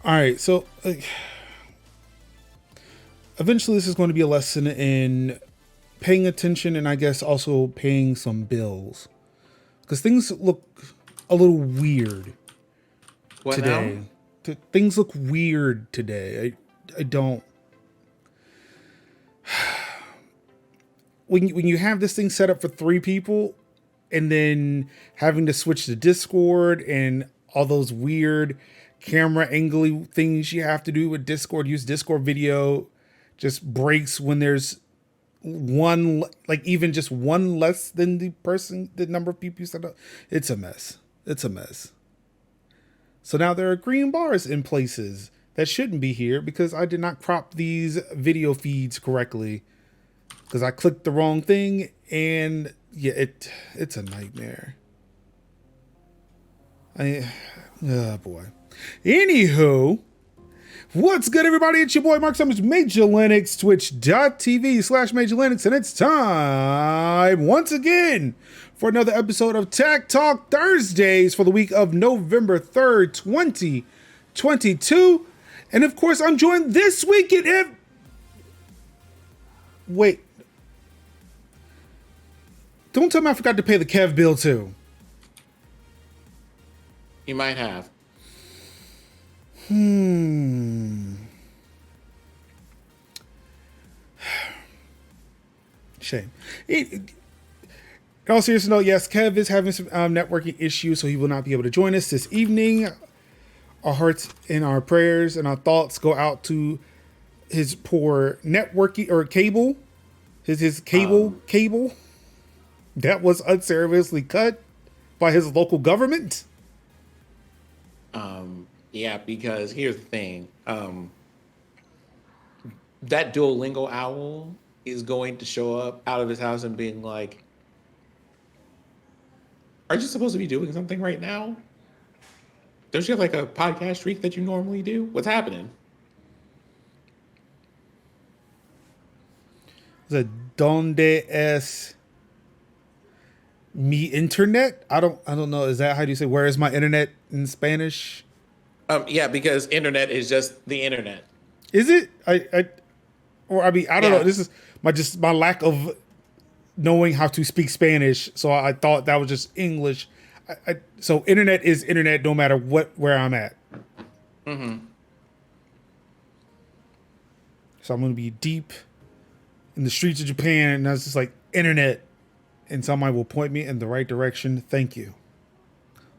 All right, so eventually this is going to be a lesson in paying attention and I guess also paying some bills because things look a little weird What now? today. Things look weird today. I don't. When you have this thing set up for three people, and then having to switch to Discord and all those weird camera angly things you have to do with Discord, use Discord video, just breaks when there's one, like even just one less than the number of people you set up. It's a mess. It's a mess. So now there are green bars in places that shouldn't be here because I did not crop these video feeds correctly because I clicked the wrong thing, and yeah, it's a nightmare. Oh boy. Anywho, what's good, everybody? It's your boy Mark Summers, Major Linux, twitch.tv/Major Linux, and it's time once again for another episode of Tech Talk Thursdays for the week of November 3rd, 2022. And of course, I'm joined this week in Wait. Don't tell me I forgot to pay the Kev bill too. You might have. Shame. In all seriousness, no, yes, Kev is having some networking issues, so he will not be able to join us this evening. Our hearts and our prayers and our thoughts go out to his poor networking or cable. His cable that was unceremoniously cut by his local government. Yeah, because here's the thing. That Duolingo owl is going to show up out of his house and being like, "Are you supposed to be doing something right now? Don't you have like a podcast streak that you normally do? What's happening?" The Donde es mi internet? I don't know. Is that how do you say where is my internet in Spanish? Yeah, because internet is just the internet. Is it? I don't know. Yeah. This is my lack of knowing how to speak Spanish. So I thought that was just English. So internet is internet no matter where I'm at. Mm-hmm. So I'm going to be deep in the streets of Japan, and I was just like, internet. And somebody will point me in the right direction. Thank you.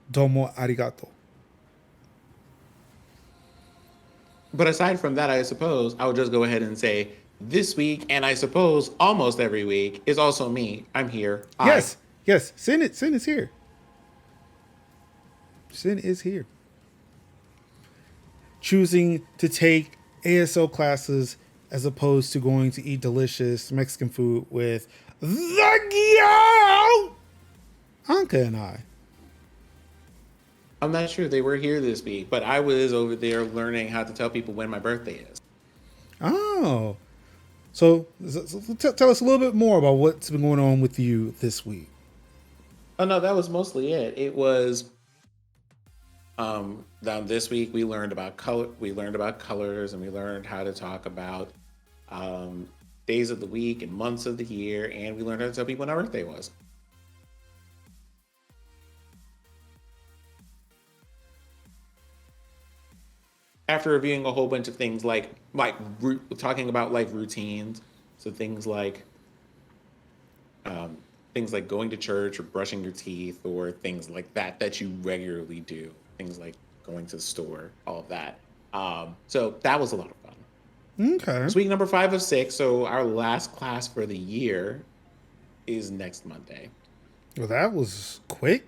Domo arigato. But aside from that, I suppose I would just go ahead and say this week, and I suppose almost every week, is also me. I'm here. Yes. Sin is here. Sin is here. Choosing to take ASL classes as opposed to going to eat delicious Mexican food with the girl, Anka and I. I'm not sure they were here this week, but I was over there learning how to tell people when my birthday is. Oh. So tell us a little bit more about what's been going on with you this week. Oh no, that was mostly it. It was now this week we learned about colors, and we learned how to talk about days of the week and months of the year, and we learned how to tell people when our birthday was. After reviewing a whole bunch of things talking about like routines, so things like going to church or brushing your teeth or things like that you regularly do, things like going to the store, all of that. So that was a lot of fun. Okay. It's week number 5 of 6, so our last class for the year is next Monday. Well, that was quick.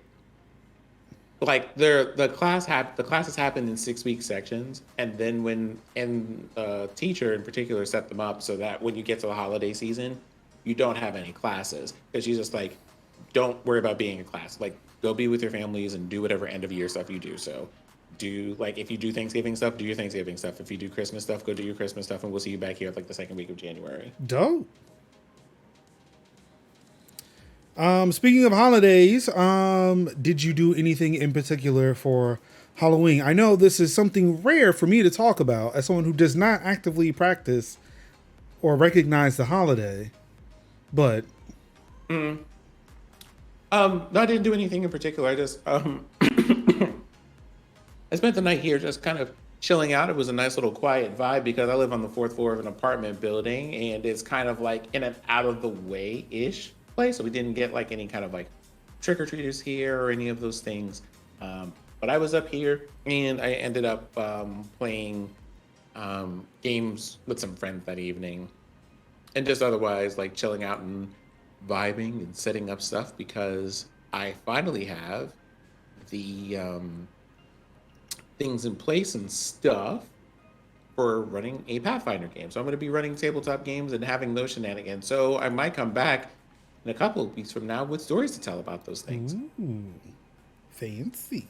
Like the classes happen in 6-week sections, and then when teacher in particular set them up so that when you get to the holiday season, you don't have any classes because she's just like, don't worry about being in class. Like, go be with your families and do whatever end of year stuff you do. So if you do Thanksgiving stuff, do your Thanksgiving stuff. If you do Christmas stuff, go do your Christmas stuff, and we'll see you back here like the second week of January. Dope. Speaking of holidays, did you do anything in particular for Halloween. I know this is something rare for me to talk about as someone who does not actively practice or recognize the holiday, but No, I didn't do anything in particular. I just I spent the night here just kind of chilling out. It was a nice little quiet vibe because I live on the fourth floor of an apartment building and it's kind of like in an out of the way ish place. So we didn't get like any kind of like trick or treaters here or any of those things. But I was up here and I ended up playing games with some friends that evening and just otherwise like chilling out and vibing and setting up stuff because I finally have the things in place and stuff for running a Pathfinder game. So I'm going to be running tabletop games and having those shenanigans. So I might come back in a couple of weeks from now with stories to tell about those things. ooh, fancy.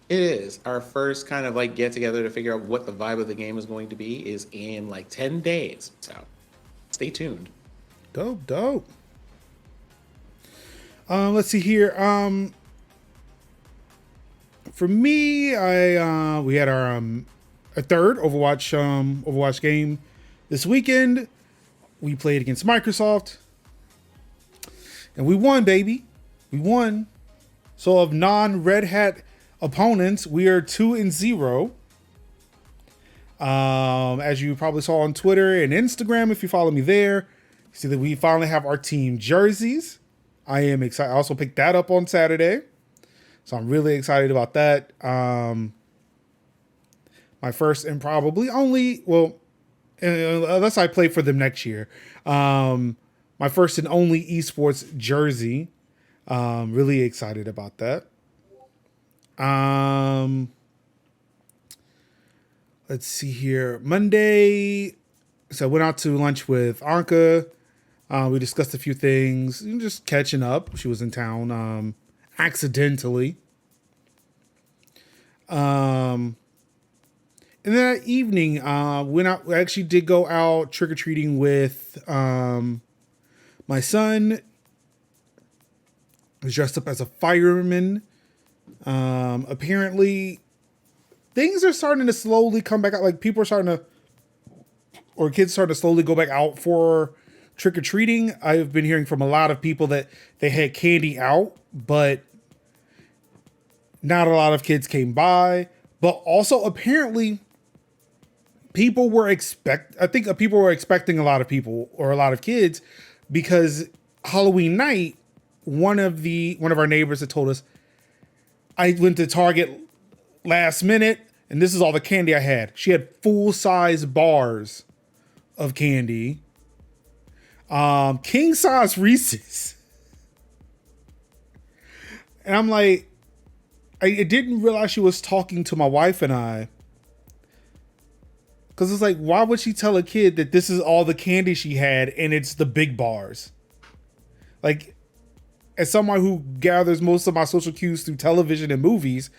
It is our first kind of like get together to figure out what the vibe of the game is going to be is in like 10 days. So stay tuned. Dope, dope. Let's see here. For me, I we had our a third Overwatch game this weekend. We played against Microsoft, and we won, baby. We won. So of non-Red Hat opponents, we are 2-0. As you probably saw on Twitter and Instagram, if you follow me there, you see that we finally have our team jerseys. I am excited. I also picked that up on Saturday. So I'm really excited about that. My first and probably only, well, unless I play for them next year, my first and only esports jersey. Really excited about that. Let's see here. Monday, so I went out to lunch with Anka. We discussed a few things, just catching up. She was in town accidentally. And then that evening, went out. We actually did go out trick or treating with my son. He was dressed up as a fireman. Apparently, things are starting to slowly come back out. Like people are starting to, or kids starting to slowly go back out for trick or treating. I've been hearing from a lot of people that they had candy out, but not a lot of kids came by. But also apparently people were people were expecting a lot of people or a lot of kids because Halloween night, one of our neighbors had told us, I went to Target last minute and this is all the candy I had. She had full-size bars of candy. King size Reese's. And I'm like, I didn't realize she was talking to my wife and I. Because it's like, why would she tell a kid that this is all the candy she had and it's the big bars? Like, as someone who gathers most of my social cues through television and movies,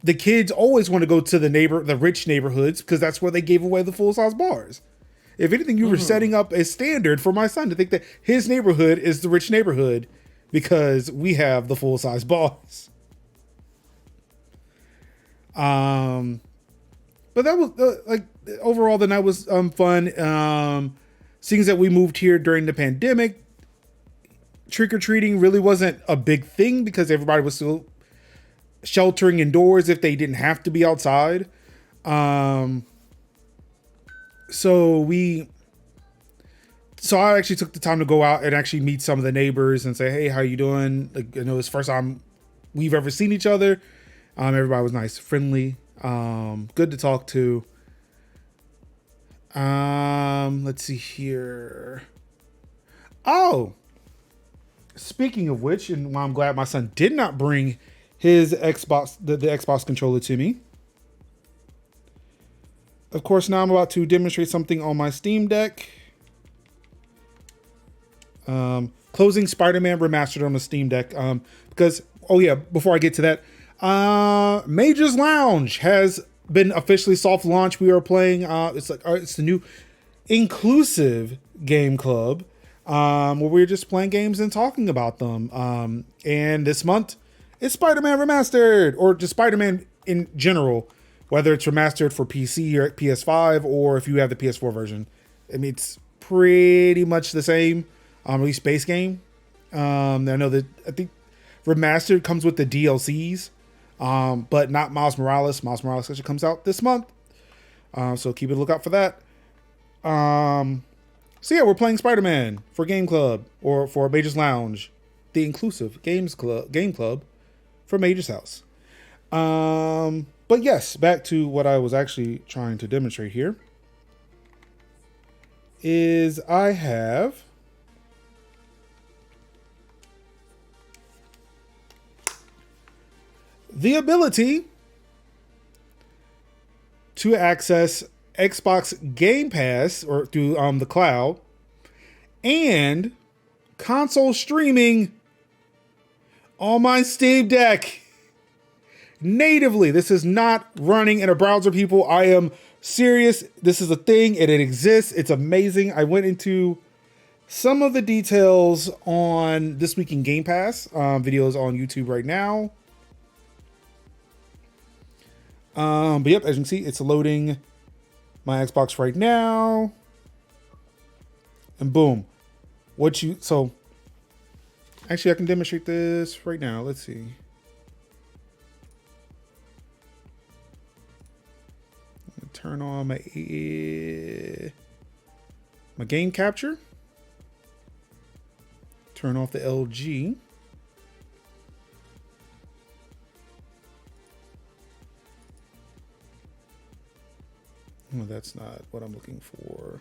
the kids always want to go to the rich neighborhoods because that's where they gave away the full-size bars. If anything, you were setting up a standard for my son to think that his neighborhood is the rich neighborhood because we have the full-size bars. But that was like overall the night was fun. Seeing that we moved here during the pandemic, trick-or-treating really wasn't a big thing because everybody was still sheltering indoors if they didn't have to be outside. So I actually took the time to go out and actually meet some of the neighbors and say, hey, how you doing? Like, I know it's the first time we've ever seen each other. Everybody was nice, friendly, good to talk to. Let's see here. Oh, speaking of which, and I'm glad my son did not bring his Xbox, the Xbox controller to me. Of course, now I'm about to demonstrate something on my Steam Deck. Closing Spider-Man Remastered on the Steam Deck. Because, oh yeah, before I get to that, Major's Lounge has been officially soft launched. We are playing, it's the new inclusive game club, where we're just playing games and talking about them. And this month, It's Spider-Man Remastered, or just Spider-Man in general, whether it's remastered for PC or PS5, or if you have the PS4 version. I mean, it's pretty much the same, at least base game. I know that I think Remastered comes with the DLCs, but not Miles Morales. Miles Morales actually comes out this month, so keep a lookout for that. So yeah, we're playing Spider-Man for Game Club or for Major's Lounge, the inclusive game club for Major's house. But yes, back to what I was actually trying to demonstrate here. Is I have the ability to access Xbox Game Pass or through the cloud and console streaming on my Steam Deck natively. This is not running in a browser, people. I am serious. This is a thing and it exists. It's amazing. I went into some of the details on This Week in Game Pass videos on YouTube right now. But yep, as you can see, it's loading my Xbox right now. And boom. So actually I can demonstrate this right now. Let's see. Turn on my game capture. Turn off the LG. Oh, that's not what I'm looking for.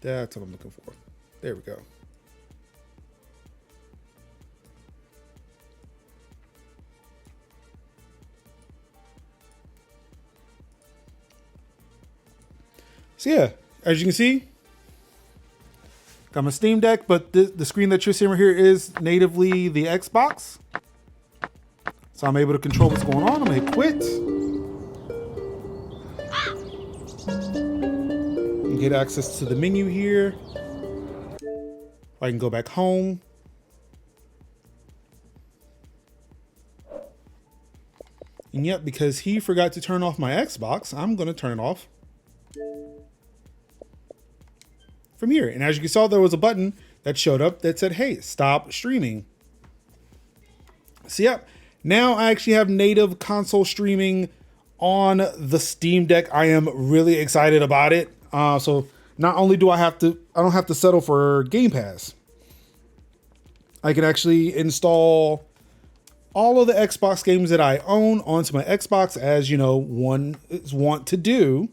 That's what I'm looking for. There we go. So yeah, as you can see, got my Steam Deck, but the screen that you're seeing right here is natively the Xbox. So I'm able to control what's going on. I'm gonna hit quit. And get access to the menu here. I can go back home. And yep, because he forgot to turn off my Xbox, I'm gonna turn it off from here. And as you saw, there was a button that showed up that said, hey, stop streaming. So yep, now I actually have native console streaming on the Steam Deck. I am really excited about it. So not only do I don't have to settle for Game Pass. I can actually install all of the Xbox games that I own onto my Xbox, as you know, one is want to do.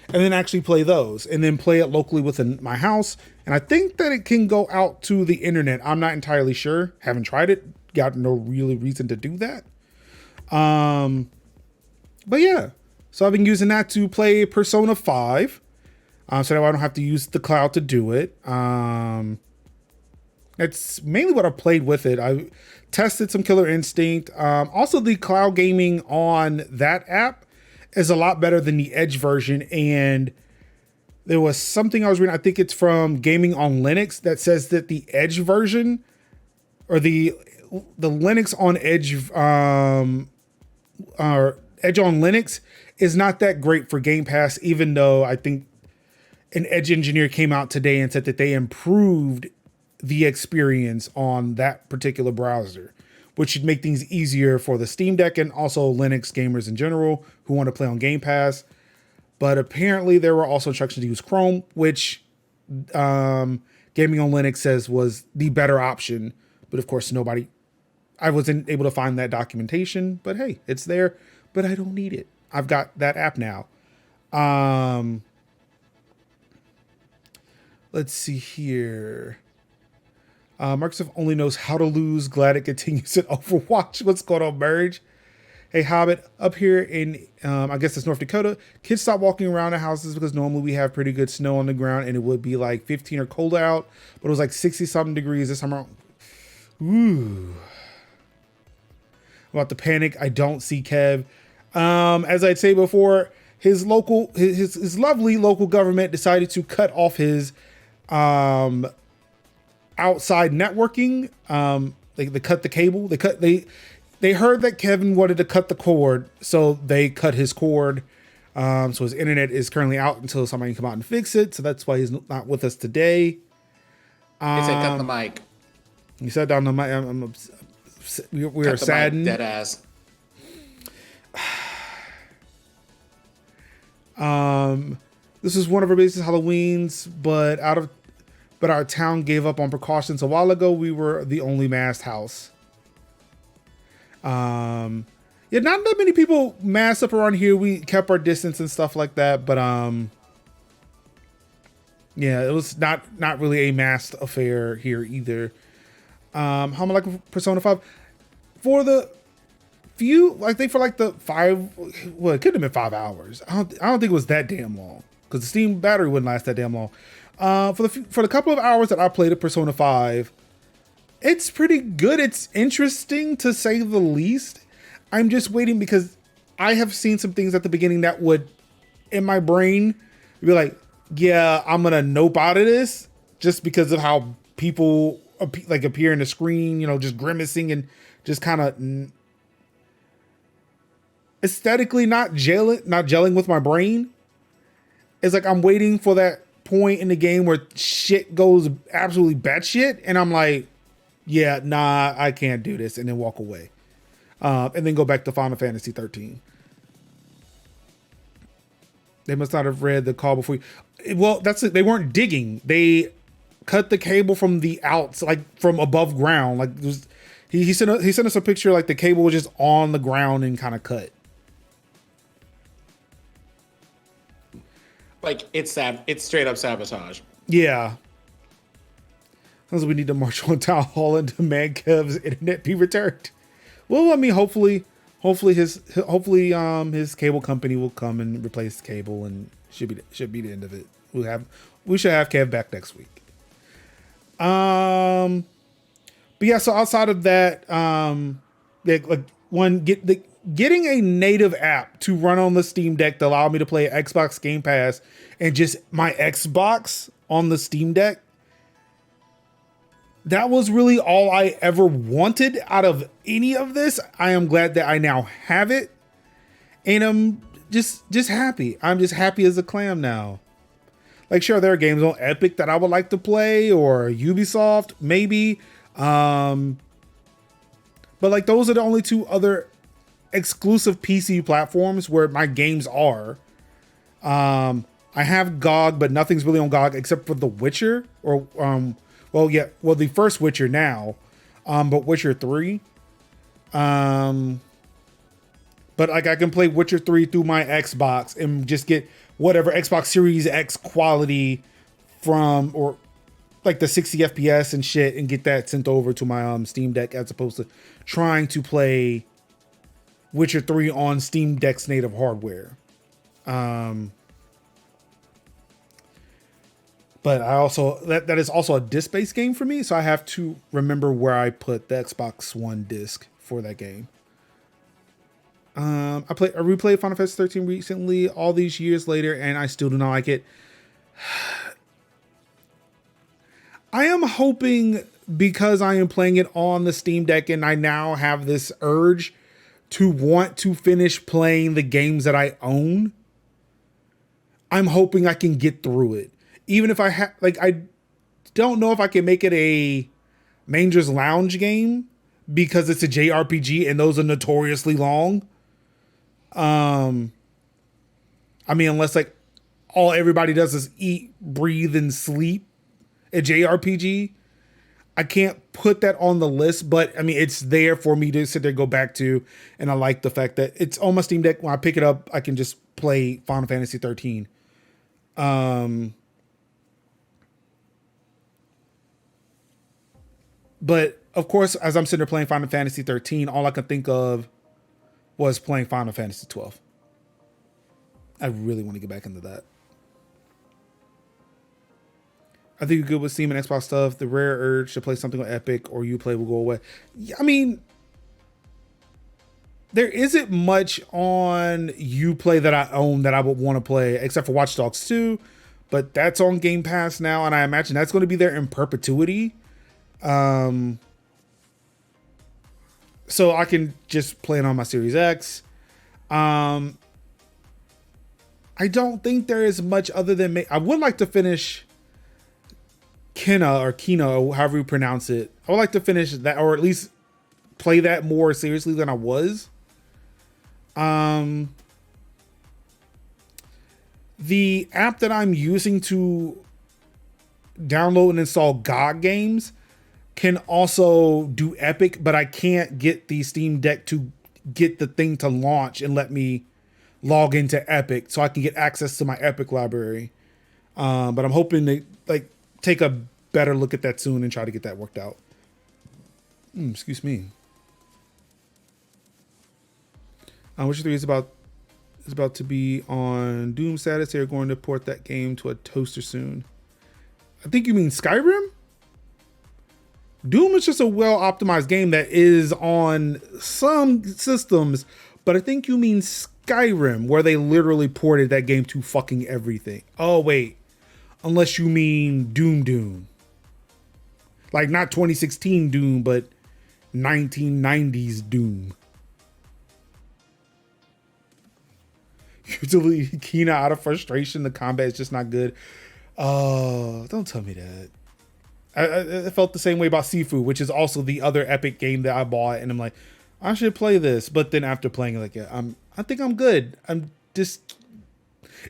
And then actually play those and then play it locally within my house. And I think that it can go out to the internet. I'm not entirely sure. Haven't tried it. Got no really reason to do that. But yeah, so I've been using that to play Persona 5. So now I don't have to use the cloud to do it. That's mainly what I played with it. I tested some Killer Instinct. Also the cloud gaming on that app is a lot better than the Edge version. And there was something I was reading, I think it's from Gaming on Linux, that says that the Edge version or the Linux on Edge, or Edge on Linux is not that great for Game Pass, even though I think an Edge engineer came out today and said that they improved the experience on that particular browser, which should make things easier for the Steam Deck and also Linux gamers in general who want to play on Game Pass. But apparently there were also instructions to use Chrome, which Gaming on Linux says was the better option. But of course, I wasn't able to find that documentation, but hey, it's there, but I don't need it. I've got that app now. Let's see here. Microsoft only knows how to lose. Glad it continues in Overwatch. What's going on, Verge? Hey, Hobbit, up here in, I guess it's North Dakota, kids stop walking around the houses because normally we have pretty good snow on the ground and it would be like 15 or colder out, but it was like 60 something degrees this summer. Ooh. About the panic, I don't see Kev. As I'd say before, his lovely local government decided to cut off his outside networking. They cut the cable. They heard that Kevin wanted to cut the cord, so they cut his cord. So his internet is currently out until somebody can come out and fix it. So that's why he's not with us today. They said cut the mic. He sat down the mic. We are saddened. Dead ass. This is one of our biggest Halloweens, but our town gave up on precautions a while ago. We were the only masked house. Yeah, not that many people masked up around here. We kept our distance and stuff like that, but yeah, it was not really a masked affair here either. How am I liking Persona 5? For the few, I think for like the 5, well, it could have been 5 hours. I don't think it was that damn long because the Steam battery wouldn't last that damn long. For the couple of hours that I played at Persona 5, it's pretty good. It's interesting to say the least. I'm just waiting because I have seen some things at the beginning that would, in my brain, be like, yeah, I'm gonna nope out of this just because of how people appear in the screen, just grimacing and just kind of aesthetically not gelling with my brain. It's like I'm waiting for that point in the game where shit goes absolutely batshit, and I'm like, yeah, nah, I can't do this, and then walk away, and then go back to Final Fantasy 13. They must not have read the call before. Well, that's it. They weren't digging. They cut the cable from the outs, like from above ground. Like he sent us a picture, like the cable was just on the ground and kind of cut. Like it's straight up sabotage. Yeah. Sounds like we need to march on Town Hall and demand Kev's internet be returned. Well, I mean, hopefully his cable company will come and replace the cable, and should be the end of it. We should have Kev back next week. But yeah, so outside of that, getting a native app to run on the Steam Deck to allow me to play Xbox Game Pass and just my Xbox on the Steam Deck. That was really all I ever wanted out of any of this. I am glad that I now have it, and I'm just happy. I'm just happy as a clam now. Like, sure, there are games on Epic that I would like to play, or Ubisoft, maybe. But like, those are the only two other exclusive PC platforms where my games are. I have GOG, but nothing's really on GOG except for The Witcher, or the first Witcher now, but Witcher 3. But like, I can play Witcher 3 through my Xbox and just get whatever Xbox Series X quality from, or like the 60 FPS and shit, and get that sent over to my Steam Deck, as opposed to trying to play Witcher 3 on Steam Deck's native hardware. But I also, that is also a disc-based game for me, so I have to remember where I put the Xbox One disc for that game. I replayed Final Fantasy 13 recently, all these years later, and I still do not like it. I am hoping, because I am playing it on the Steam Deck and I now have this urge to want to finish playing the games that I own, I'm hoping I can get through it. Even if I don't know if I can make it a Manger's Lounge game, because it's a JRPG and those are notoriously long. I mean, unless like all everybody does is eat, breathe, and sleep a JRPG, I can't put that on the list, but I mean, it's there for me to sit there and go back to. And I like the fact that it's on my Steam Deck. When I pick it up, I can just play Final Fantasy 13. But of course, as I'm sitting there playing Final Fantasy 13, all I could think of was playing Final Fantasy 12. I really want to get back into that. I think you're good with Steam and Xbox stuff. The rare urge to play something on Epic or Uplay will go away. Yeah, I mean, there isn't much on Uplay that I own that I would want to play, except for Watch Dogs 2, but that's on Game Pass now, and I imagine that's going to be there in perpetuity. So I can just play it on my Series X. I don't think there is much other than I would like to finish Kena, or however you pronounce it. I would like to finish that, or at least play that more seriously than I was. The app that I'm using to download and install GOG games can also do Epic, but I can't get the Steam Deck to get the thing to launch and let me log into Epic so I can get access to my Epic library. But I'm hoping to like take a better look at that soon and try to get that worked out. Excuse me. Witcher 3 is about to be on Doom status. They're going to port that game to a toaster soon. I think you mean Skyrim? Doom is just a well-optimized game that is on some systems, but I think you mean Skyrim, where they literally ported that game to fucking everything. Oh, wait. Unless you mean Doom. Like, not 2016 Doom, but 1990s Doom. You delete Kena out of frustration. The combat is just not good. Oh, don't tell me that. I felt the same way about Sifu, which is also the other Epic game that I bought, and I'm like, I should play this. But then after playing it, like, yeah, I think I'm good. I'm just,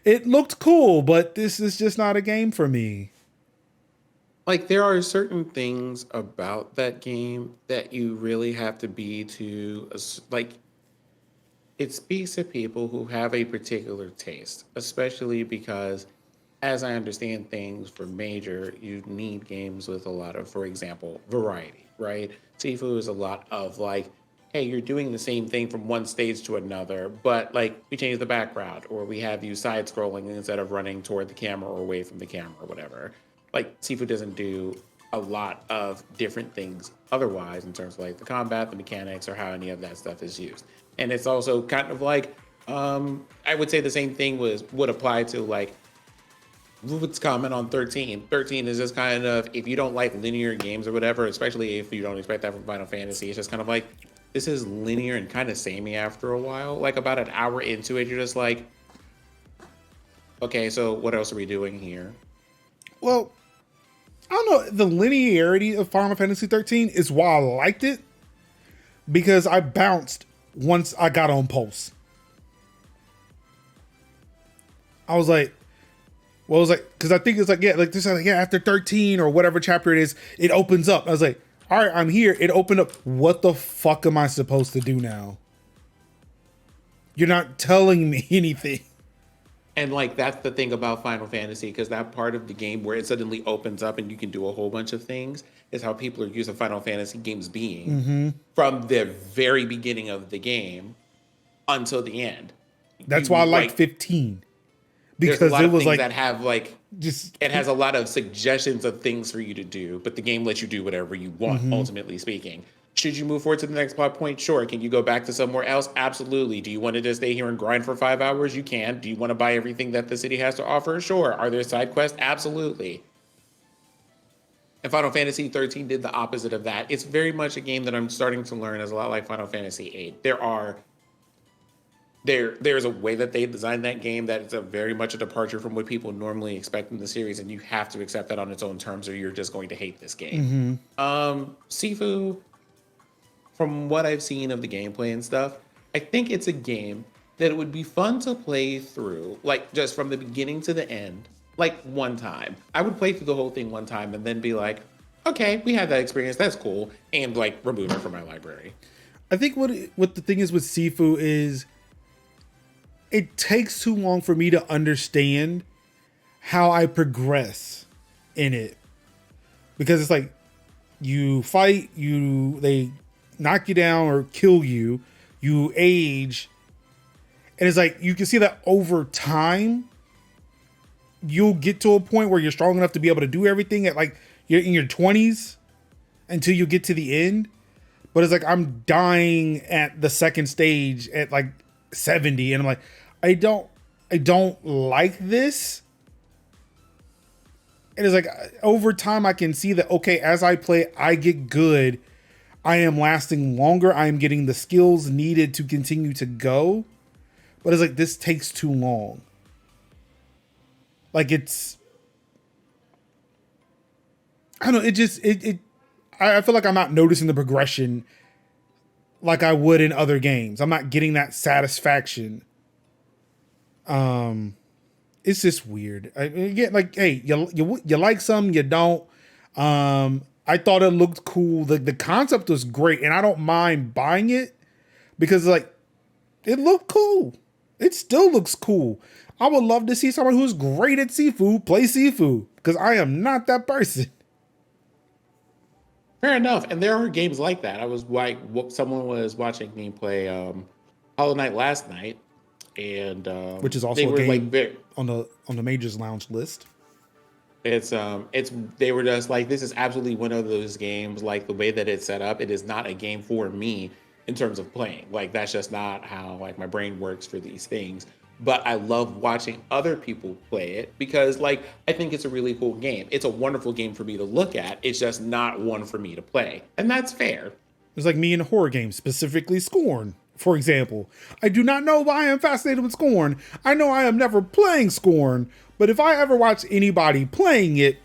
it looked cool, but this is just not a game for me. Like, there are certain things about that game that you really have to be to, like, it speaks to people who have a particular taste, especially because, as I understand things for Major, you need games with a lot of, for example, variety, right? Sifu is a lot of like, hey, you're doing the same thing from one stage to another, but like we change the background, or we have you side scrolling instead of running toward the camera or away from the camera or whatever. Like, Sifu doesn't do a lot of different things otherwise in terms of like the combat, the mechanics, or how any of that stuff is used. And it's also kind of like, I would say the same thing would apply to like Ruben's comment on 13. 13 is just kind of, if you don't like linear games or whatever, especially if you don't expect that from Final Fantasy, it's just kind of like, this is linear and kind of samey after a while. Like, about an hour into it, you're just like, okay, so what else are we doing here? Well, I don't know. The linearity of Final Fantasy 13 is why I liked it, because I bounced once I got on Pulse. I was like, well, it was like, because I think it's like, yeah, like this, like, yeah, after 13 or whatever chapter it is, it opens up. I was like, all right, I'm here. It opened up. What the fuck am I supposed to do now? You're not telling me anything. And like, that's the thing about Final Fantasy, because that part of the game where it suddenly opens up and you can do a whole bunch of things is how people are used to Final Fantasy games being from the very beginning of the game until the end. That's why I liked 15. Because Because there's a lot it of was things like, that have like, just, it has a lot of suggestions of things for you to do, but the game lets you do whatever you want, ultimately speaking. Should you move forward to the next plot point? Sure. Can you go back to somewhere else? Absolutely. Do you want to just stay here and grind for 5 hours? You can. Do you want to buy everything that the city has to offer? Sure. Are there side quests? Absolutely. And Final Fantasy 13 did the opposite of that. It's very much a game that I'm starting to learn is a lot like Final Fantasy 8. There's a way that they designed that game that is a very much a departure from what people normally expect in the series, and you have to accept that on its own terms, or you're just going to hate this game. Sifu, from what I've seen of the gameplay and stuff, I think it's a game that it would be fun to play through, like just from the beginning to the end, like one time. I would play through the whole thing one time and then be like, okay, we had that experience, that's cool, and like remove it from my library. I think what the thing is with Sifu is it takes too long for me to understand how I progress in it. Because it's like, you fight, they knock you down or kill you, you age, and it's like, you can see that over time, you'll get to a point where you're strong enough to be able to do everything at like, you're in your 20s until you get to the end. but it's like I'm dying at the second stage at like 70, and I'm like, I don't like this. And it's like over time I can see that, okay, as I play, I get good. I am lasting longer. I am getting the skills needed to continue to go. But it's like, this takes too long. Like I don't know, I feel like I'm not noticing the progression like I would in other games. I'm not getting that satisfaction. It's just weird. I get like, hey, you like some, you don't. I thought it looked cool. The concept was great, and I don't mind buying it because like it looked cool. It still looks cool. I would love to see someone who's great at seafood play seafood because I am not that person. Fair enough. And there are games like that. I was like, someone was watching me play Hollow Knight last night, and Which is they also a were like, game on the Majors Lounge list. it's they were just like, this is absolutely one of those games. Like the way that it's set up, it is not a game for me in terms of playing. Like that's just not how like my brain works for these things. But I love watching other people play it because like I think it's a really cool game. It's a wonderful game for me to look at. It's just not one for me to play. And that's fair. It's like me in horror games, specifically Scorn, for example. I do not know why I am fascinated with Scorn. I know I am never playing Scorn, but if I ever watch anybody playing it,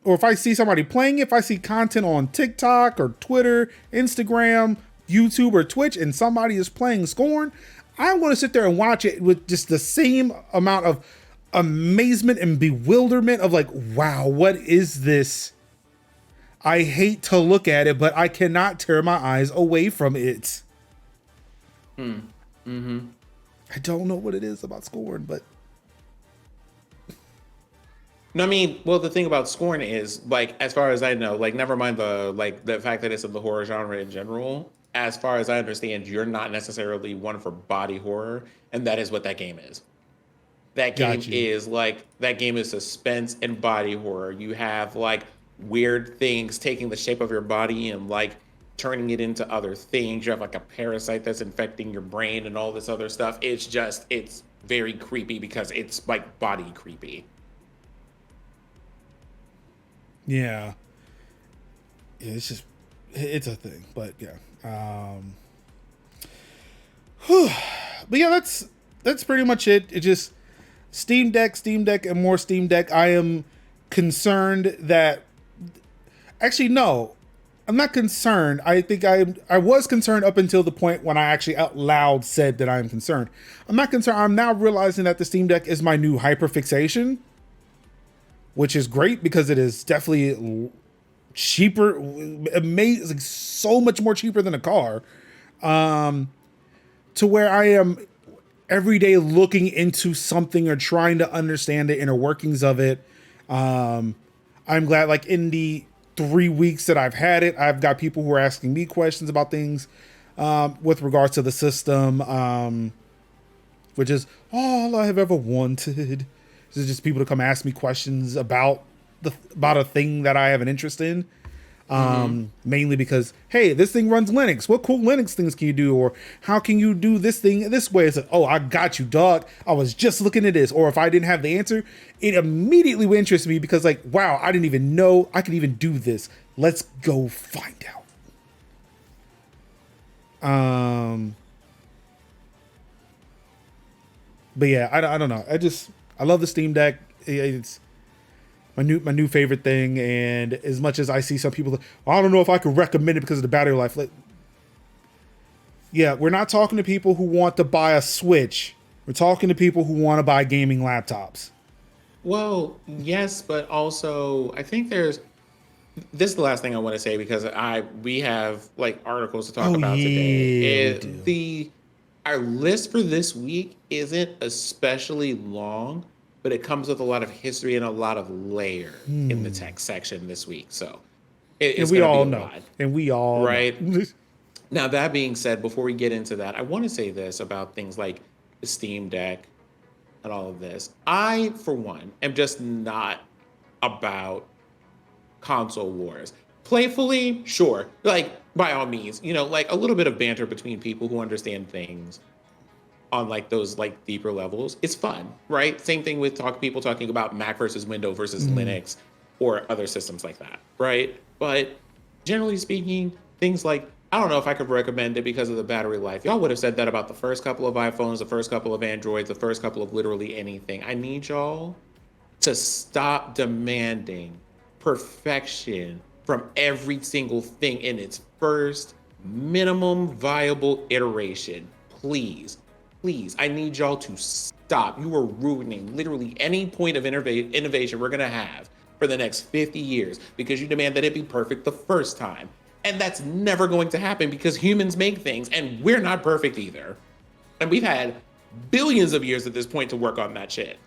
or if I see somebody playing it, if I see content on TikTok or Twitter, Instagram, YouTube, or Twitch, and somebody is playing Scorn, I'm going to sit there and watch it with just the same amount of amazement and bewilderment of like, wow, what is this? I hate to look at it, but I cannot tear my eyes away from it. I don't know what it is about Scorn, but No, I mean, well, the thing about Scorn is, like, as far as I know, like, never mind the fact that it's in the horror genre in general. As far as I understand, you're not necessarily one for body horror, and that is what that game is. That game got you. is like that game is suspense and body horror. You have like weird things taking the shape of your body and like turning it into other things. You have like a parasite that's infecting your brain and all this other stuff. It's very creepy because it's like body creepy. Yeah. Yeah, it's a thing, but yeah. But yeah, that's pretty much it. It just Steam Deck, and more Steam Deck. I am concerned that actually no, I'm not concerned. I think I was concerned up until the point when I actually out loud said that I am concerned. I'm not concerned. I'm now realizing that the Steam Deck is my new hyperfixation, which is great because it is definitely cheaper, amazing, so much more cheaper than a car. To where I am every day looking into something or trying to understand the inner workings of it. I'm glad, like in the 3 weeks that I've had it, I've got people who are asking me questions about things with regards to the system, which is all I have ever wanted. This is just people to come ask me questions about a thing that I have an interest in. Mainly because, hey, this thing runs Linux. What cool Linux things can you do? Or how can you do this thing this way? It's like, oh, I got you, dog. I was just looking at this. Or if I didn't have the answer, it immediately would interest me because like, wow, I didn't even know I could even do this. Let's go find out. But yeah, I don't know. I love the Steam Deck. It's my new favorite thing, and as much as I see some people, well, I don't know if I could recommend it because of the battery life. Like, yeah, we're not talking to people who want to buy a Switch. We're talking to people who want to buy gaming laptops. Well, yes, but also I think this is the last thing I want to say because we have like articles to talk about today. We do. Our list for this week isn't especially long, but it comes with a lot of history and a lot of layer in the tech section this week. So it's we going to all be a know. lot. And we all Right. know. Now, that being said, before we get into that, I want to say this about things like the Steam Deck and all of this. I, for one, am just not about console wars. Playfully, sure. Like, by all means, like a little bit of banter between people who understand things on like those like deeper levels. It's fun, right? Same thing with people talking about Mac versus Windows versus Mm. Linux or other systems like that, right? But generally speaking, things like I don't know if I could recommend it because of the battery life. Y'all would have said that about the first couple of iPhones, the first couple of Androids, the first couple of literally anything. I need y'all to stop demanding perfection from every single thing in its first minimum viable iteration. Please, please, I need y'all to stop. You are ruining literally any point of innovation we're going to have for the next 50 years because you demand that it be perfect the first time. And that's never going to happen because humans make things and we're not perfect either. And we've had billions of years at this point to work on that shit.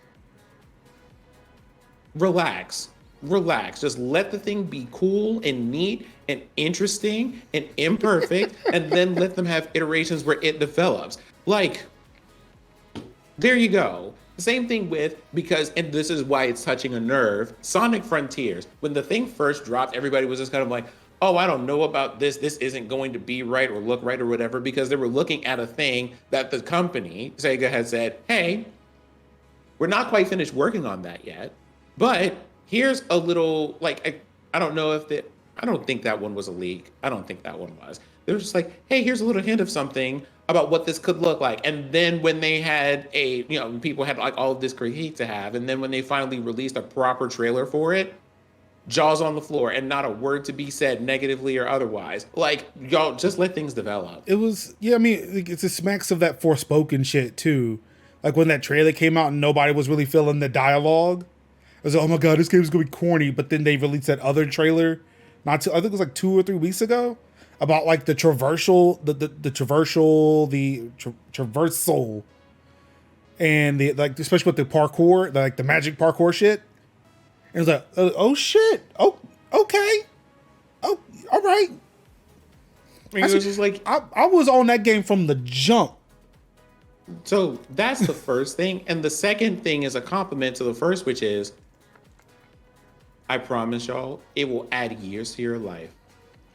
Relax. Relax. Just let the thing be cool and neat and interesting and imperfect, and then let them have iterations where it develops. Like, there you go. Same thing with, because, and this is why it's touching a nerve, Sonic Frontiers. When the thing first dropped, everybody was just kind of like, oh, I don't know about this. This isn't going to be right or look right or whatever, because they were looking at a thing that the company, Sega, had said, hey, we're not quite finished working on that yet. But here's a little like I don't know if that I don't think that one was a leak. I don't think that one was. They were just like, hey, here's a little hint of something about what this could look like. And then when they had people had like all of this critique to have, and then when they finally released a proper trailer for it, jaws on the floor and not a word to be said negatively or otherwise. Like, y'all just let things develop. It was, yeah, I mean, like, it's a smacks of that Forspoken shit too. Like when that trailer came out and nobody was really feeling the dialogue. I was like, oh my god, this game's gonna be corny. But then they released that other trailer, I think it was like 2 or 3 weeks ago, about like the traversal, and the like, especially with the parkour, like the magic parkour shit. And it was like, oh shit, oh okay, oh all right. I mean, it was just like I was on that game from the jump. so that's the first thing. And the second thing is a compliment to the first, which is I promise y'all, it will add years to your life,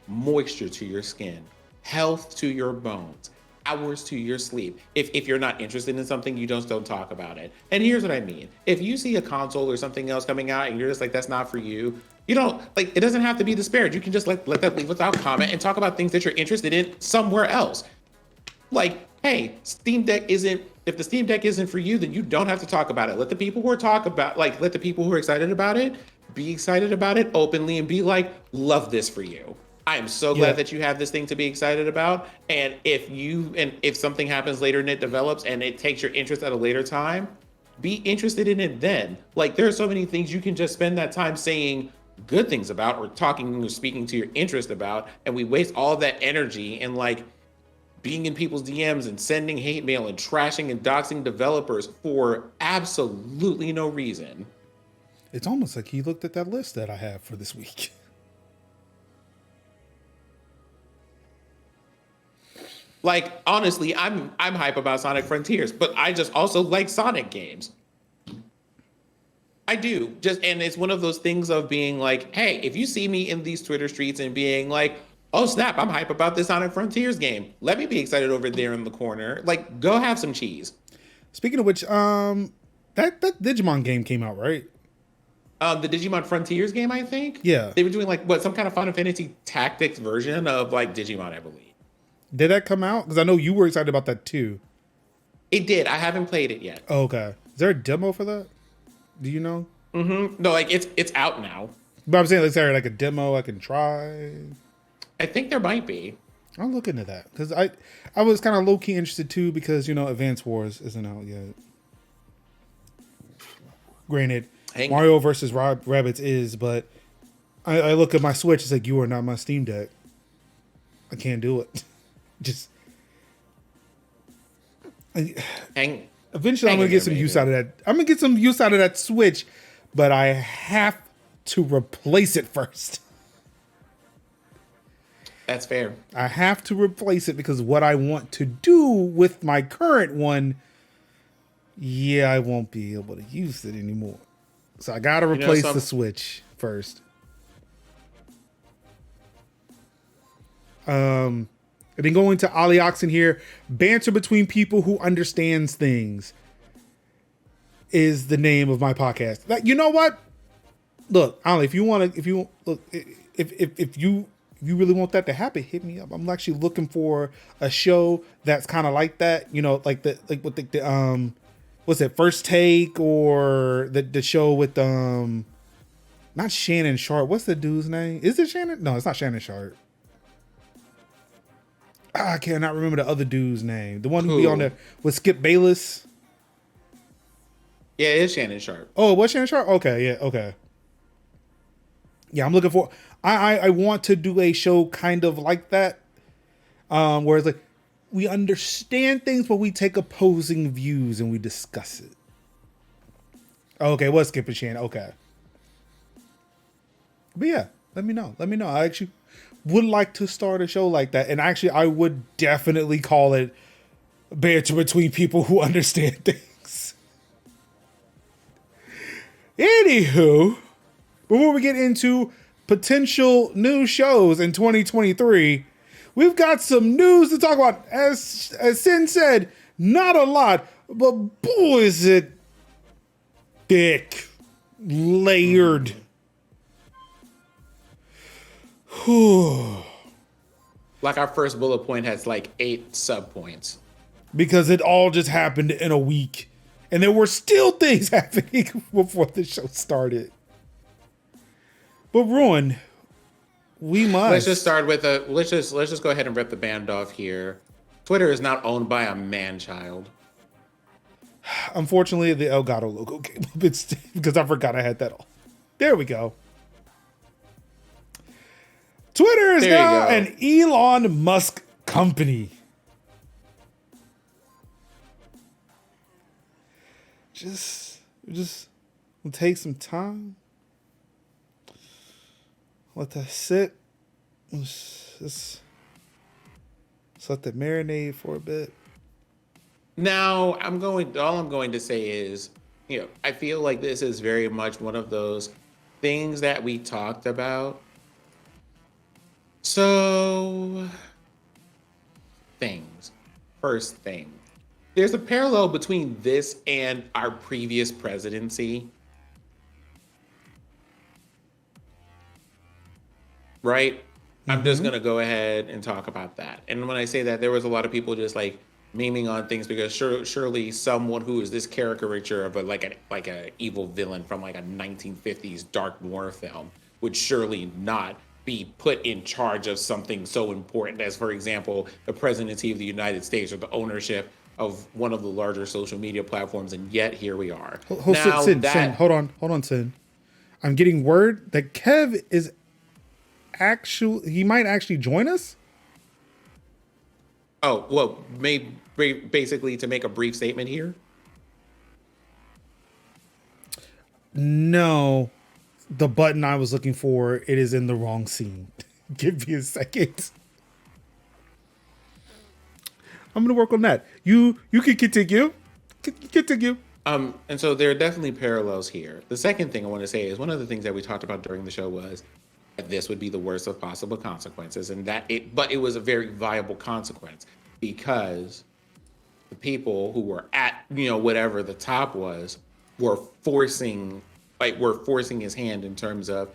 moisture to your skin, health to your bones, hours to your sleep. If you're not interested in something, you just don't talk about it. And here's what I mean. If you see a console or something else coming out and you're just like, that's not for you, you don't like, it doesn't have to be disparaged. You can just let that leave without comment and talk about things that you're interested in somewhere else. Like, hey, if the Steam Deck isn't for you, then you don't have to talk about it. Let the people who let the people who are excited about it be excited about it openly and be like, love this for you. I am so glad that you have this thing to be excited about. And if something happens later and it develops and it takes your interest at a later time, be interested in it then. Like, there are so many things you can just spend that time saying good things about or talking or speaking to your interest about, and we waste all that energy and like being in people's DMs and sending hate mail and trashing and doxing developers for absolutely no reason. It's almost like he looked at that list that I have for this week. Like, honestly, I'm hype about Sonic Frontiers, but I just also like Sonic games. I do. And it's one of those things of being like, hey, if you see me in these Twitter streets and being like, oh snap, I'm hype about this Sonic Frontiers game, let me be excited over there in the corner. Like, go have some cheese. Speaking of which, that Digimon game came out, right? The Digimon Frontiers game, I think. Yeah. They were doing like some kind of Final Fantasy Tactics version of like Digimon, I believe. Did that come out? Because I know you were excited about that too. It did. I haven't played it yet. Oh, okay. Is there a demo for that? Do you know? Mm-hmm. No, like it's out now. But I'm saying, is there like a demo I can try? I think there might be. I'll look into that because I was kind of low key interested too because Advance Wars isn't out yet. Granted, Mario versus Rabbids is, but I look at my Switch. It's like, you are not my Steam Deck. I can't do it. Eventually, I'm gonna get some use out of that. I'm gonna get some use out of that Switch, but I have to replace it first. That's fair. I have to replace it because what I want to do with my current one, I won't be able to use it anymore. So I gotta replace the Switch first. I've been going to Ali Oxen here. Banter between people who understands things is the name of my podcast. You know what? Look, Ali, if you really want that to happen, hit me up. I'm actually looking for a show that's kind of like that. You know, like what's it, First Take, or the show with not Shannon Sharp. What's the dude's name? Is it Shannon? No, it's not Shannon Sharp. I cannot remember the other dude's name. The one who be on there with Skip Bayless. Yeah, it's Shannon Sharp. Oh, it was Shannon Sharp? Okay, yeah, okay. Yeah, I'm looking for. I want to do a show kind of like that, where it's like we understand things, but we take opposing views and we discuss it. Okay, what's Skip and Shannon? Okay, but yeah, let me know. Let me know. I actually would like to start a show like that, and actually, I would definitely call it banter between people who understand things. Anywho, before we get into potential new shows in 2023, we've got some news to talk about. As Sin said, not a lot, but boy, is it thick, layered. Like our first bullet point has like 8 sub points. Because it all just happened in a week. And there were still things happening before the show started. But Ruin, we must. Let's just start with let's just go ahead and rip the band off here. Twitter is not owned by a man-child. Unfortunately, the Elgato logo came up instead because I forgot I had that on. There we go. Twitter is now an Elon Musk company. Just we'll take some time. Let that sit. Just let that marinate for a bit. Now, all I'm going to say is, I feel like this is very much one of those things that we talked about. So, first thing. There's a parallel between this and our previous presidency. Right? Mm-hmm. I'm just going to go ahead and talk about that. And when I say that, there was a lot of people just like memeing on things because surely someone who is this caricature of a evil villain from like a 1950s dark noir film would surely not be put in charge of something so important as, for example, the presidency of the United States or the ownership of one of the larger social media platforms, and yet here we are. Sin, hold on, Sin. I'm getting word that Kev is he might actually join us. Oh, well, basically to make a brief statement here. No, the button I was looking for, it is in the wrong scene. Give me a second. I'm gonna work on that. You can continue. Continue. And so there are definitely parallels here. The second thing I want to say is one of the things that we talked about during the show was that this would be the worst of possible consequences, and but it was a very viable consequence because the people who were at whatever the top was were forcing his hand in terms of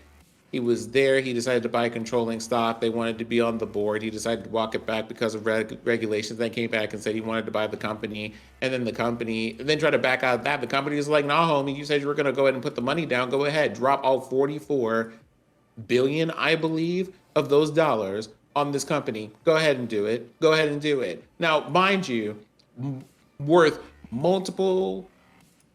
he was there. He decided to buy controlling stock. They wanted to be on the board. He decided to walk it back because of regulations. They came back and said he wanted to buy the company. And then the company, then tried to back out of that. The company was like, nah, homie, you said you were going to go ahead and put the money down. Go ahead. Drop all 44 billion, I believe, of those dollars on this company. Go ahead and do it. Go ahead and do it. Now, mind you, worth multiple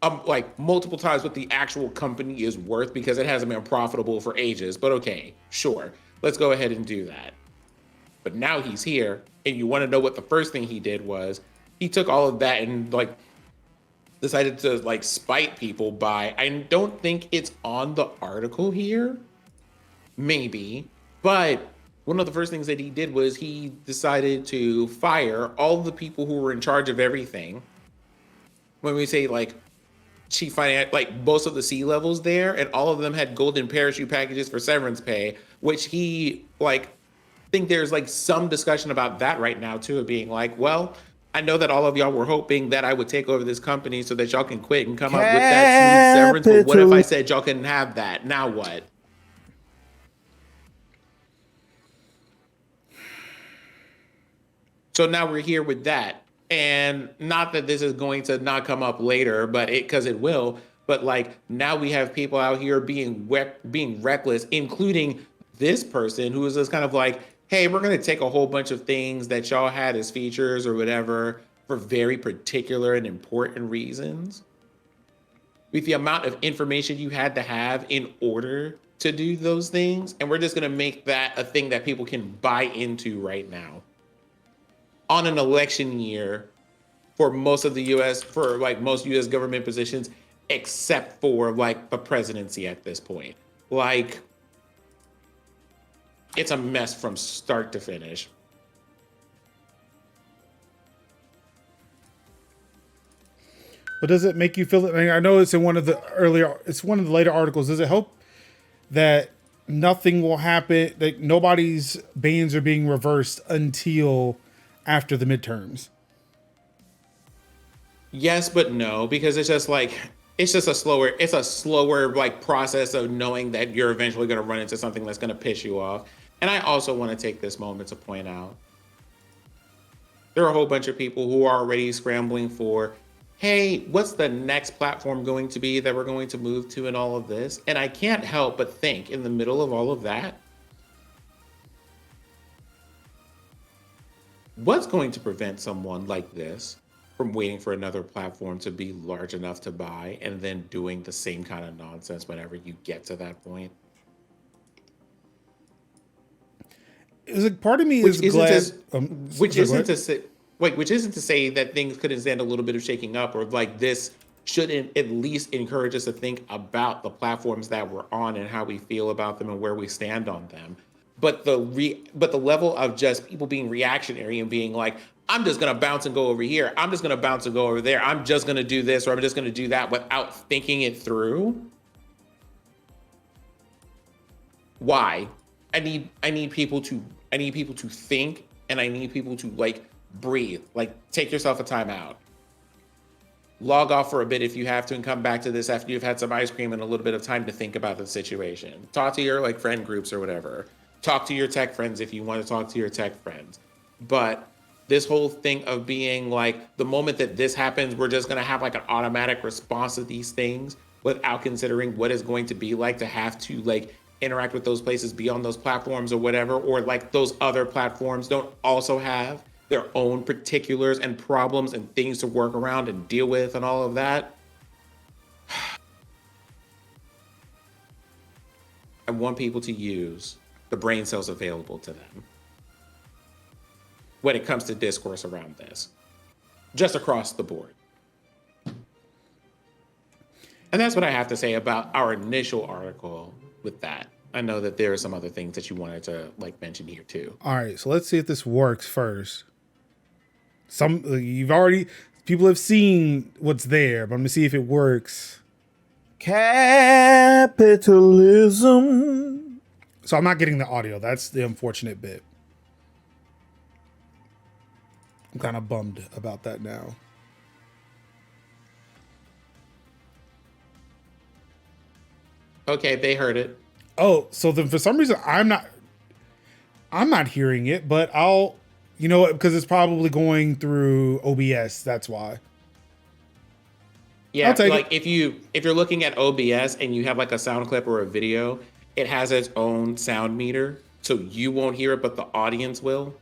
times what the actual company is worth because it hasn't been profitable for ages. But okay, sure, let's go ahead and do that. But now he's here, and you want to know what the first thing he did was? He took all of that and decided to spite people by, I don't think it's on the article here, maybe, but one of the first things that he did was he decided to fire all the people who were in charge of everything. When we say chief finance, most of the C levels there, and all of them had golden parachute packages for severance pay, which he think there's like some discussion about that right now too, of being like, well, I know that all of y'all were hoping that I would take over this company so that y'all can quit and come up with that smooth severance. But what if I Capital. said y'all couldn't have that? Now what? So now we're here with that. And not that this is going to not come up later, but because it will. But like now we have people out here being reckless, including this person who is just kind of like, hey, we're going to take a whole bunch of things that y'all had as features or whatever for very particular and important reasons. With the amount of information you had to have in order to do those things. And we're just going to make that a thing that people can buy into right now on an election year for most of the US, for like most US government positions, except for like the presidency at this point. Like, it's a mess from start to finish. But does it make you feel it? I know it's in one of the later articles. Does it help that nothing will happen, that nobody's bans are being reversed until after the midterms? Yes, but no, because it's just like, it's a slower like process of knowing that you're eventually going to run into something that's going to piss you off. And I also want to take this moment to point out there are a whole bunch of people who are already scrambling for, hey, what's the next platform going to be that we're going to move to and all of this? And I can't help but think in the middle of all of that, what's going to prevent someone like this from waiting for another platform to be large enough to buy and then doing the same kind of nonsense whenever you get to that point? It's like part of me is glad. Which isn't to say, which isn't to say that things couldn't stand a little bit of shaking up, or like this shouldn't at least encourage us to think about the platforms that we're on and how we feel about them and where we stand on them. But the level of just people being reactionary and being like, I'm just gonna bounce and go over here. I'm just gonna bounce and go over there. I'm just gonna do this or I'm just gonna do that without thinking it through. Why? I need people to think, and I need people to like breathe. Like, take yourself a time out. Log off for a bit if you have to and come back to this after you've had some ice cream and a little bit of time to think about the situation. Talk to your like friend groups or whatever. Talk to your tech friends if you want to talk to your tech friends. But this whole thing of being like, the moment that this happens, we're just going to have like an automatic response to these things without considering what it's going to be like to have to like interact with those places, be on those platforms or whatever, or like those other platforms don't also have their own particulars and problems and things to work around and deal with and all of that. I want people to use the brain cells available to them when it comes to discourse around this, just across the board. And that's what I have to say about our initial article with that. I know that there are some other things that you wanted to like mention here too. All right, so let's see if this works first. People have seen what's there, but I'm gonna see if it works. Capitalism. So I'm not getting the audio. That's the unfortunate bit. I'm kind of bummed about that now. Okay, they heard it. Oh, so then for some reason I'm not hearing it, but I'll, you know what, because it's probably going through OBS. That's why. Yeah, like if you're looking at OBS and you have like a sound clip or a video, it has its own sound meter, so you won't hear it, but the audience will.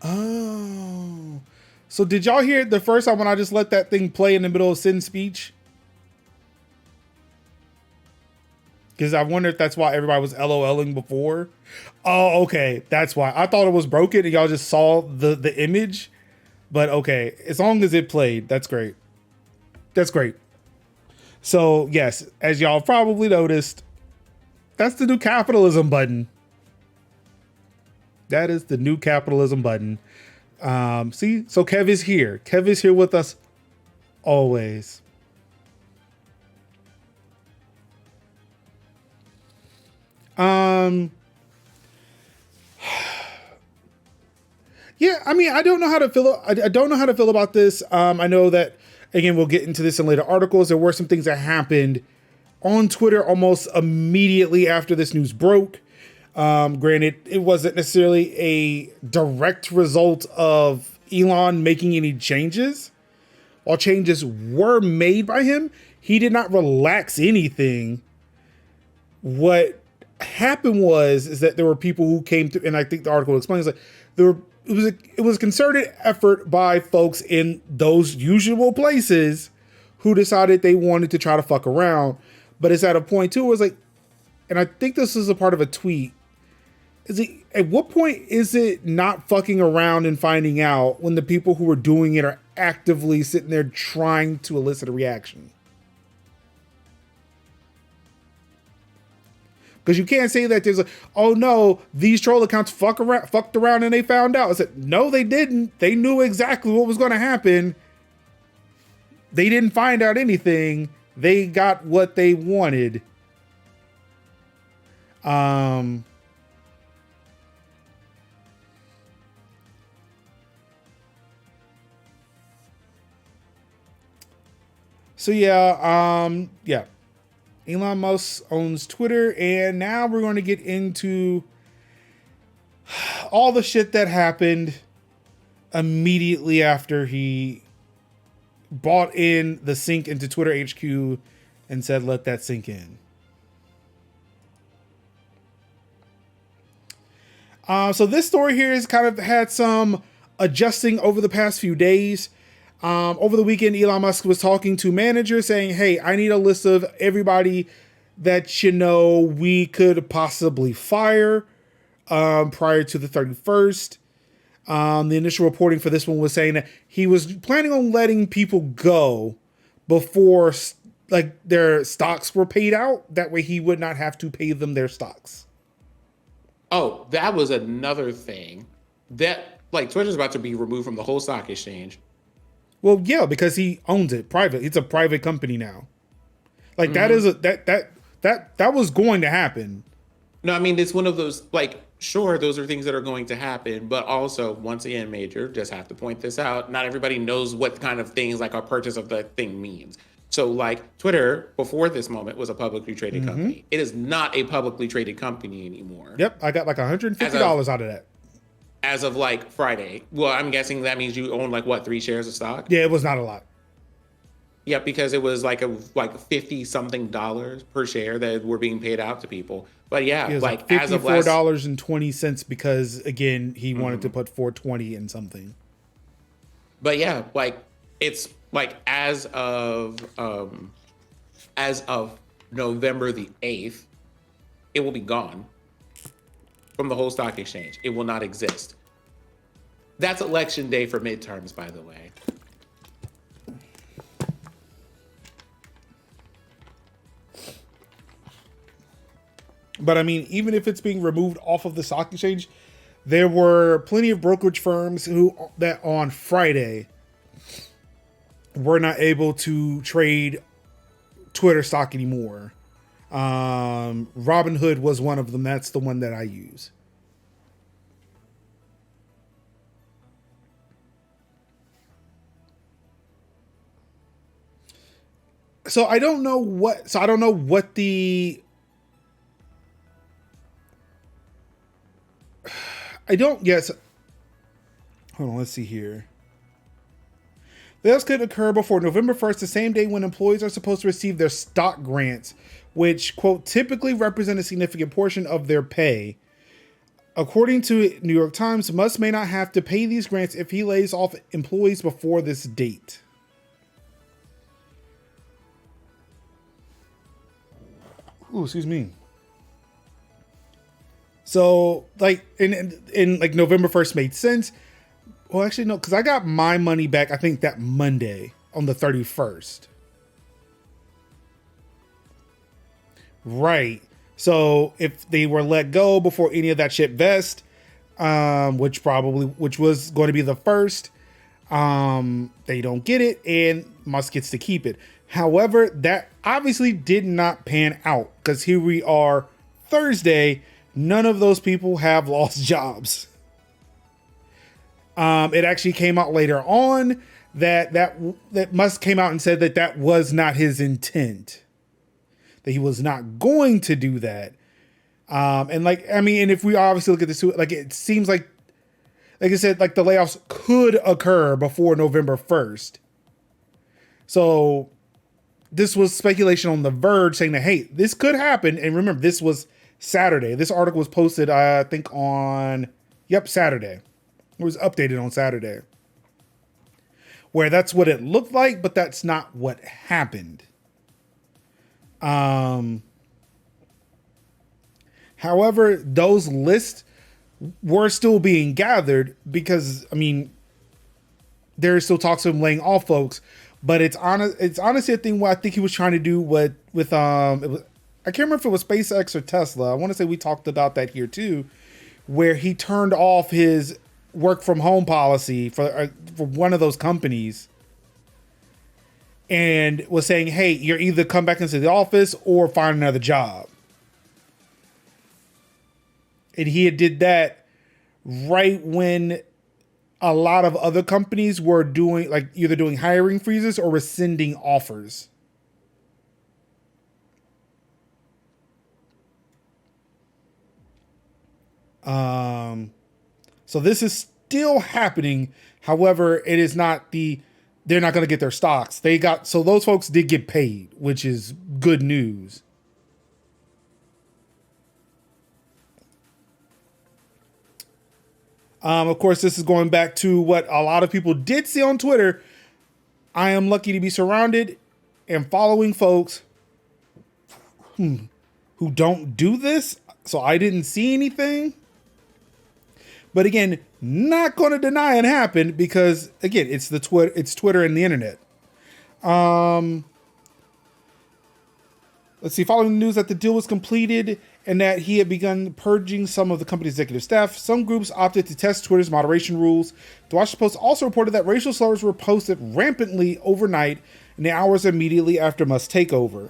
Oh, so did y'all hear it the first time when I just let that thing play in the middle of Sin's speech? Because I wonder if that's why everybody was LOLing before. Oh, okay, that's why. I thought it was broken and y'all just saw the image. But okay, as long as it played, that's great. That's great. So yes, as y'all probably noticed, that's the new capitalism button. That is the new capitalism button. See, so Kev is here. Kev is here with us always. Yeah, I mean, I don't know how to feel. I don't know how to feel about this. I know that, again, we'll get into this in later articles. There were some things that happened on Twitter almost immediately after this news broke. Granted, it wasn't necessarily a direct result of Elon making any changes. While changes were made by him, he did not relax anything. What happened is that there were people who came to, and I think the article explains that it was a concerted effort by folks in those usual places who decided they wanted to try to fuck around. But it's at a point too, it was like, and I think this is a part of a tweet. At what point is it not fucking around and finding out when the people who are doing it are actively sitting there trying to elicit a reaction? Because you can't say that there's a, oh no, these troll accounts fucked around and they found out. I said, no, they didn't. They knew exactly what was going to happen. They didn't find out anything. They got what they wanted. So yeah. Elon Musk owns Twitter, and now we're going to get into all the shit that happened immediately after he bought in the sink into Twitter HQ and said, let that sink in. So this story here has kind of had some adjusting over the past few days. Over the weekend, Elon Musk was talking to managers saying, hey, I need a list of everybody that we could possibly fire prior to the 31st. The initial reporting for this one was saying that he was planning on letting people go before their stocks were paid out. That way he would not have to pay them their stocks. Oh, that was another thing that Twitter's about to be removed from the whole stock exchange. Well, yeah, because he owns it private. It's a private company now. That is that was going to happen. No, I mean, it's one of those, sure, those are things that are going to happen, but also, once again, Major, just have to point this out. Not everybody knows what kind of things a purchase of the thing means. So Twitter, before this moment, was a publicly traded company. It is not a publicly traded company anymore. Yep, I got $150 out of that. As of Friday. Well, I'm guessing that means you own 3 shares of stock? Yeah, it was not a lot. Yeah, because it was $50 something per share that were being paid out to people. But yeah, it was as of last $54.20 because again he wanted to put $4.20 in something. But yeah, it's as of November the 8th, it will be gone from the whole stock exchange. It will not exist. That's election day for midterms, by the way. But I mean, even if it's being removed off of the stock exchange, there were plenty of brokerage firms that on Friday were not able to trade Twitter stock anymore. Robinhood was one of them. That's the one that I use. So I don't know what the hold on, let's see here. This could occur before November 1st, the same day when employees are supposed to receive their stock grants, which, quote, typically represent a significant portion of their pay. According to New York Times, Musk may not have to pay these grants if he lays off employees before this date. Ooh, excuse me. So, in November 1st made sense. Well, actually, no, because I got my money back, I think, that Monday on the 31st. Right. So, if they were let go before any of that shit vest, which was going to be the first, they don't get it, and Musk gets to keep it. However, that obviously did not pan out, because here we are Thursday. None of those people have lost jobs. It actually came out later on that Musk came out and said that was not his intent, that he was not going to do that. And if we obviously look at this, like it seems like I said, like the layoffs could occur before November 1st. So this was speculation on The Verge saying that, hey, this could happen. And remember, this was Saturday. This article was posted, I think, on Saturday. It was updated on Saturday, where that's what it looked like, but that's not what happened. However, those lists were still being gathered because, there are still talks of him laying off folks, but it's honestly a thing what I think he was trying to do with I can't remember if it was SpaceX or Tesla. I want to say we talked about that here too, where he turned off his work from home policy for one of those companies and was saying, hey, you're either come back into the office or find another job. And he did that right when a lot of other companies were doing either doing hiring freezes or rescinding offers. So this is still happening. However, it is not they're not going to get their stocks. So those folks did get paid, which is good news. Of course, this is going back to what a lot of people did see on Twitter. I am lucky to be surrounded and following folks who don't do this. So I didn't see anything. But again, not going to deny it happened because, again, it's Twitter and the internet. Let's see. Following the news that the deal was completed and that he had begun purging some of the company's executive staff, some groups opted to test Twitter's moderation rules. The Washington Post also reported that racial slurs were posted rampantly overnight in the hours immediately after Musk's takeover.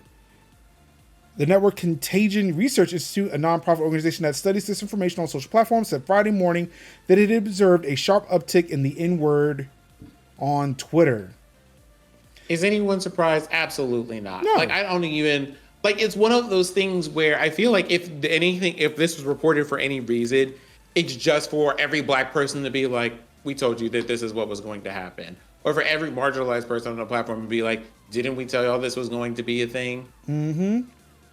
The Network Contagion Research Institute, a nonprofit organization that studies disinformation on social platforms, said Friday morning that it had observed a sharp uptick in the N-word on Twitter. Is anyone surprised? Absolutely not. No. I don't even... it's one of those things where I feel like if this was reported for any reason, it's just for every black person to be like, we told you that this is what was going to happen. Or for every marginalized person on the platform to be like, didn't we tell y'all this was going to be a thing? Mm-hmm.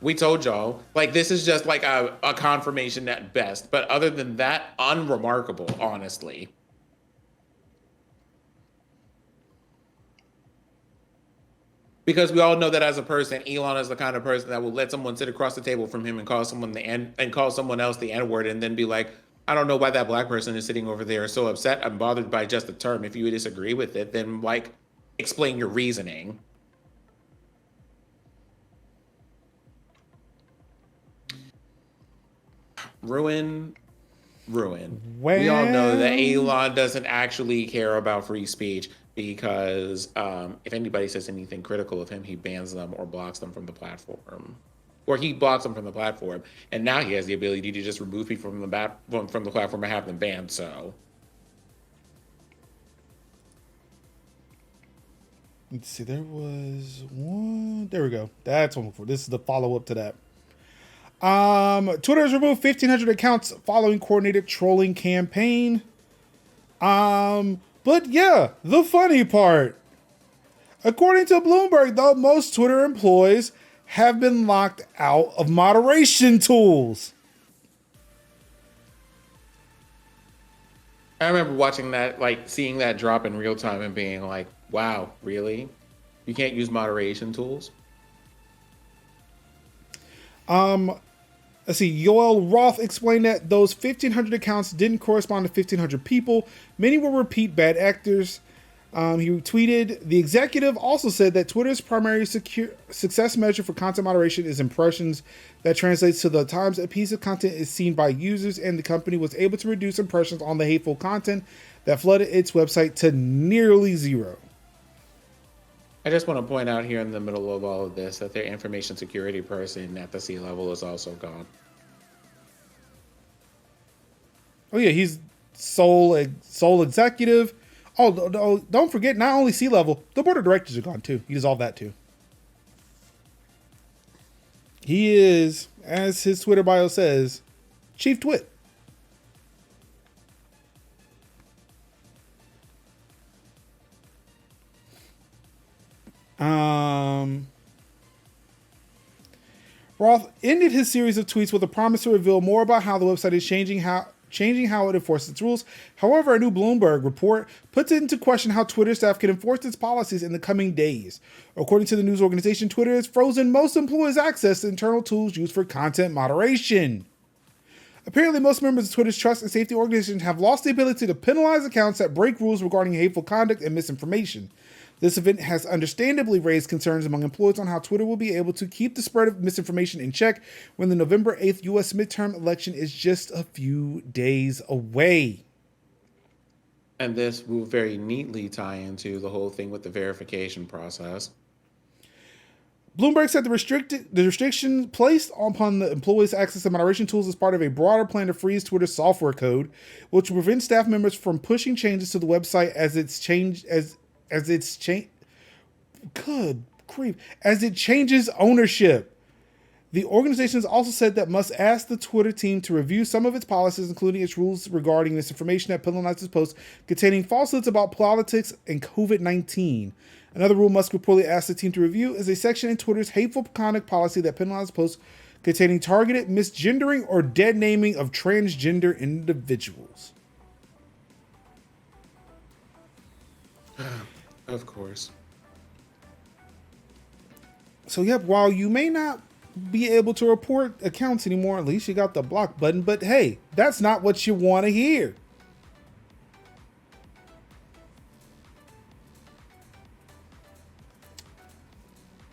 We told y'all. This is just a confirmation at best. But other than that, unremarkable, honestly. Because we all know that as a person, Elon is the kind of person that will let someone sit across the table from him and call someone else the N-word and then be like, I don't know why that black person is sitting over there so upset. I'm bothered by just the term. If you disagree with it, then explain your reasoning. Ruin. Well, we all know that Elon doesn't actually care about free speech because if anybody says anything critical of him, he bans them or blocks them from the platform. Or he blocks them from the platform. And now he has the ability to just remove people from the platform and have them banned, so. Let's see, there was one. There we go. That's one before. This is the follow-up to that. Twitter has removed 1,500 accounts following coordinated trolling campaign. But yeah, the funny part. According to Bloomberg, though, most Twitter employees have been locked out of moderation tools. I remember watching that, seeing that drop in real time and being like, wow, really? You can't use moderation tools? Let's see. Yoel Roth explained that those 1,500 accounts didn't correspond to 1,500 people. Many were repeat bad actors. He tweeted, the executive also said that Twitter's primary success measure for content moderation is impressions. That translates to the times a piece of content is seen by users, and the company was able to reduce impressions on the hateful content that flooded its website to nearly zero. I just want to point out here in the middle of all of this that their information security person at the C-level is also gone. Oh yeah, he's sole executive. Oh, don't forget, not only C-level, the board of directors are gone too. He dissolved that too. He is, as his Twitter bio says, Chief Twit. Roth ended his series of tweets with a promise to reveal more about how the website is changing how it enforces its rules. However, a new Bloomberg report puts it into question how Twitter staff can enforce its policies in the coming days. According to the news organization, Twitter has frozen most employees' access to internal tools used for content moderation. Apparently, most members of Twitter's trust and safety organization have lost the ability to penalize accounts that break rules regarding hateful conduct and misinformation. This event has understandably raised concerns among employees on how Twitter will be able to keep the spread of misinformation in check when the November 8th U.S. midterm election is just a few days away. And this will very neatly tie into the whole thing with the verification process. Bloomberg said the restriction placed upon the employees' access to moderation tools is part of a broader plan to freeze Twitter's software code, which will prevent staff members from pushing changes to the website as it changes ownership. The organization has also said that must ask the Twitter team to review some of its policies, including its rules regarding misinformation that penalizes posts containing falsehoods about politics and COVID-19. Another rule must reportedly ask the team to review is a section in Twitter's hateful conduct policy that penalizes posts containing targeted misgendering or dead naming of transgender individuals. Of course. So, yep, while you may not be able to report accounts anymore, at least you got the block button. But hey, that's not what you want to hear.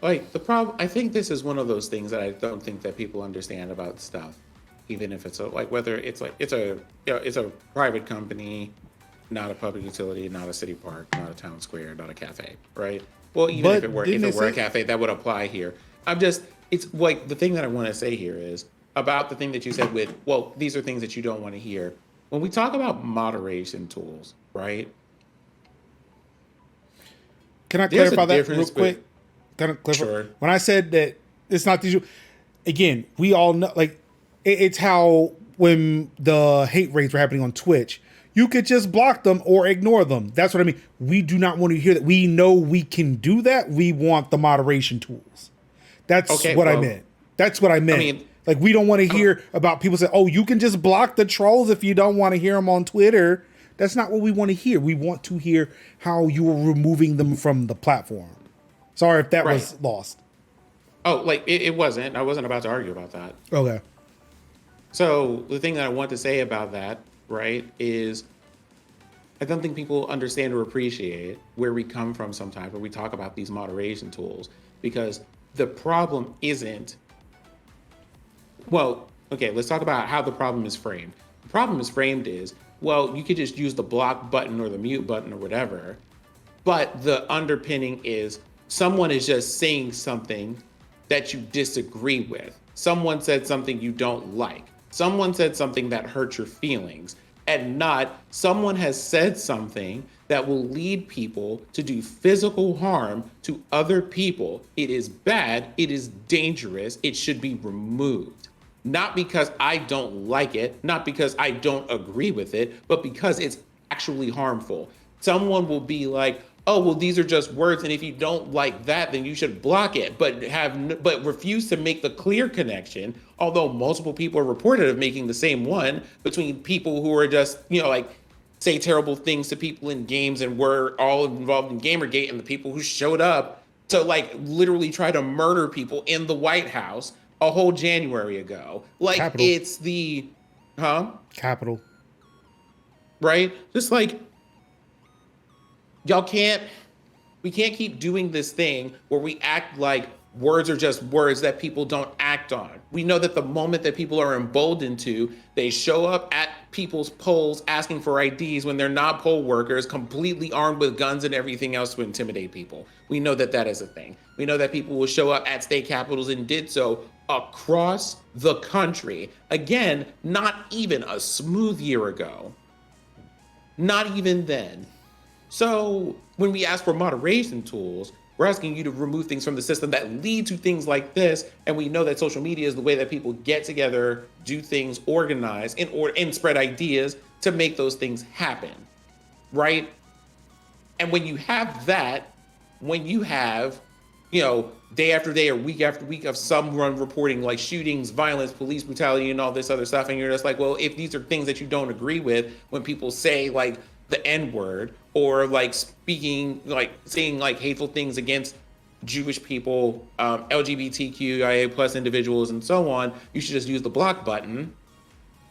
Like, the problem, I think this is one of those things that I don't think that people understand about stuff. Even if it's whether it's a private company, not a public utility, not a city park, not a town square, not a cafe, right? Well, even if it were a cafe, that would apply here. It's like the thing that I want to say here is about the thing that you said with, well, these are things that you don't want to hear. When we talk about moderation tools, right? Can I clarify that real quick? Sure. When I said that it's not these, again, we all know, like, it's how when the hate raids were happening on Twitch, you could just block them or ignore them. That's what I mean. We do not want to hear that. We know we can do that. We want the moderation tools. That's what I meant. That's what I meant. I mean, like, we don't want to hear about people say, oh, you can just block the trolls if you don't want to hear them on Twitter. That's not what we want to hear. We want to hear how you are removing them from the platform. Sorry if that was lost. Oh, like, it wasn't. I wasn't about to argue about that. Okay. So the thing that I want to say about that, right, is I don't think people understand or appreciate where we come from sometimes when we talk about these moderation tools, because the problem isn't, well, okay, let's talk about how the problem is framed. The problem is framed is, well, you could just use the block button or the mute button or whatever, but the underpinning is someone is just saying something that you disagree with. Someone said something you don't like. Someone said something that hurt your feelings, and not someone has said something that will lead people to do physical harm to other people. It is bad. It is dangerous. It should be removed. Not because I don't like it, not because I don't agree with it, but because it's actually harmful. Someone will be like, oh, well, these are just words, and if you don't like that, then you should block it, but refuse to make the clear connection, although multiple people are reported of making the same one, between people who are just, like, say terrible things to people in games and were all involved in Gamergate, and the people who showed up to, like, literally try to murder people in the White House a whole January ago. Like, Capital. It's the, Capital. Right? Just like, we can't keep doing this thing where we act like words are just words that people don't act on. We know that the moment that people are emboldened to, they show up at people's polls asking for IDs when they're not poll workers, completely armed with guns and everything else to intimidate people. We know that that is a thing. We know that people will show up at state capitals and did so across the country. Again, not even a smooth year ago. Not even then. So when we ask for moderation tools, we're asking you to remove things from the system that lead to things like this. And we know that social media is the way that people get together, do things, organize, and spread ideas to make those things happen, right? And when you have that, when you have, day after day or week after week of someone reporting like shootings, violence, police brutality, and all this other stuff, and you're just like, well, if these are things that you don't agree with, when people say like the N word or like speaking, like saying like hateful things against Jewish people, LGBTQIA plus individuals, and so on, you should just use the block button.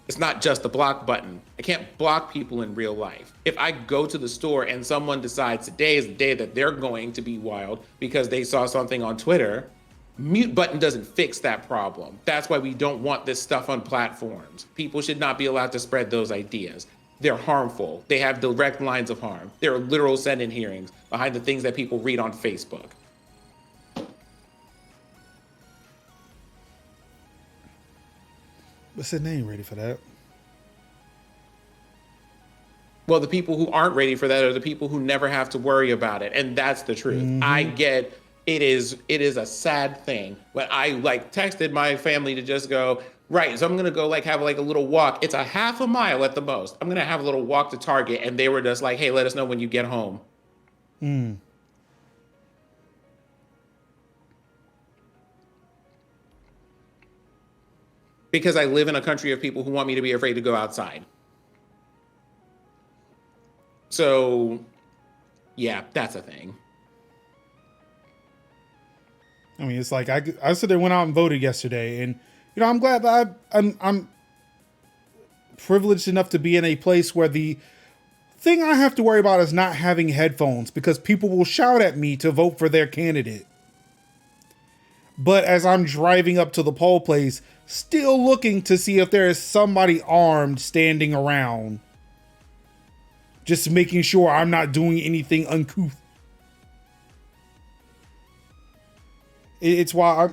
It's not just the block button. I can't block people in real life. If I go to the store and someone decides today is the day that they're going to be wild because they saw something on Twitter, mute button doesn't fix that problem. That's why we don't want this stuff on platforms. People should not be allowed to spread those ideas. They're harmful. They have direct lines of harm. There are literal send-in hearings behind the things that people read on Facebook. What's the name ready for that? Well, the people who aren't ready for that are the people who never have to worry about it. And that's the truth. Mm-hmm. I get it is a sad thing. When I like texted my family to just go, right, so I'm gonna go like have like a little walk. It's a half a mile at the most. I'm gonna have a little walk to Target, and they were just like, hey, let us know when you get home. Because I live in a country of people who want me to be afraid to go outside. So, yeah, that's a thing. I mean, it's like I said, I went out and voted yesterday, and I'm glad that I'm privileged enough to be in a place where the thing I have to worry about is not having headphones, because people will shout at me to vote for their candidate. But as I'm driving up to the poll place, still looking to see if there is somebody armed standing around, just making sure I'm not doing anything uncouth. It's why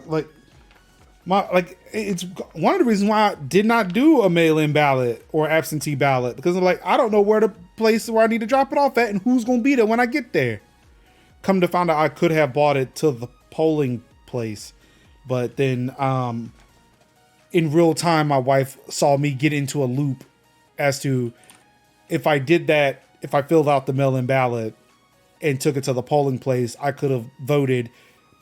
it's one of the reasons why I did not do a mail-in ballot or absentee ballot, because I'm like, I don't know where the place where I need to drop it off at and who's going to be there when I get there. Come to find out, I could have bought it to the polling place, but then in real time, my wife saw me get into a loop as to if I did that, if I filled out the mail-in ballot and took it to the polling place, I could have voted.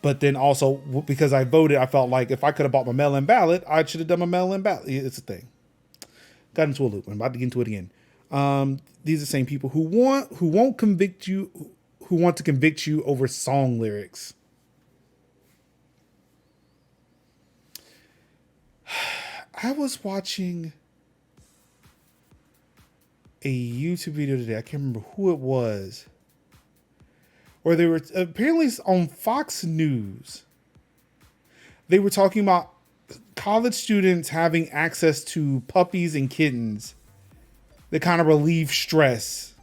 But then also, because I voted, I felt like if I could have bought my mail-in ballot, I should have done my mail-in ballot. It's a thing. Got into a loop. I'm about to get into it again. These are the same people who want to convict you over song lyrics. I was watching a YouTube video today. I can't remember who it was. Where they were apparently on Fox News. They were talking about college students having access to puppies and kittens that kind of relieve stress.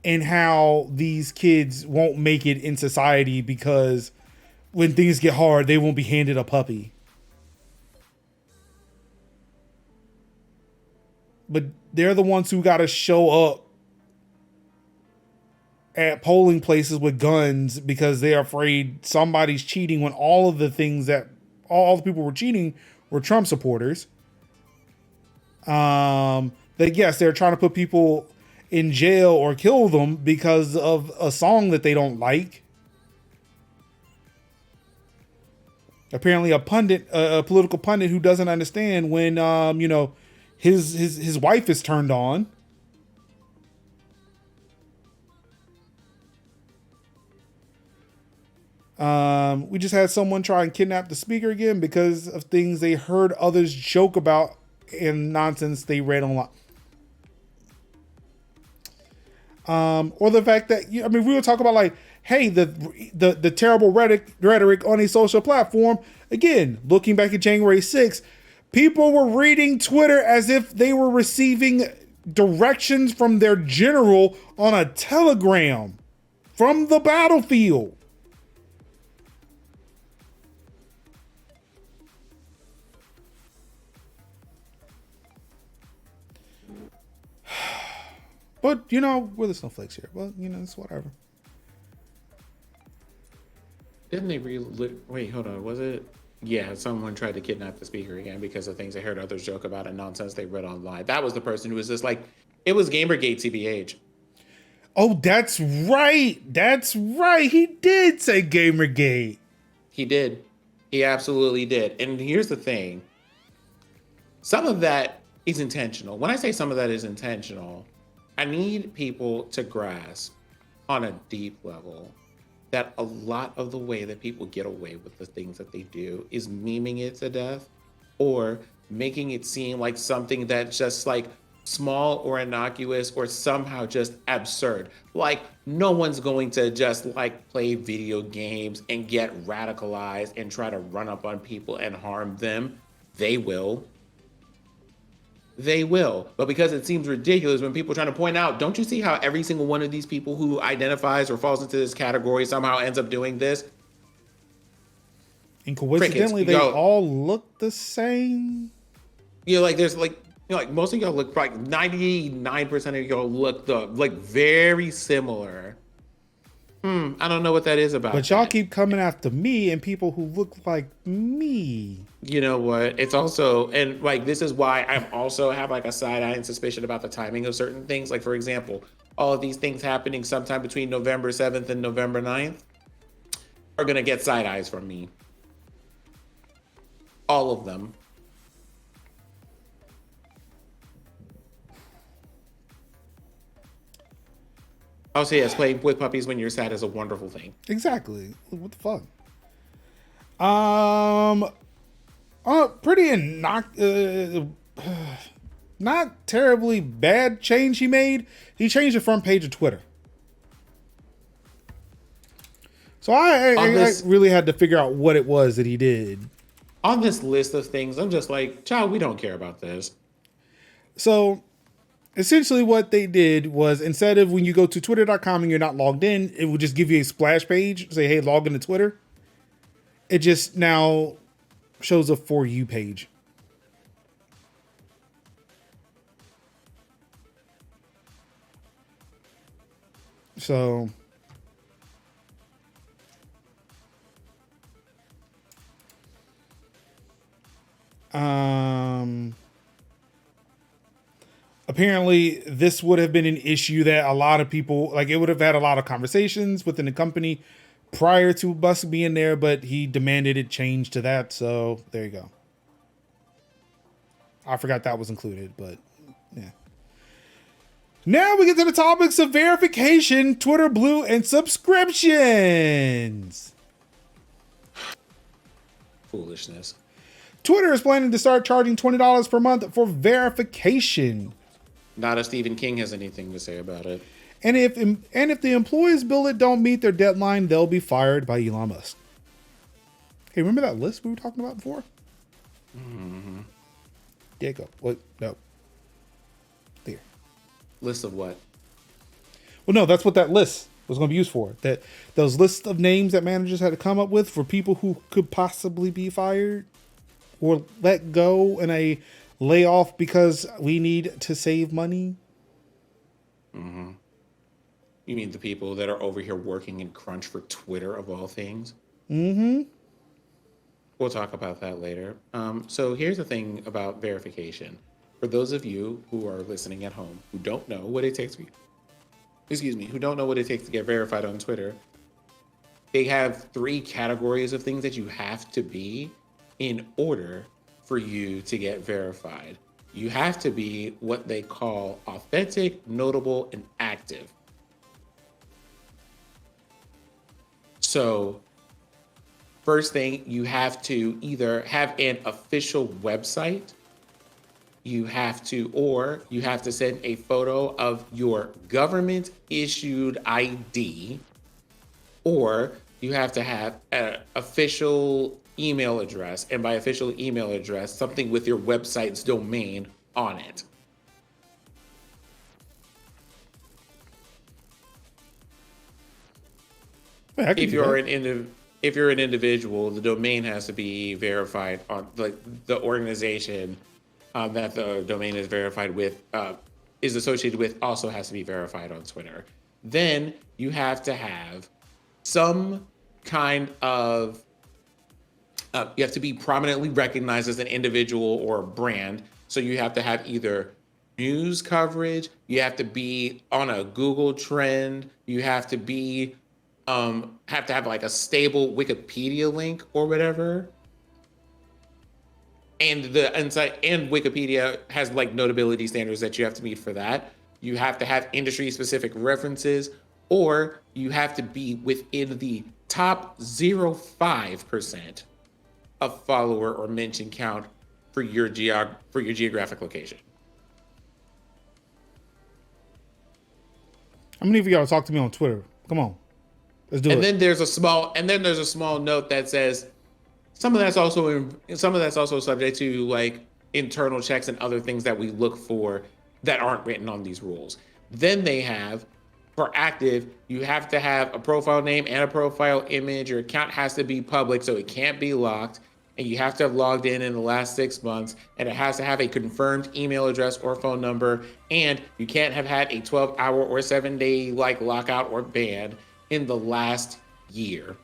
And how these kids won't make it in society because when things get hard, they won't be handed a puppy. But they're the ones who got to show up at polling places with guns because they're afraid somebody's cheating, when all of the things that all the people were cheating were Trump supporters. That yes, they're trying to put people in jail or kill them because of a song that they don't like. Apparently a political pundit who doesn't understand when, his wife is turned on. We just had someone try and kidnap the speaker again because of things they heard others joke about and nonsense they read online. Or the fact that, we were talking about like, hey, the terrible rhetoric on a social platform. Again, looking back at January 6th, people were reading Twitter as if they were receiving directions from their general on a telegram from the battlefield. But, you know, we're the snowflakes here. Well, you know, it's whatever. Didn't they wait, hold on. Was it? Yeah, someone tried to kidnap the speaker again because of things they heard others joke about and nonsense they read online. That was the person who was just like, it was Gamergate TBH. Oh, that's right. That's right. He did say Gamergate. He did. He absolutely did. And here's the thing. Some of that is intentional. When I say some of that is intentional, I need people to grasp on a deep level that a lot of the way that people get away with the things that they do is memeing it to death or making it seem like something that's just like small or innocuous or somehow just absurd. Like no one's going to just like play video games and get radicalized and try to run up on people and harm them. They will. They will. But because it seems ridiculous when people are trying to point out, don't you see how every single one of these people who identifies or falls into this category somehow ends up doing this? And coincidentally, they all look the same. Yeah, like there's like, you know, like most of y'all look like 99% of y'all look like very similar. I don't know what that is about. But y'all keep coming after me and people who look like me. You know what? It's also, and like this is why I also have like a side eye and suspicion about the timing of certain things. Like for example, all of these things happening sometime between November 7th and November 9th are gonna get side eyes from me. All of them. I'll say yes, playing with puppies when you're sad is a wonderful thing. Exactly. What the fuck? Pretty not terribly bad change he made. He changed the front page of Twitter. So I really had to figure out what it was that he did. On this list of things, I'm just like, child, we don't care about this. So essentially what they did was instead of when you go to twitter.com and you're not logged in, it would just give you a splash page, say, hey, log into Twitter. It just now shows a For You page. So apparently this would have been an issue that a lot of people, like it would have had a lot of conversations within the company prior to Bus being there, but he demanded it change to that. So there you go. I forgot that was included, but yeah. Now we get to the topics of verification, Twitter Blue, and subscriptions. Foolishness. Twitter is planning to start charging $20 per month for verification. Not if Stephen King has anything to say about it. And if the employees build it don't meet their deadline, they'll be fired by Elon Musk. Hey, remember that list we were talking about before? Mm-hmm. There you go. What? No. There. List of what? Well, no, that's what that list was going to be used for. That those lists of names that managers had to come up with for people who could possibly be fired or let go in a layoff because we need to save money. Mm-hmm. You mean the people that are over here working in crunch for Twitter of all things? Mm-hmm. We'll talk about that later. So here's the thing about verification. For those of you who are listening at home who don't know what it takes who don't know what it takes to get verified on Twitter, they have 3 categories of things that you have to be in order for you to get verified. You have to be what they call authentic, notable, and active. So first thing, you have to either have an official website, you have to send a photo of your government issued ID, or you have to have an official email address, and by official email address, something with your website's domain on it. If you're an individual, the domain has to be verified on like the organization that the domain is verified with is associated with also has to be verified on Twitter. Then you have to have some kind of you have to be prominently recognized as an individual or a brand. So you have to have either news coverage, you have to be on a Google trend, you have to be have to have like a stable Wikipedia link or whatever. And and Wikipedia has like notability standards that you have to meet for that. You have to have industry specific references, or you have to be within the top 0.5% of follower or mention count for your geographic location. How many of y'all talk to me on Twitter? Come on, let's do it. And then there's a small note that says some of that's also subject to like internal checks and other things that we look for that aren't written on these rules. Then they have, for active, you have to have a profile name and a profile image. Your account has to be public, so it can't be locked. And you have to have logged in the last 6 months. And it has to have a confirmed email address or phone number. And you can't have had a 12-hour or 7-day like lockout or ban in the last year.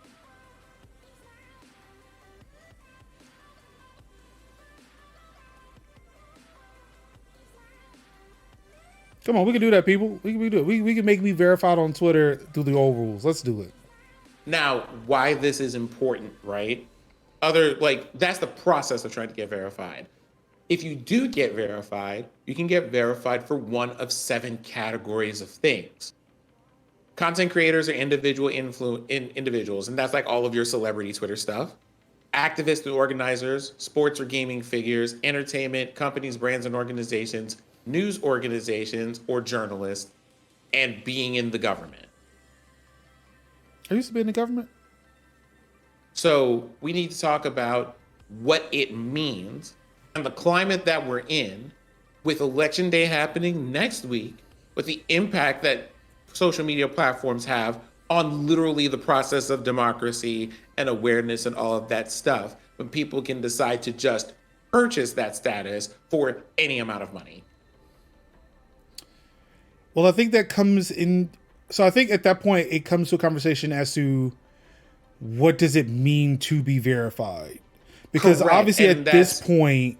Come on, we can do that, people. We can do it. We can make me verified on Twitter through the old rules. Let's do it. Now, why this is important, right? That's the process of trying to get verified. If you do get verified, you can get verified for one of 7 categories of things. Content creators are individuals, and that's like all of your celebrity Twitter stuff. Activists and organizers, sports or gaming figures, entertainment, companies, brands, and organizations, news organizations, or journalists, and being in the government. I used to be in the government. So we need to talk about what it means and the climate that we're in with election day happening next week, with the impact that social media platforms have on literally the process of democracy and awareness and all of that stuff, when people can decide to just purchase that status for any amount of money. Well, I think that comes in. So I think at that point, it comes to a conversation as to what does it mean to be verified? Because correct. Obviously and at this point,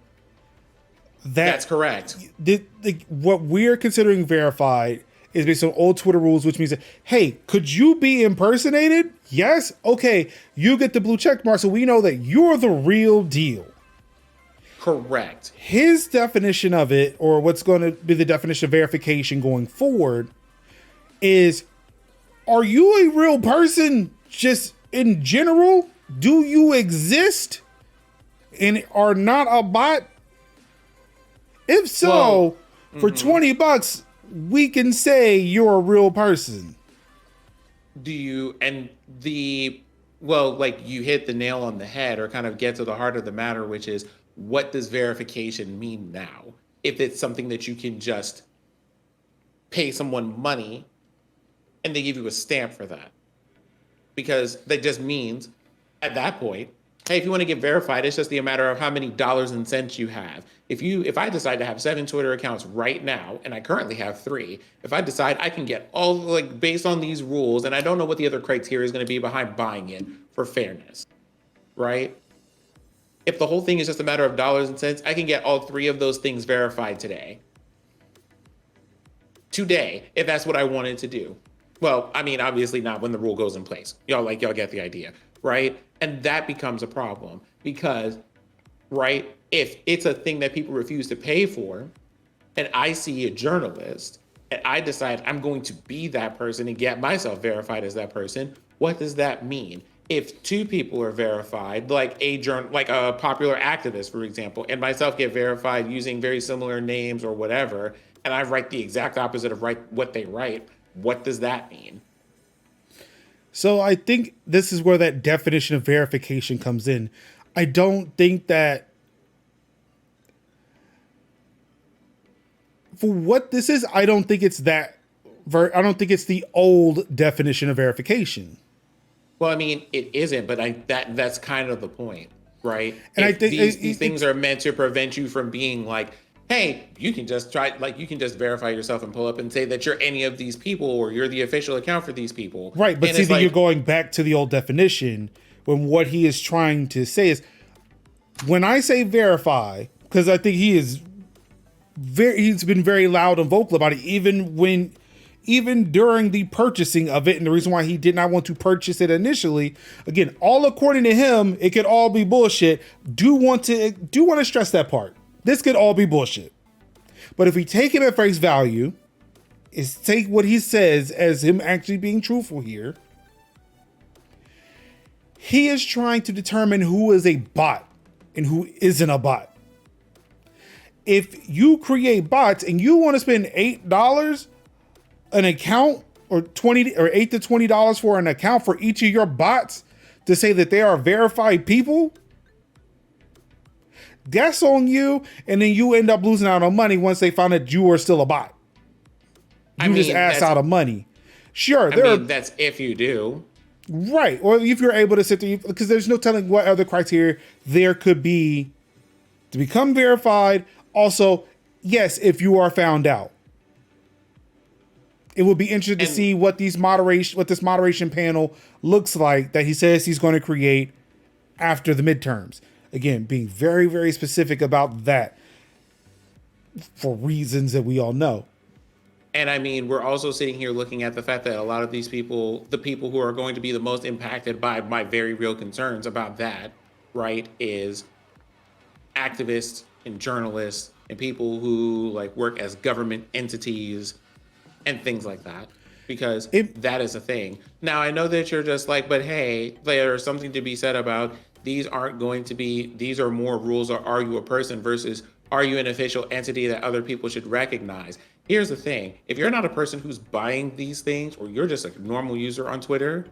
that's correct. What we're considering verified is based on old Twitter rules, which means that, hey, could you be impersonated? Yes. Okay. You get the blue check mark. So we know that you're the real deal. Correct. His definition of it, or what's going to be the definition of verification going forward, is, are you a real person just in general? Do you exist and are not a bot? If so, for $20, we can say you're a real person. You hit the nail on the head, or kind of get to the heart of the matter, which is, what does verification mean now? If it's something that you can just pay someone money and they give you a stamp for that. Because that just means at that point, hey, if you want to get verified, it's just a matter of how many dollars and cents you have. If I decide to have 7 Twitter accounts right now, and I currently have 3, if I decide I can get all based on these rules, and I don't know what the other criteria is going to be behind buying it for fairness, right? If the whole thing is just a matter of dollars and cents, I can get all 3 of those things verified today. Today, if that's what I wanted to do. Well, I mean, obviously not when the rule goes in place. Y'all get the idea, right? And that becomes a problem because, right, if it's a thing that people refuse to pay for, and I see a journalist, and I decide I'm going to be that person and get myself verified as that person, what does that mean? If 2 people are verified, like a popular activist, for example, and myself get verified using very similar names or whatever, and I write the exact opposite of what they write, what does that mean? So I think this is where that definition of verification comes in. I don't think that for what this is, I don't think it's I don't think it's the old definition of verification. Well, I mean, it isn't, but that's kind of the point, right? And If I think these things are meant to prevent you from being hey, you can just verify yourself and pull up and say that you're any of these people or you're the official account for these people. Right, but And see it's that you're like, going back to the old definition when what he is trying to say is, when I say verify, because I think he's been very loud and vocal about it, even during the purchasing of it, and the reason why he did not want to purchase it initially. Again, all according to him, it could all be bullshit. Do want to stress that part. This could all be bullshit. But if we take him at face value, is take what he says as him actually being truthful here, he is trying to determine who is a bot and who isn't a bot. If you create bots and you want to spend $8 an account or $8 to $20 for an account for each of your bots to say that they are verified people, that's on you, and then you end up losing out on money once they find that you are still a bot. You just ass out of money. Sure, that's if you do. Right, or if you're able to sit there, because there's no telling what other criteria there could be to become verified. Also, yes, if you are found out. It would be interesting to see what this moderation panel looks like that he says he's going to create after the midterms. Again, being very, very specific about that for reasons that we all know. And I mean, we're also sitting here looking at the fact that a lot of these people, the people who are going to be the most impacted by my very real concerns about that, right, is activists and journalists and people who like work as government entities and things like that, because that is a thing. Now, I know that you're just like, but hey, there's something to be said about these are more rules, or are you a person versus are you an official entity that other people should recognize? Here's the thing. If you're not a person who's buying these things, or you're just a normal user on Twitter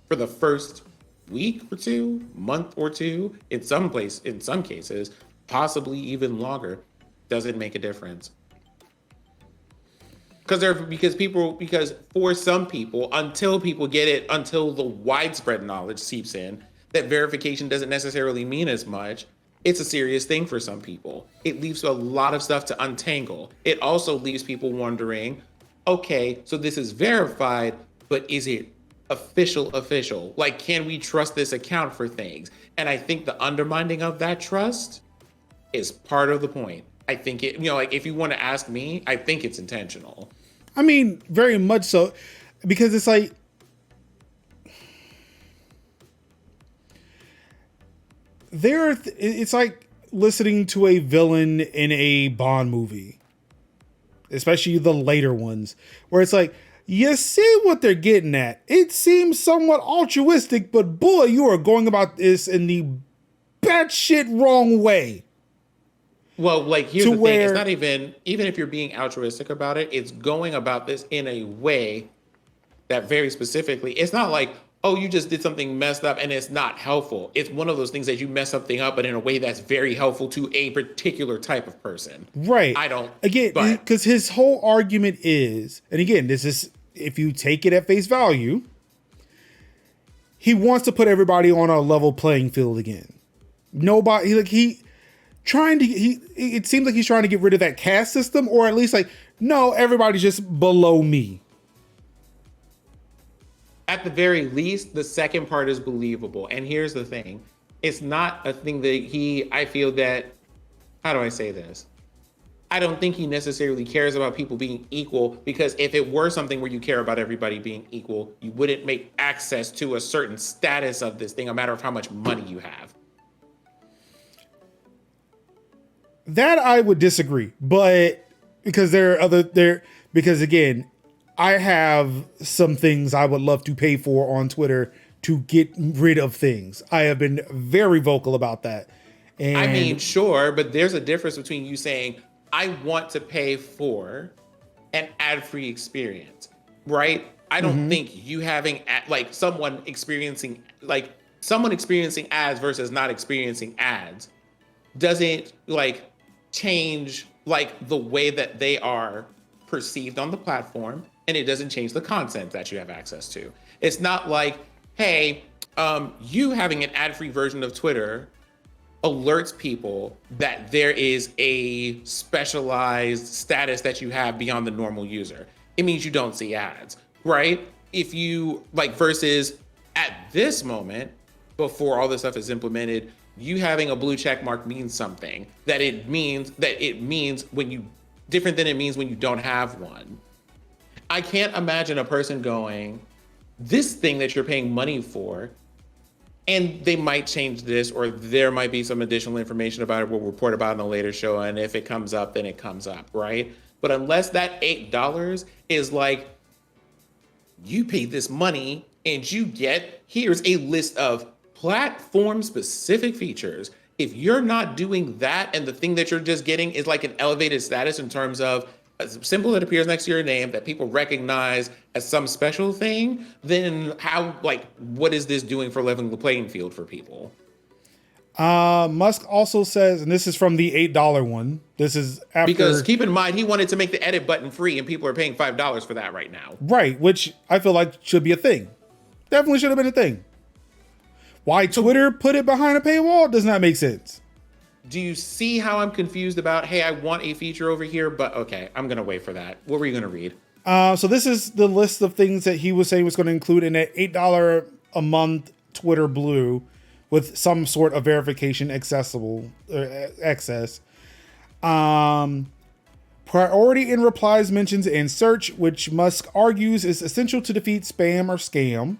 for the first week or two, month or two, in some cases, possibly even longer, doesn't make a difference. Because for some people, until people get it, until the widespread knowledge seeps in, that verification doesn't necessarily mean as much. It's a serious thing for some people. It leaves a lot of stuff to untangle. It also leaves people wondering, okay, so this is verified, but is it official? Like, can we trust this account for things? And I think the undermining of that trust is part of the point. I think if you want to ask me, I think it's intentional. I mean, very much so, because it's like, it's like listening to a villain in a Bond movie, especially the later ones, where it's like, you see what they're getting at. It seems somewhat altruistic, but boy, you are going about this in the batshit wrong way. Well, like, here's the thing. It's not even if you're being altruistic about it, it's going about this in a way that very specifically, it's not like, oh, you just did something messed up and it's not helpful. It's one of those things that you mess something up, but in a way that's very helpful to a particular type of person. Right. Because his whole argument is, and again, this is, if you take it at face value, he wants to put everybody on a level playing field again. It seems like he's trying to get rid of that caste system, or at least like, no, everybody's just below me. At the very least, the second part is believable. And here's the thing. It's not a thing that I feel that, how do I say this? I don't think he necessarily cares about people being equal, because if it were something where you care about everybody being equal, you wouldn't make access to a certain status of this thing a matter of how much money you have. That I would disagree, but because because again, I have some things I would love to pay for on Twitter to get rid of things. I have been very vocal about that. And I mean, sure, but there's a difference between you saying, I want to pay for an ad-free experience, right? I don't think you having someone experiencing ads versus not experiencing ads doesn't change the way that they are perceived on the platform, and it doesn't change the content that you have access to. It's not like, hey, you having an ad-free version of Twitter alerts people that there is a specialized status that you have beyond the normal user. It means you don't see ads, right? If you like, versus at this moment, before all this stuff is implemented, you having a blue check mark means something. It means when you, different than it means when you don't have one. I can't imagine a person going, this thing that you're paying money for, and they might change this, or there might be some additional information about it we'll report about in a later show, and if it comes up, then it comes up, right? But unless that $8 is like, you pay this money and you get, here's a list of platform specific features. If you're not doing that, and the thing that you're just getting is like an elevated status in terms of a symbol that appears next to your name that people recognize as some special thing, then how, like, what is this doing for leveling the playing field for people? Musk also says, and this is from the $8 one. This is after, because keep in mind, he wanted to make the edit button free, and people are paying $5 for that right now. Right, which I feel like should be a thing. Definitely should have been a thing. Why Twitter put it behind a paywall does not make sense. Do you see how I'm confused about, hey, I want a feature over here, but okay, I'm going to wait for that. What were you going to read? So this is the list of things that he was saying was going to include in that $8 a month Twitter Blue with some sort of verification accessible access. Priority in replies, mentions, and search, which Musk argues is essential to defeat spam or scam.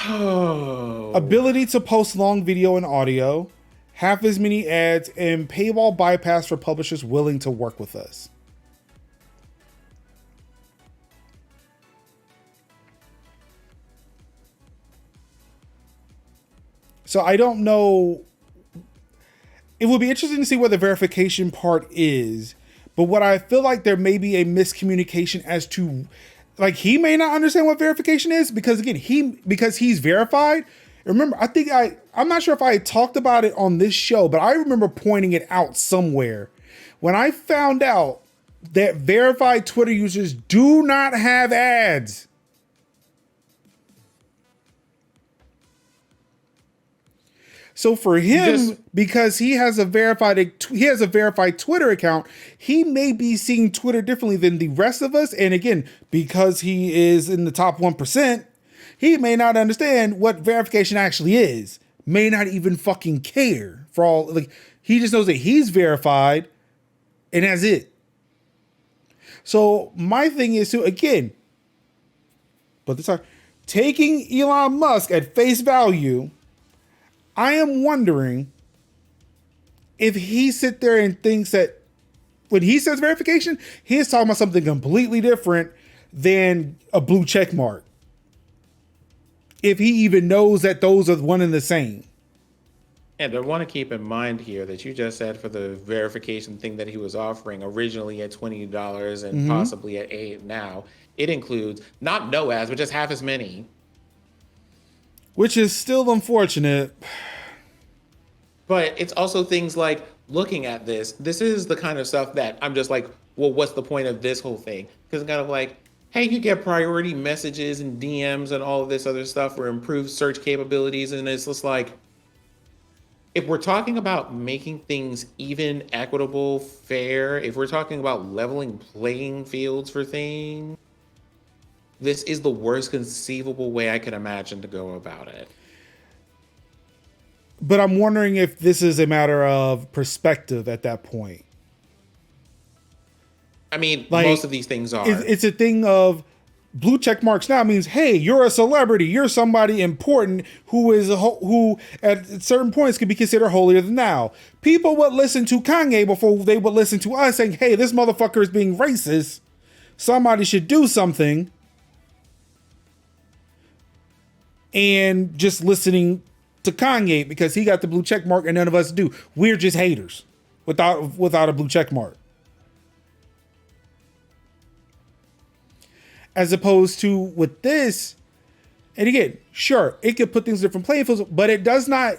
Oh. Ability to post long video and audio, half as many ads, and paywall bypass for publishers willing to work with us. So I don't know. It would be interesting to see what the verification part is, but what I feel like there may be a miscommunication as to, like, he may not understand what verification is because, again, because he's verified. Remember, I'm not sure if I talked about it on this show, but I remember pointing it out somewhere when I found out that verified Twitter users do not have ads. So for him, because he has a verified Twitter account, he may be seeing Twitter differently than the rest of us. And again, because he is in the top 1%, he may not understand what verification actually is. May not even fucking care for all. Like, he just knows that he's verified, and that's it. So my thing is to, again, but this time, taking Elon Musk at face value, I am wondering if he sit there and thinks that when he says verification, he is talking about something completely different than a blue check mark. If he even knows that those are one and the same. And I want to keep in mind here that you just said for the verification thing that he was offering originally at $20 and possibly at $8 now, it includes not no ads, but just half as many. Which is still unfortunate. But it's also things like, looking at this is the kind of stuff that I'm just like, well, what's the point of this whole thing? Because it's kind of like, hey, you get priority messages and DMs and all of this other stuff for improved search capabilities. And it's just like, if we're talking about making things even, equitable, fair, if we're talking about leveling playing fields for things, this is the worst conceivable way I could imagine to go about it. But I'm wondering if this is a matter of perspective at that point. I mean, like, most of these things are. It's a thing of blue check marks now means, hey, you're a celebrity. You're somebody important who at certain points could be considered holier than thou. People would listen to Kanye before they would listen to us saying, hey, this motherfucker is being racist. Somebody should do something. And just listening to Kanye because he got the blue check mark and none of us do. We're just haters without a blue check mark. As opposed to with this, and again, sure, it could put things in different playing fields, but it does not,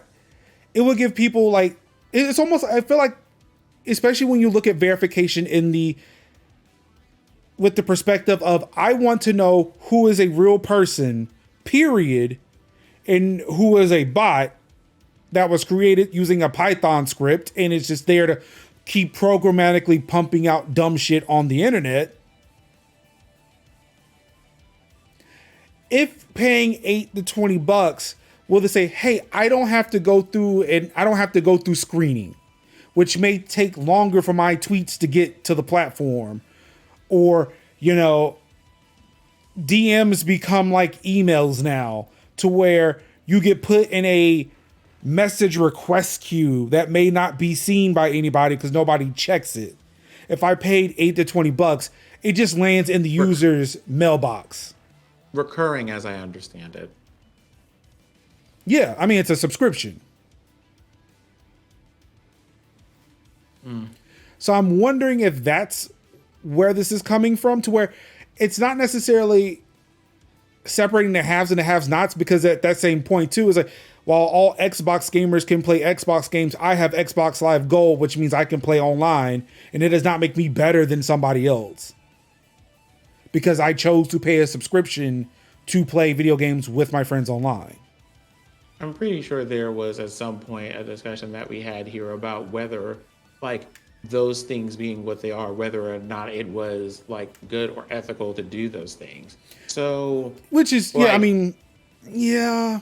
it will give people like, it's almost, I feel like, especially when you look at verification with the perspective of, I want to know who is a real person, period, and who is a bot, that was created using a Python script, and it's just there to keep programmatically pumping out dumb shit on the internet. If paying $8 to $20, will they say, hey, I don't have to go through screening, which may take longer for my tweets to get to the platform, or, DMs become like emails now, to where you get put in a message request queue that may not be seen by anybody because nobody checks it. If I paid $8 to $20, it just lands in the user's mailbox. Recurring, as I understand it. Yeah, I mean, it's a subscription. So I'm wondering if that's where this is coming from, to where it's not necessarily separating the haves and the have-nots, because at that same point too is like, while all Xbox gamers can play Xbox games, I have Xbox Live Gold, which means I can play online, and it does not make me better than somebody else because I chose to pay a subscription to play video games with my friends online. I'm pretty sure there was at some point a discussion that we had here about whether, like, those things being what they are, whether or not it was like good or ethical to do those things. So, which is, like, yeah, I mean, yeah.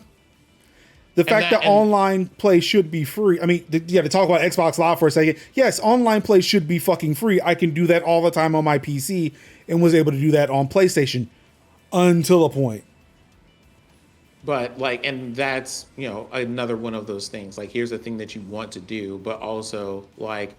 The fact that online play should be free. I mean, to talk about Xbox Live for a second. Yes, online play should be fucking free. I can do that all the time on my PC and was able to do that on PlayStation until a point. But like, and that's, another one of those things. Like, here's the thing that you want to do, but also like,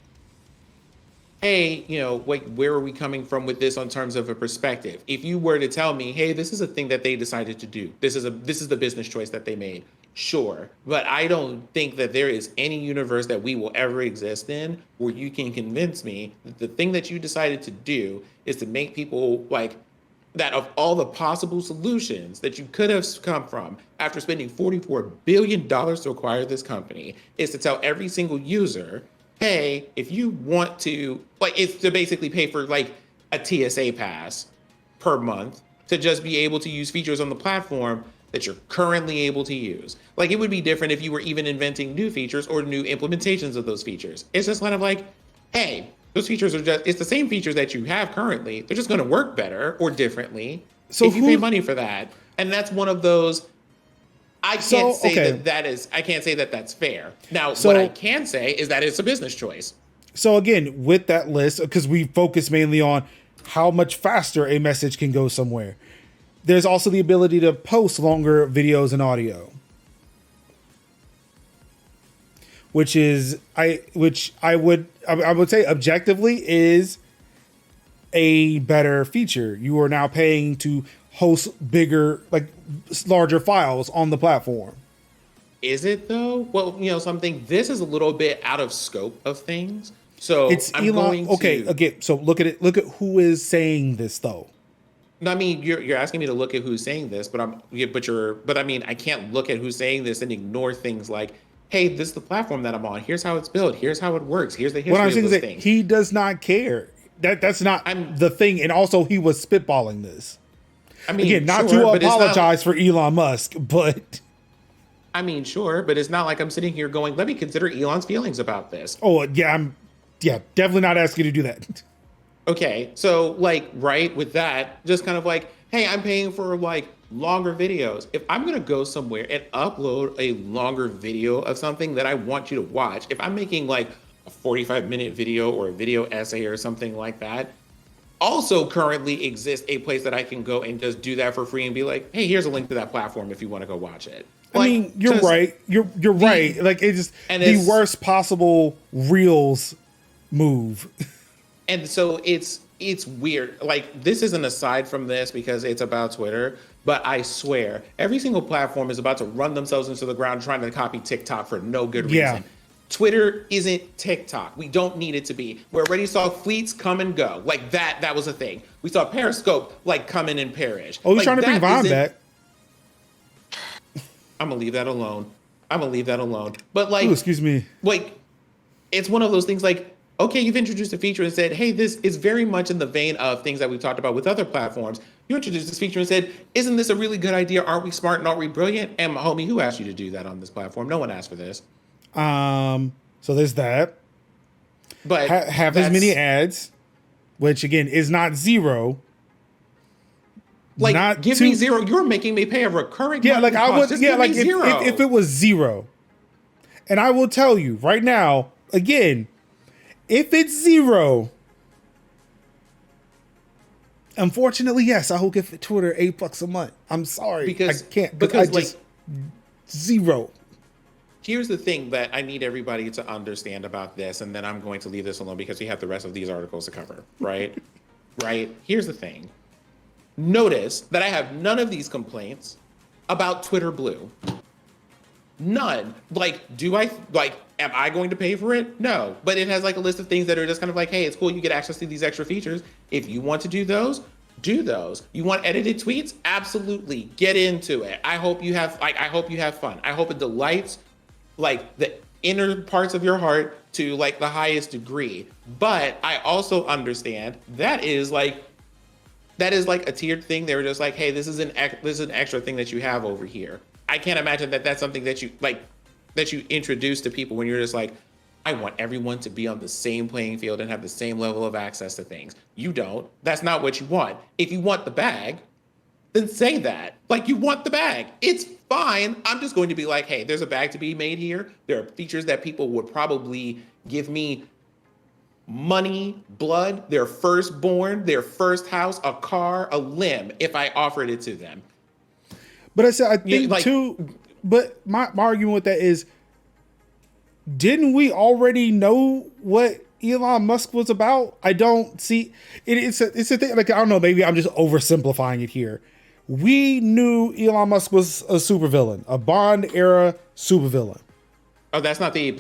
hey, where are we coming from with this on terms of a perspective? If you were to tell me, hey, this is a thing that they decided to do. This is the business choice that they made. Sure. But I don't think that there is any universe that we will ever exist in where you can convince me that the thing that you decided to do is to make people like that, of all the possible solutions that you could have come from after spending $44 billion to acquire this company, is to tell every single user, hey, if you want to, like, it's to basically pay for like a TSA pass per month to just be able to use features on the platform that you're currently able to use. Like, it would be different if you were even inventing new features or new implementations of those features. It's just kind of like, hey, those features are it's the same features that you have currently. They're just going to work better or differently if you pay money for that. And that's one of those. I can't say that that's fair. Now, what I can say is that it's a business choice. So again, with that list, because we focus mainly on how much faster a message can go somewhere, there's also the ability to post longer videos and audio, which I would say objectively is a better feature. You are now paying to host bigger, like larger files on the platform. Is it though? Well, this is a little bit out of scope of things. So it's Elon. Again, so look at it. Look at who is saying this though. No, I mean, you're asking me to look at who's saying this, but I mean, I can't look at who's saying this and ignore things like, hey, this is the platform that I'm on. Here's how it's built. Here's how it works. Here's the history of those things. He does not care. That's not the thing. And also, he was spitballing this. I mean, again, not to apologize for Elon Musk, but I mean, sure, but it's not like I'm sitting here going, let me consider Elon's feelings about this. Oh yeah, I'm definitely not asking you to do that. Okay, so like, right with that, just kind of like, hey, I'm paying for like longer videos. If I'm gonna go somewhere and upload a longer video of something that I want you to watch, if I'm making like a 45-minute video or a video essay or something like that, also currently exists a place that I can go and just do that for free and be like, hey, here's a link to that platform if you want to go watch it. I mean, you're right. You're right. Like, it's just the worst possible Reels move. And so it's weird. Like, this isn't aside from this because it's about Twitter, but I swear every single platform is about to run themselves into the ground trying to copy TikTok for no good reason. Yeah. Twitter isn't TikTok. We don't need it to be. We already saw fleets come and go. Like, that was a thing. We saw Periscope like come in and perish. Oh, he's trying to bring Vine back. I'm gonna leave that alone. But like, ooh, excuse me. Like, it's one of those things like, okay, you've introduced a feature and said, hey, this is very much in the vein of things that we've talked about with other platforms. You introduced this feature and said, isn't this a really good idea? Aren't we smart and aren't we brilliant? And homie, who asked you to do that on this platform? No one asked for this. So there's that. But Have as many ads, which again is not zero. Like, not give me zero. You're making me pay a recurring. Yeah, like I would. Just Yeah, give like me zero. if it was zero, and I will tell you right now again, if it's zero, unfortunately, yes, I will give Twitter $8 a month. I'm sorry, because I can't. Because like zero. Here's the thing that I need everybody to understand about this, and then I'm going to leave this alone because we have the rest of these articles to cover, right? Right? Here's the thing. Notice that I have none of these complaints about Twitter Blue. None. Like, am I going to pay for it? No. But it has like a list of things that are just kind of like, hey, it's cool. You get access to these extra features. If you want to do those, do those. You want edited tweets? Absolutely. Get into it. I hope you have fun. I hope it delights like the inner parts of your heart to like the highest degree. But I also understand that is like a tiered thing. They were just like, hey, this is an extra thing that you have over here. I can't imagine that that's something that you introduce to people when you're just like, I want everyone to be on the same playing field and have the same level of access to things. You don't. That's not what you want. If you want the bag, then say that. Like, you want the bag. It's fine. I'm just going to be like, hey, there's a bag to be made here. There are features that people would probably give me money, blood, their firstborn, their first house, a car, a limb, if I offered it to them. But I said, I think too, but my argument with that is, didn't we already know what Elon Musk was about? I don't see it. It's a thing. Like, I don't know, maybe I'm just oversimplifying it here. We knew Elon Musk was a supervillain, a Bond era supervillain. Oh, that's not the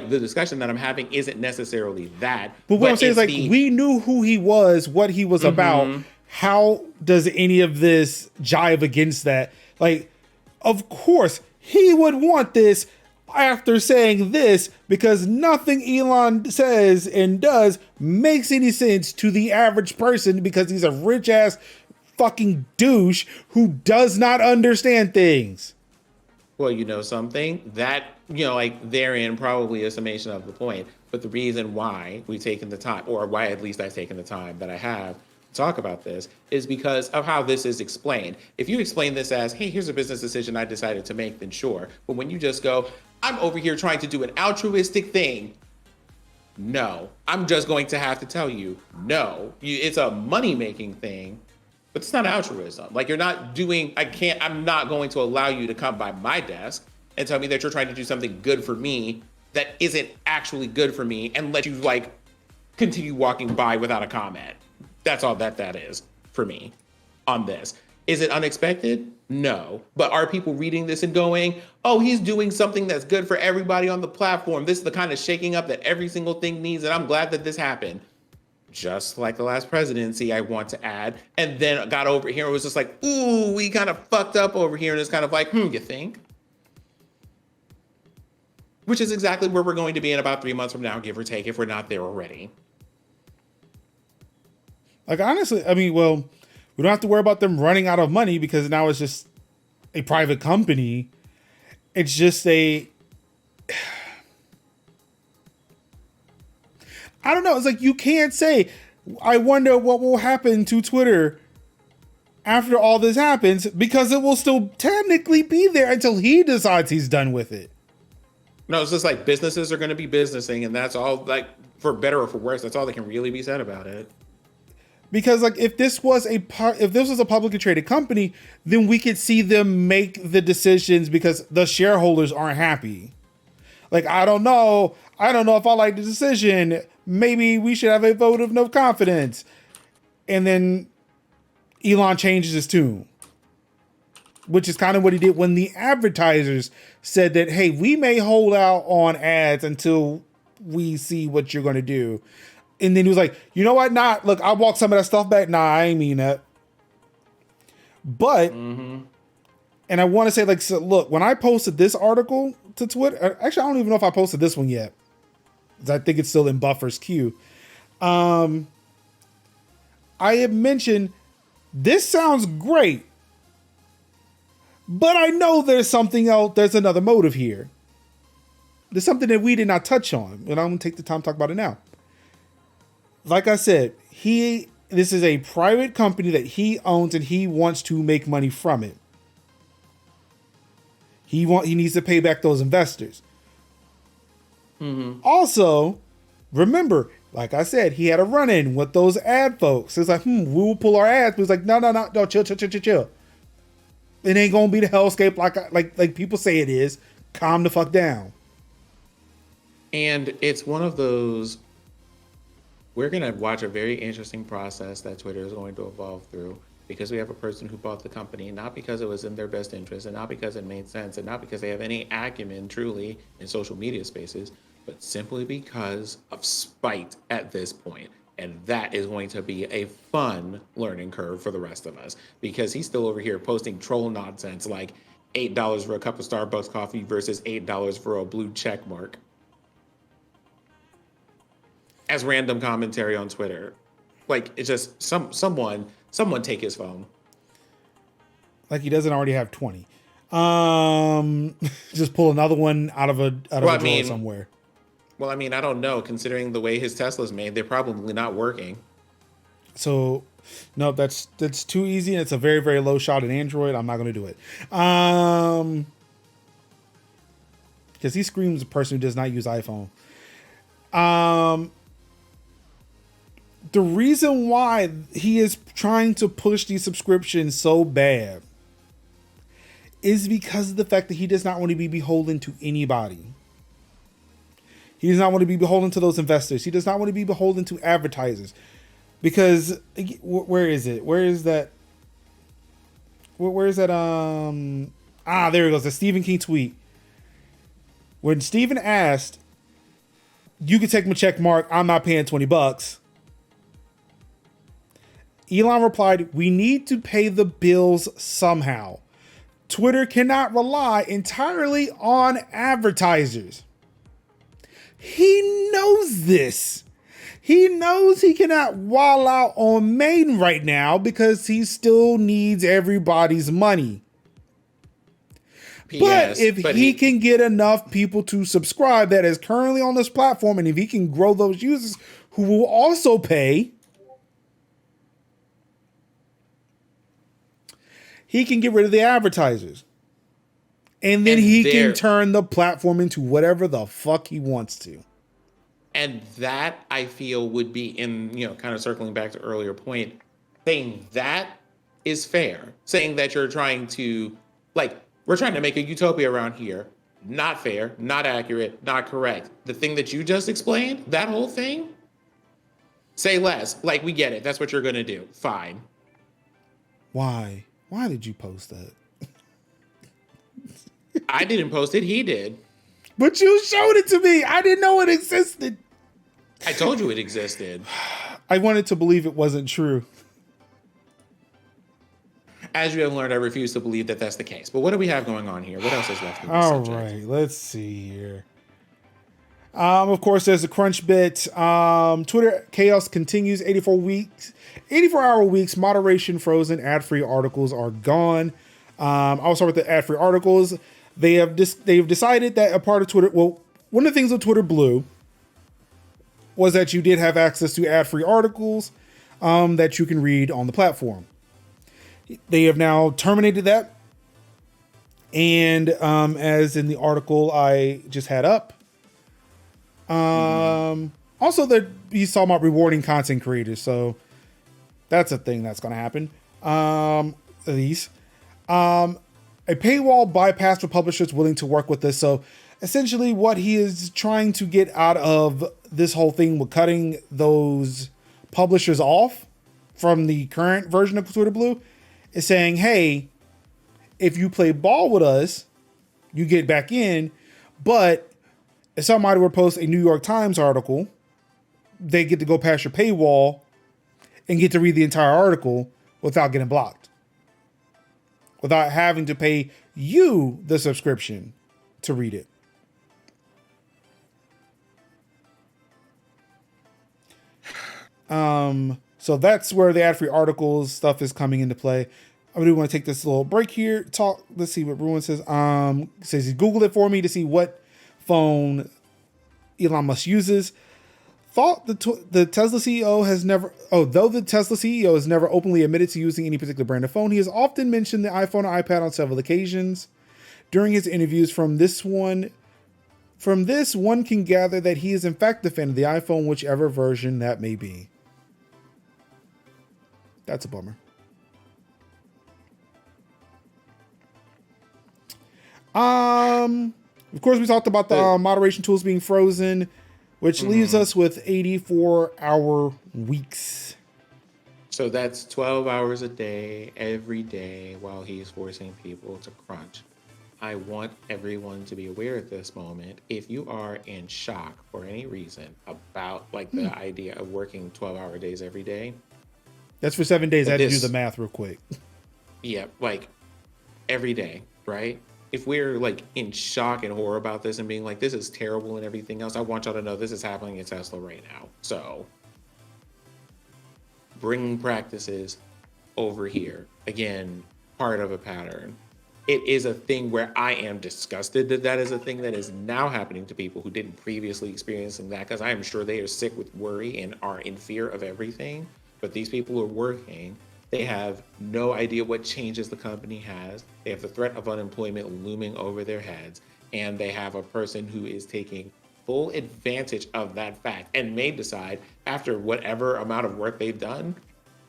discussion that I'm having isn't necessarily that. But what I'm saying is, like, we knew who he was, what he was about. How does any of this jive against that? Like, of course, he would want this after saying this, because nothing Elon says and does makes any sense to the average person, because he's a rich ass fucking douche who does not understand things. Well, you know something? That, like, therein probably a summation of the point. But the reason why we've taken the time, or why at least I've taken the time that I have to talk about this, is because of how this is explained. If you explain this as, hey, here's a business decision I decided to make, then sure. But when you just go, I'm over here trying to do an altruistic thing, no. I'm just going to have to tell you, no. It's a money-making thing, but it's not altruism. Like, you're not doing, I'm not going to allow you to come by my desk and tell me that you're trying to do something good for me that isn't actually good for me, and let you, like, continue walking by without a comment. That's all that is for me on this. Is it unexpected? No. But are people reading this and going, oh, he's doing something that's good for everybody on the platform. This is the kind of shaking up that every single thing needs, and I'm glad that this happened. Just like the last presidency, I want to add. And then got over here and was just like, ooh, we kind of fucked up over here. And it's kind of like, you think? Which is exactly where we're going to be in about 3 months from now, give or take, if we're not there already. Like, honestly, I mean, well, we don't have to worry about them running out of money, because now it's just a private company. It's just I don't know. It's like, you can't say, I wonder what will happen to Twitter after all this happens, because it will still technically be there until he decides he's done with it. No, it's just like, businesses are going to be businessing, and that's all, like, for better or for worse, that's all that can really be said about it. Because, like, if this was a publicly traded company, then we could see them make the decisions because the shareholders aren't happy. Like, I don't know if I like the decision. Maybe we should have a vote of no confidence. And then Elon changes his tune, which is kind of what he did when the advertisers said that, hey, we may hold out on ads until we see what you're going to do. And then he was like, you know what? Look, I'll walk some of that stuff back. Nah, I ain't mean that. But, and I want to say, like, so look, when I posted this article to Twitter, actually, I don't even know if I posted this one yet, because I think it's still in Buffer's queue. I had mentioned, this sounds great, but I know there's something else. There's another motive here. there's something that we did not touch on, and I'm going to take the time to talk about it now. Like I said, this is a private company that he owns, and he wants to make money from it. He needs to pay back those investors. Mm-hmm. Also, remember, like I said, he had a run-in with those ad folks. It's like, we will pull our ads. But it's like, no, chill. It ain't gonna be the hellscape like people say it is. Calm the fuck down. And it's one of those, we're gonna watch a very interesting process that Twitter is going to evolve through, because we have a person who bought the company, not because it was in their best interest, and not because it made sense, and not because they have any acumen truly in social media spaces, but simply because of spite at this point. And that is going to be a fun learning curve for the rest of us, because he's still over here posting troll nonsense like $8 for a cup of Starbucks coffee versus $8 for a blue check mark as random commentary on Twitter. Like, it's just someone take his phone. Like he doesn't already have 20. Just pull another one out of a drawer somewhere. Well, I mean, I don't know. Considering the way his Tesla's made, they're probably not working. So, no, that's too easy. And it's a very, very low shot in Android. I'm not going to do it. Because he screams a person who does not use iPhone. The reason why he is trying to push these subscriptions so bad is because of the fact that he does not want to be beholden to anybody. He does not want to be beholden to those investors. He does not want to be beholden to advertisers. Because, where is it? Where is that? Where is that? There it goes. The Stephen King tweet. When Stephen asked, you can take my check mark, I'm not paying $20. Elon replied, we need to pay the bills somehow. Twitter cannot rely entirely on advertisers. He knows this. He knows he cannot wall out on Maiden right now because he still needs everybody's money. But if he can get enough people to subscribe that is currently on this platform, and if he can grow those users who will also pay, he can get rid of the advertisers. And then he can turn the platform into whatever the fuck he wants to. And that, I feel, would be in, kind of circling back to earlier point, saying that is fair. Saying that you're trying to, we're trying to make a utopia around here. Not fair, not accurate, not correct. The thing that you just explained, that whole thing, say less. We get it. That's what you're going to do. Fine. Why? Why did you post that? I didn't post it. He did. But you showed it to me. I didn't know it existed. I told you it existed. I wanted to believe it wasn't true. As you have learned, I refuse to believe that that's the case. But what do we have going on here? What else is left in this All subject? right, let's see here. Of course, there's a crunch bit. Twitter chaos continues. 84-hour weeks. Moderation frozen. Ad-free articles are gone. I'll start with the ad-free articles. They've decided that a part of Twitter. Well, one of the things with Twitter Blue was that you did have access to ad-free articles that you can read on the platform. They have now terminated that. And as in the article I just had up, also that he's talking about rewarding content creators. So that's a thing that's going to happen. At least. A paywall bypass for publishers willing to work with this. So essentially what he is trying to get out of this whole thing with cutting those publishers off from the current version of Twitter Blue is saying, hey, if you play ball with us, you get back in. But if somebody were to post a New York Times article, they get to go past your paywall and get to read the entire article without getting blocked, without having to pay you the subscription to read it. So that's where the ad-free articles stuff is coming into play. I do want to take this little break here. Let's see what Ruin says. Says he Googled it for me to see what phone Elon Musk uses. The Tesla CEO has never, though the Tesla CEO has never openly admitted to using any particular brand of phone, he has often mentioned the iPhone or iPad on several occasions. During his interviews from this, one can gather that he is in fact a fan of the iPhone, whichever version that may be. That's a bummer. Of course, we talked about the moderation tools being frozen, which leaves us with 84-hour weeks. So that's 12 hours a day, every day, while he's forcing people to crunch. I want everyone to be aware at this moment, if you are in shock for any reason about like the idea of working 12-hour days every day. That's for 7 days. I had to do the math real quick. Yeah, like every day, right? If we're like in shock and horror about this and being like, this is terrible and everything else, I want y'all to know this is happening in Tesla right now. So bring practices over here. Again, part of a pattern. It is a thing where I am disgusted that that is a thing that is now happening to people who didn't previously experience that, because I am sure they are sick with worry and are in fear of everything. But these people are working. They have no idea what changes the company has. They have the threat of unemployment looming over their heads. And they have a person who is taking full advantage of that fact and may decide after whatever amount of work they've done,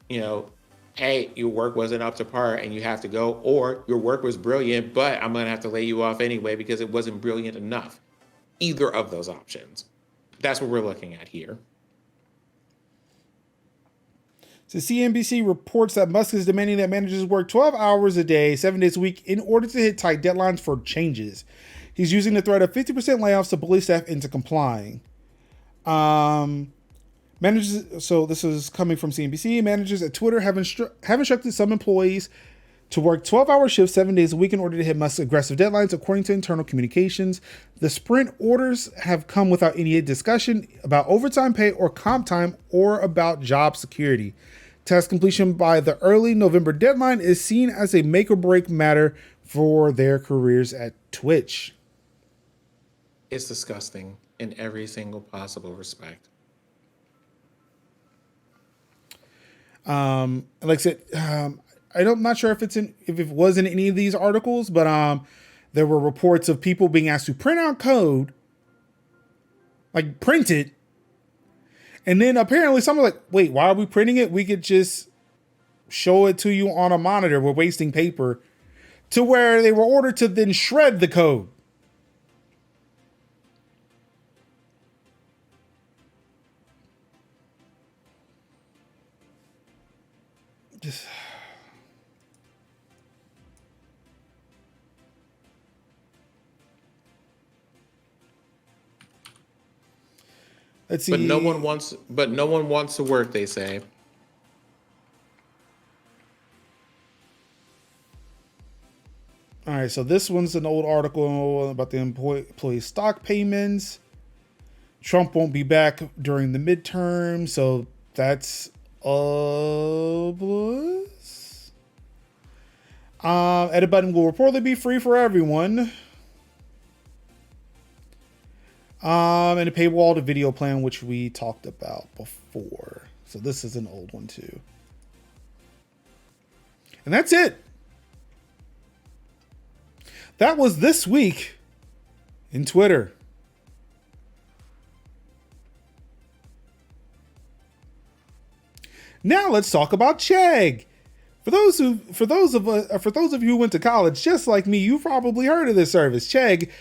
you know, hey, your work wasn't up to par and you have to go, or your work was brilliant, but I'm going to have to lay you off anyway because it wasn't brilliant enough. Either of those options. That's what we're looking at here. So CNBC reports that Musk is demanding that managers work 12 hours a day, 7 days a week in order to hit tight deadlines for changes. He's using the threat of 50% layoffs to bully staff into complying. Managers, so this is coming from CNBC. Managers at Twitter have instructed some employees to work 12-hour shifts 7 days a week in order to hit Musk's aggressive deadlines, according to internal communications. The sprint orders have come without any discussion about overtime pay or comp time or about job security. Task completion by the early November deadline is seen as a make or break matter for their careers at Twitch. It's disgusting in every single possible respect. Like I said, I'm not sure if it was in any of these articles, but there were reports of people being asked to print out code, like print it, and then apparently someone like, wait, why are we printing it? We could just show it to you on a monitor. We're wasting paper. To where they were ordered to then shred the code. Just... Let's see. But no one wants to work, they say. All right, so this one's an old article about the employee stock payments. Trump won't be back during the midterm, so that's a plus. Edit button will reportedly be free for everyone. And a paywall to video plan, which we talked about before. So this is an old one too. And that's it. That was this week in Twitter. Now let's talk about Chegg. For those of you who went to college, just like me, you've probably heard of this service. Chegg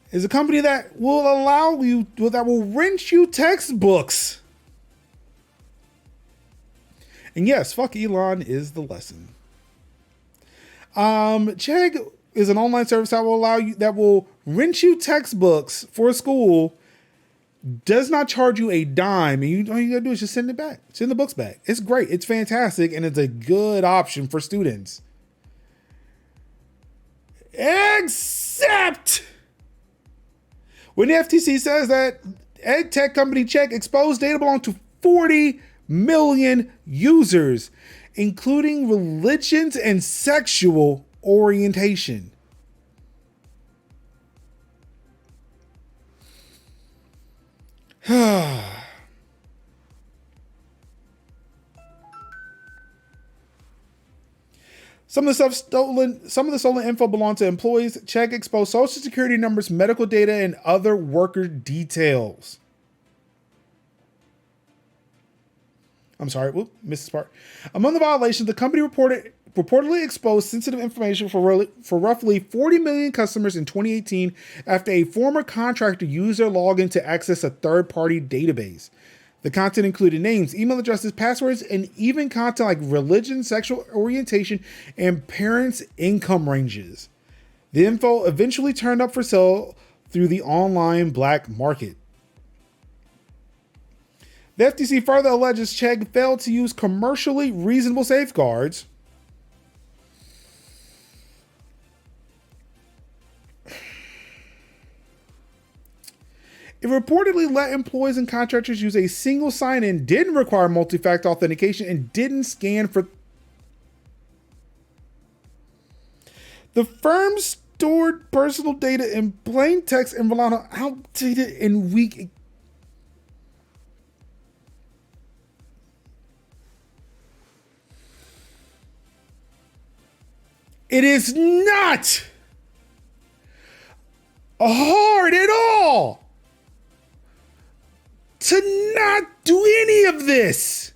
is a company that will rent you textbooks. And yes, fuck Elon is the lesson. Chegg is an online service that will rent you textbooks for school, does not charge you a dime, and all you gotta do is just send it back. Send the books back. It's great. It's fantastic, and it's a good option for students. Except when the FTC says that ed tech company Chegg exposed data belonging to 40 million users, including religions and sexual orientation. Some of the stolen info belonged to employees. Chegg exposed social security numbers, medical data, and other worker details. I'm sorry, missed this part. Among the violations, the company reportedly exposed sensitive information for roughly 40 million customers in 2018 after a former contractor used their login to access a third-party database. The content included names, email addresses, passwords, and even content like religion, sexual orientation, and parents' income ranges. The info eventually turned up for sale through the online black market. The FTC further alleges Chegg failed to use commercially reasonable safeguards. It reportedly let employees and contractors use a single sign-in, didn't require multi-factor authentication, and didn't scan for... The firm stored personal data in plain text and relied on outdated and weak... It is not hard at all to not do any of this.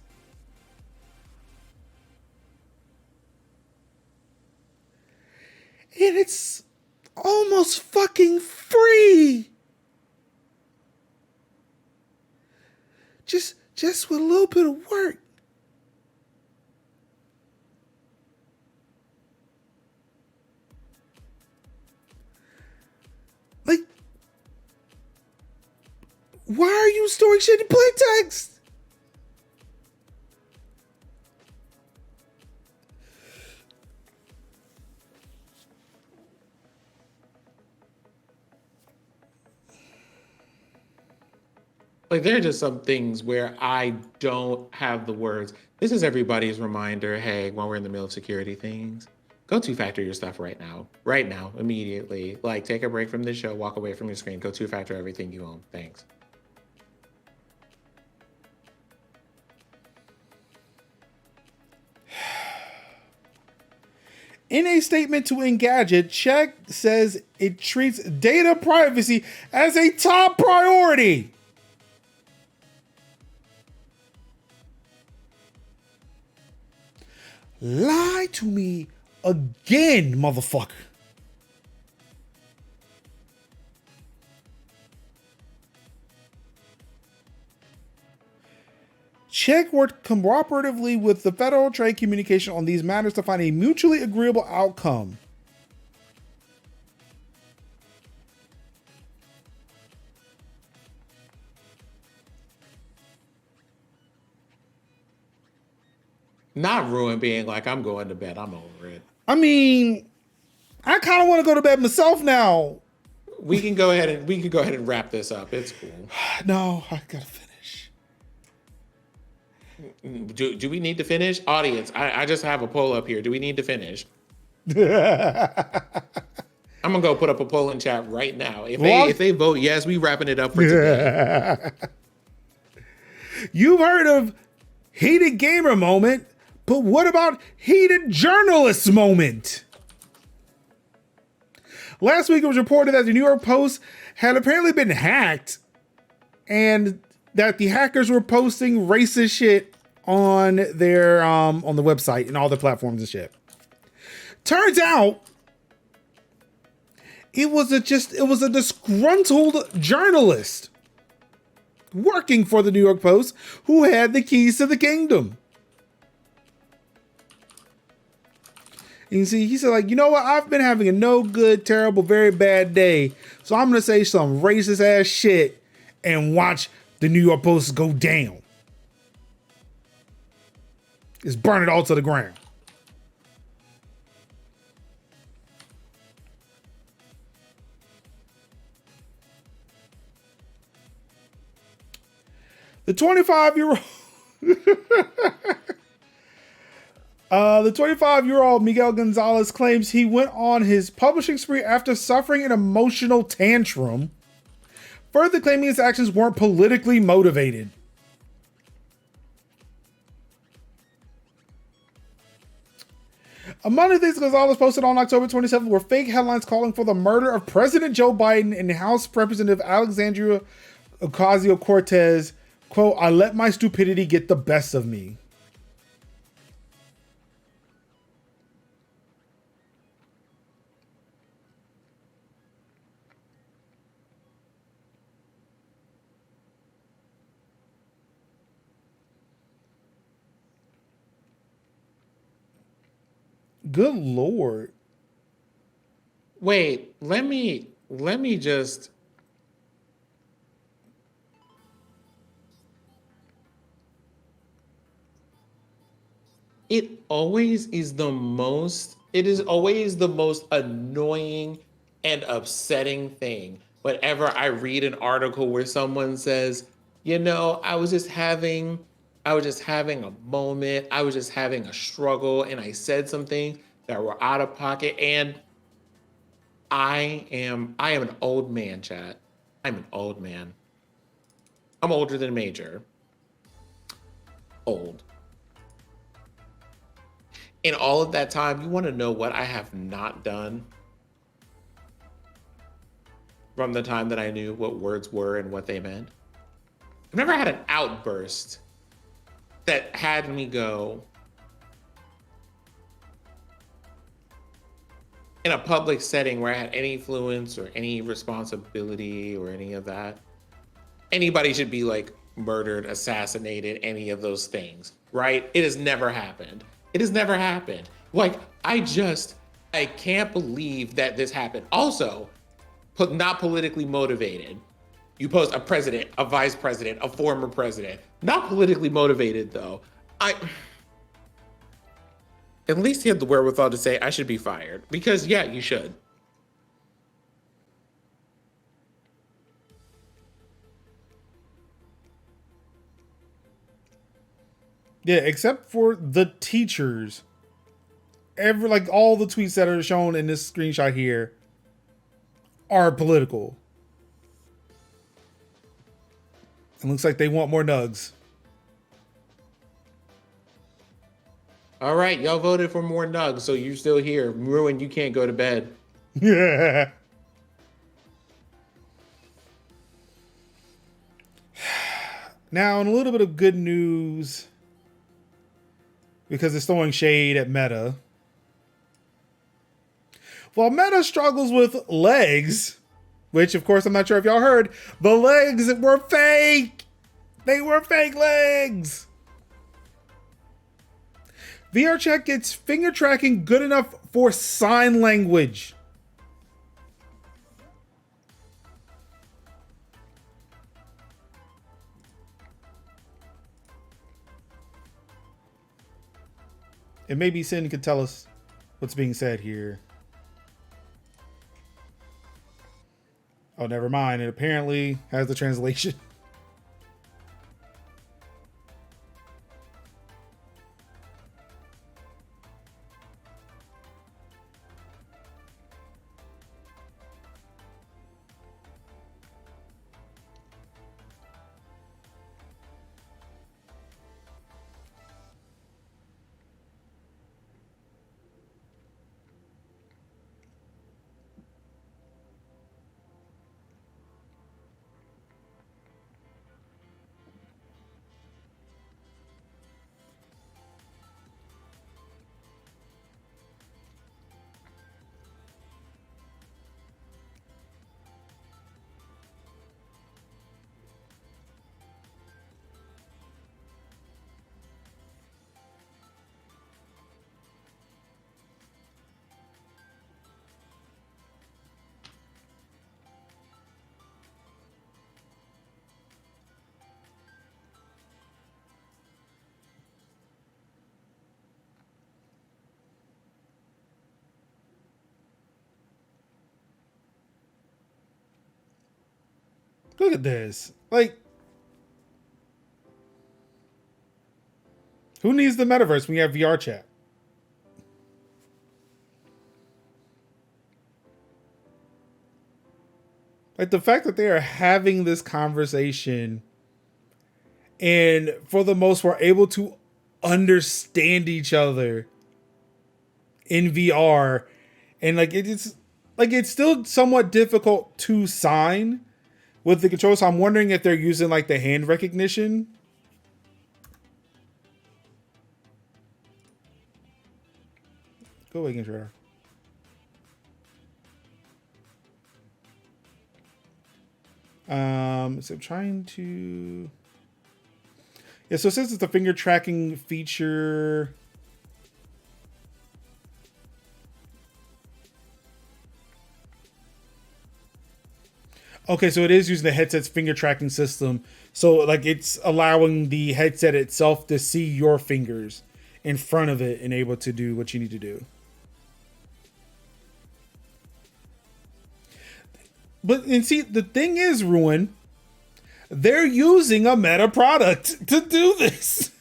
And it's almost fucking free. Just with a little bit of work. Like, why are you storing shit in plain text? Like, there are just some things where I don't have the words. This is everybody's reminder. Hey, when we're in the middle of security things, go two-factor your stuff right now, immediately. Like, take a break from this show, walk away from your screen, go two-factor everything you own. Thanks. In a statement to Engadget, Chegg says it treats data privacy as a top priority. Lie to me again, motherfucker. Chegg worked cooperatively with the Federal Trade Communication on these matters to find a mutually agreeable outcome. Not ruin being like, I'm going to bed, I'm over it. I mean, I kind of want to go to bed myself now. We can go ahead and wrap this up. It's cool. No, I gotta finish. Do we need to finish? Audience, I just have a poll up here. Do we need to finish? I'm gonna go put up a poll in chat right now. If they vote yes, we wrapping it up for today. You've heard of heated gamer moment, but what about heated journalist moment? Last week it was reported that the New York Post had apparently been hacked and that the hackers were posting racist shit on their on the website and all the platforms and shit. Turns out it was a disgruntled journalist working for the New York Post who had the keys to the kingdom. And you see, he said, like, you know what? I've been having a no good, terrible, very bad day. So I'm going to say some racist ass shit and watch the New York Post go down. Just burn it all to the ground. The 25-year-old Miguel Gonzalez claims he went on his publishing spree after suffering an emotional tantrum, further claiming his actions weren't politically motivated. Among the things Gonzalez posted on October 27th were fake headlines calling for the murder of President Joe Biden and House Representative Alexandria Ocasio-Cortez. Quote, I let my stupidity get the best of me. Good Lord. Wait, let me just. It is always the most annoying and upsetting thing whenever I read an article where someone says, I was just having a moment, I was just having a struggle, and I said some things that were out of pocket. And I am an old man, chat. I'm an old man. I'm older than Major. Old. In all of that time, you want to know what I have not done from the time that I knew what words were and what they meant? I've never had an outburst that had me go in a public setting where I had any influence or any responsibility or any of that. Anybody should be like murdered, assassinated, any of those things, right? It has never happened. It has never happened. Like, I can't believe that this happened. Also, not politically motivated. You post a president, a vice president, a former president. Not politically motivated, though. At least he had the wherewithal to say, I should be fired. Because, yeah, you should. Yeah, except for the teachers. All the tweets that are shown in this screenshot here are political. It looks like they want more nugs. All right, y'all voted for more nugs, so you're still here. Ruin, you can't go to bed. Yeah. Now, in a little bit of good news, because it's throwing shade at Meta. While Meta struggles with legs, which, of course, I'm not sure if y'all heard, the legs were fake. They were fake legs. VRChat gets finger tracking good enough for sign language. And maybe Sin could tell us what's being said here. Oh, never mind. It apparently has the translation. Look at this. Who needs the metaverse when you have VRChat? The fact that they are having this conversation and for the most part able to understand each other in VR, and like it's still somewhat difficult to sign with the controller. So I'm wondering if they're using like the hand recognition. Go away, controller. So I'm trying to. Yeah, so since it's a finger tracking feature. Okay, so it is using the headset's finger tracking system. So like it's allowing the headset itself to see your fingers in front of it and able to do what you need to do. But and see, the thing is, Ruin, they're using a Meta product to do this.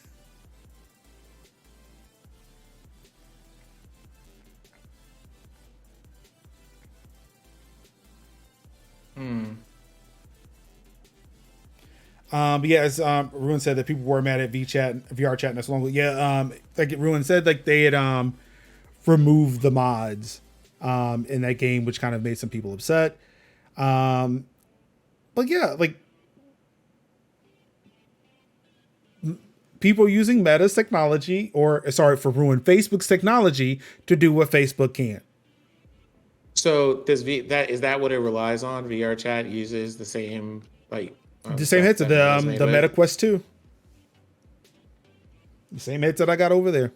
But yeah, as Ruin said that people were mad at VRChat and that's long. Yeah, like Ruin said, like they had removed the mods in that game, which kind of made some people upset. But yeah, like people using Meta's technology, or sorry, for Ruin, Facebook's technology to do what Facebook can't. So is that what it relies on? VRChat uses the same like the same headset, the Meta Quest 2. The same headset I got over there.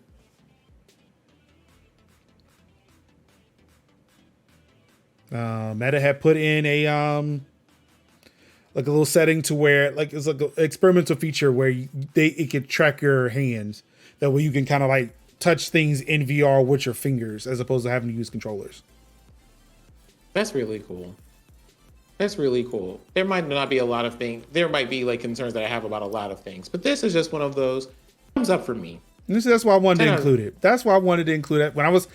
Meta had put in a like a little setting to where like it's like an experimental feature where it could track your hands. That way you can kind of like touch things in VR with your fingers as opposed to having to use controllers. That's really cool. That's really cool. There might not be a lot of things. There might be like concerns that I have about a lot of things, but this is just one of those. Thumbs up for me. And that's why I wanted to include it. That's why I wanted to include it. When I was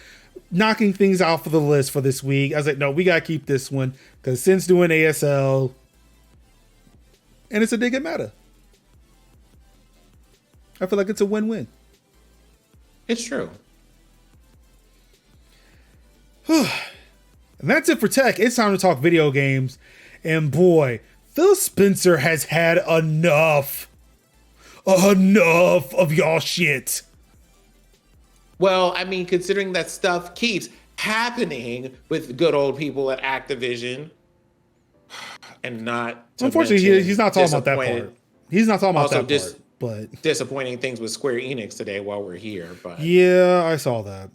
knocking things out for the list for this week, I was like, no, we got to keep this one because since doing ASL, and it's a dig at Meta. I feel like it's a win-win. It's true. And that's it for tech. It's time to talk video games. And boy, Phil Spencer has had enough of y'all shit. Well, I mean, considering that stuff keeps happening with good old people at Activision, and not unfortunately he's not talking about that part. He's not talking about that part. But disappointing things with Square Enix today while we're here. But yeah, I saw that.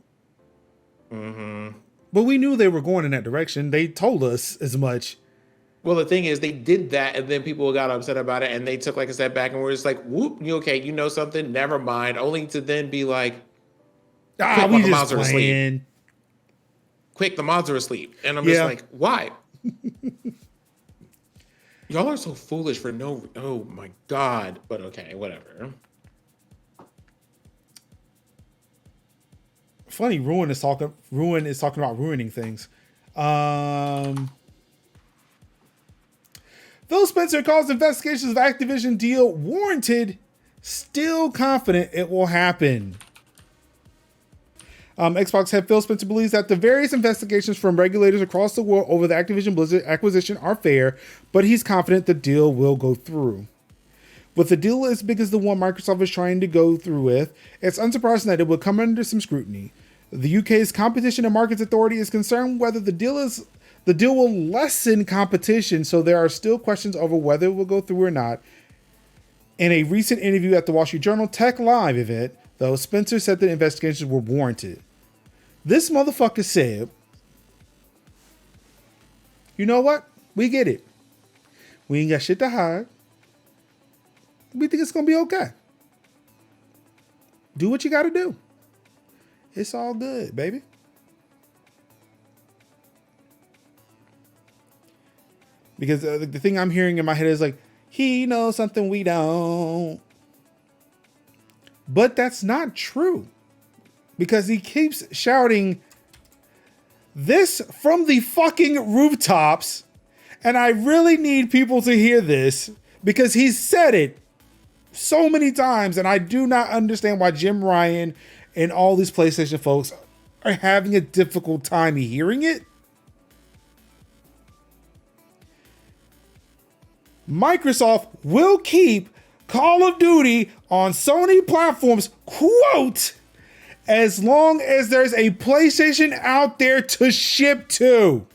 Mm-hmm. But we knew they were going in that direction. They told us as much. Well, the thing is, they did that, and then people got upset about it, and they took like a step back, and we're just like, "Whoop, you okay? You know something? Never mind." Only to then be like, "Ah, we just playing." Quick, the mods are asleep, and I'm just like, "Why?" Y'all are so foolish for no. Oh my god! But okay, whatever. Funny, Ruin is talking about ruining things. Phil Spencer calls investigations of Activision deal warranted, still confident it will happen. Xbox head Phil Spencer believes that the various investigations from regulators across the world over the Activision Blizzard acquisition are fair, but he's confident the deal will go through. With a deal as big as the one Microsoft is trying to go through with, it's unsurprising that it will come under some scrutiny. The UK's Competition and Markets Authority is concerned whether the deal will lessen competition, so there are still questions over whether it will go through or not. In a recent interview at the Wall Street Journal Tech Live event, though, Spencer said that investigations were warranted. This motherfucker said, you know what? We get it. We ain't got shit to hide. We think it's going to be okay. Do what you got to do. It's all good, baby. Because the thing I'm hearing in my head is like, he knows something we don't. But that's not true. Because he keeps shouting this from the fucking rooftops. And I really need people to hear this. Because he's said it so many times. And I do not understand why Jim Ryan and all these PlayStation folks are having a difficult time hearing it. Microsoft will keep Call of Duty on Sony platforms, quote, as long as there's a PlayStation out there to ship to.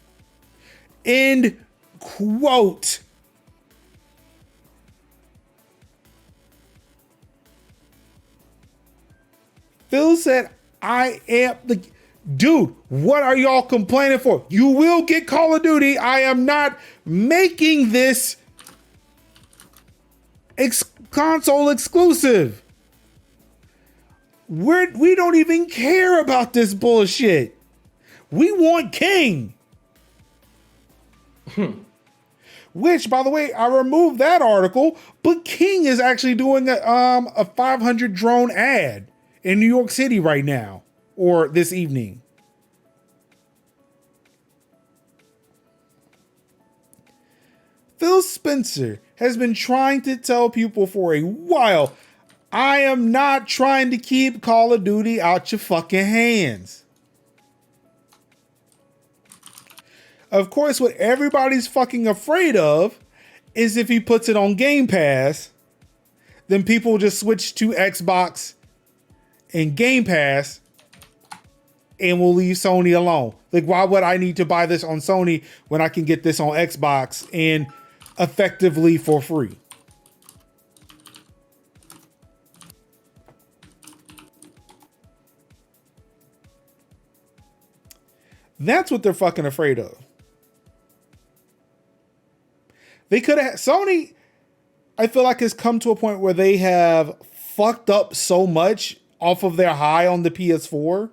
End quote. Phil said, I am the dude. What are y'all complaining for? You will get Call of Duty. I am not making this console exclusive. We don't even care about this bullshit. We want King. Which, by the way, I removed that article, but King is actually doing a 500 drone ad in New York City right now, or this evening. Phil Spencer has been trying to tell people for a while, I am not trying to keep Call of Duty out your fucking hands. Of course, what everybody's fucking afraid of is if he puts it on Game Pass, then people just switch to Xbox and Game Pass and will leave Sony alone. Like, why would I need to buy this on Sony when I can get this on Xbox and effectively for free? That's what they're fucking afraid of. They could have, Sony, I feel like, has come to a point where they have fucked up so much off of their high on the PS4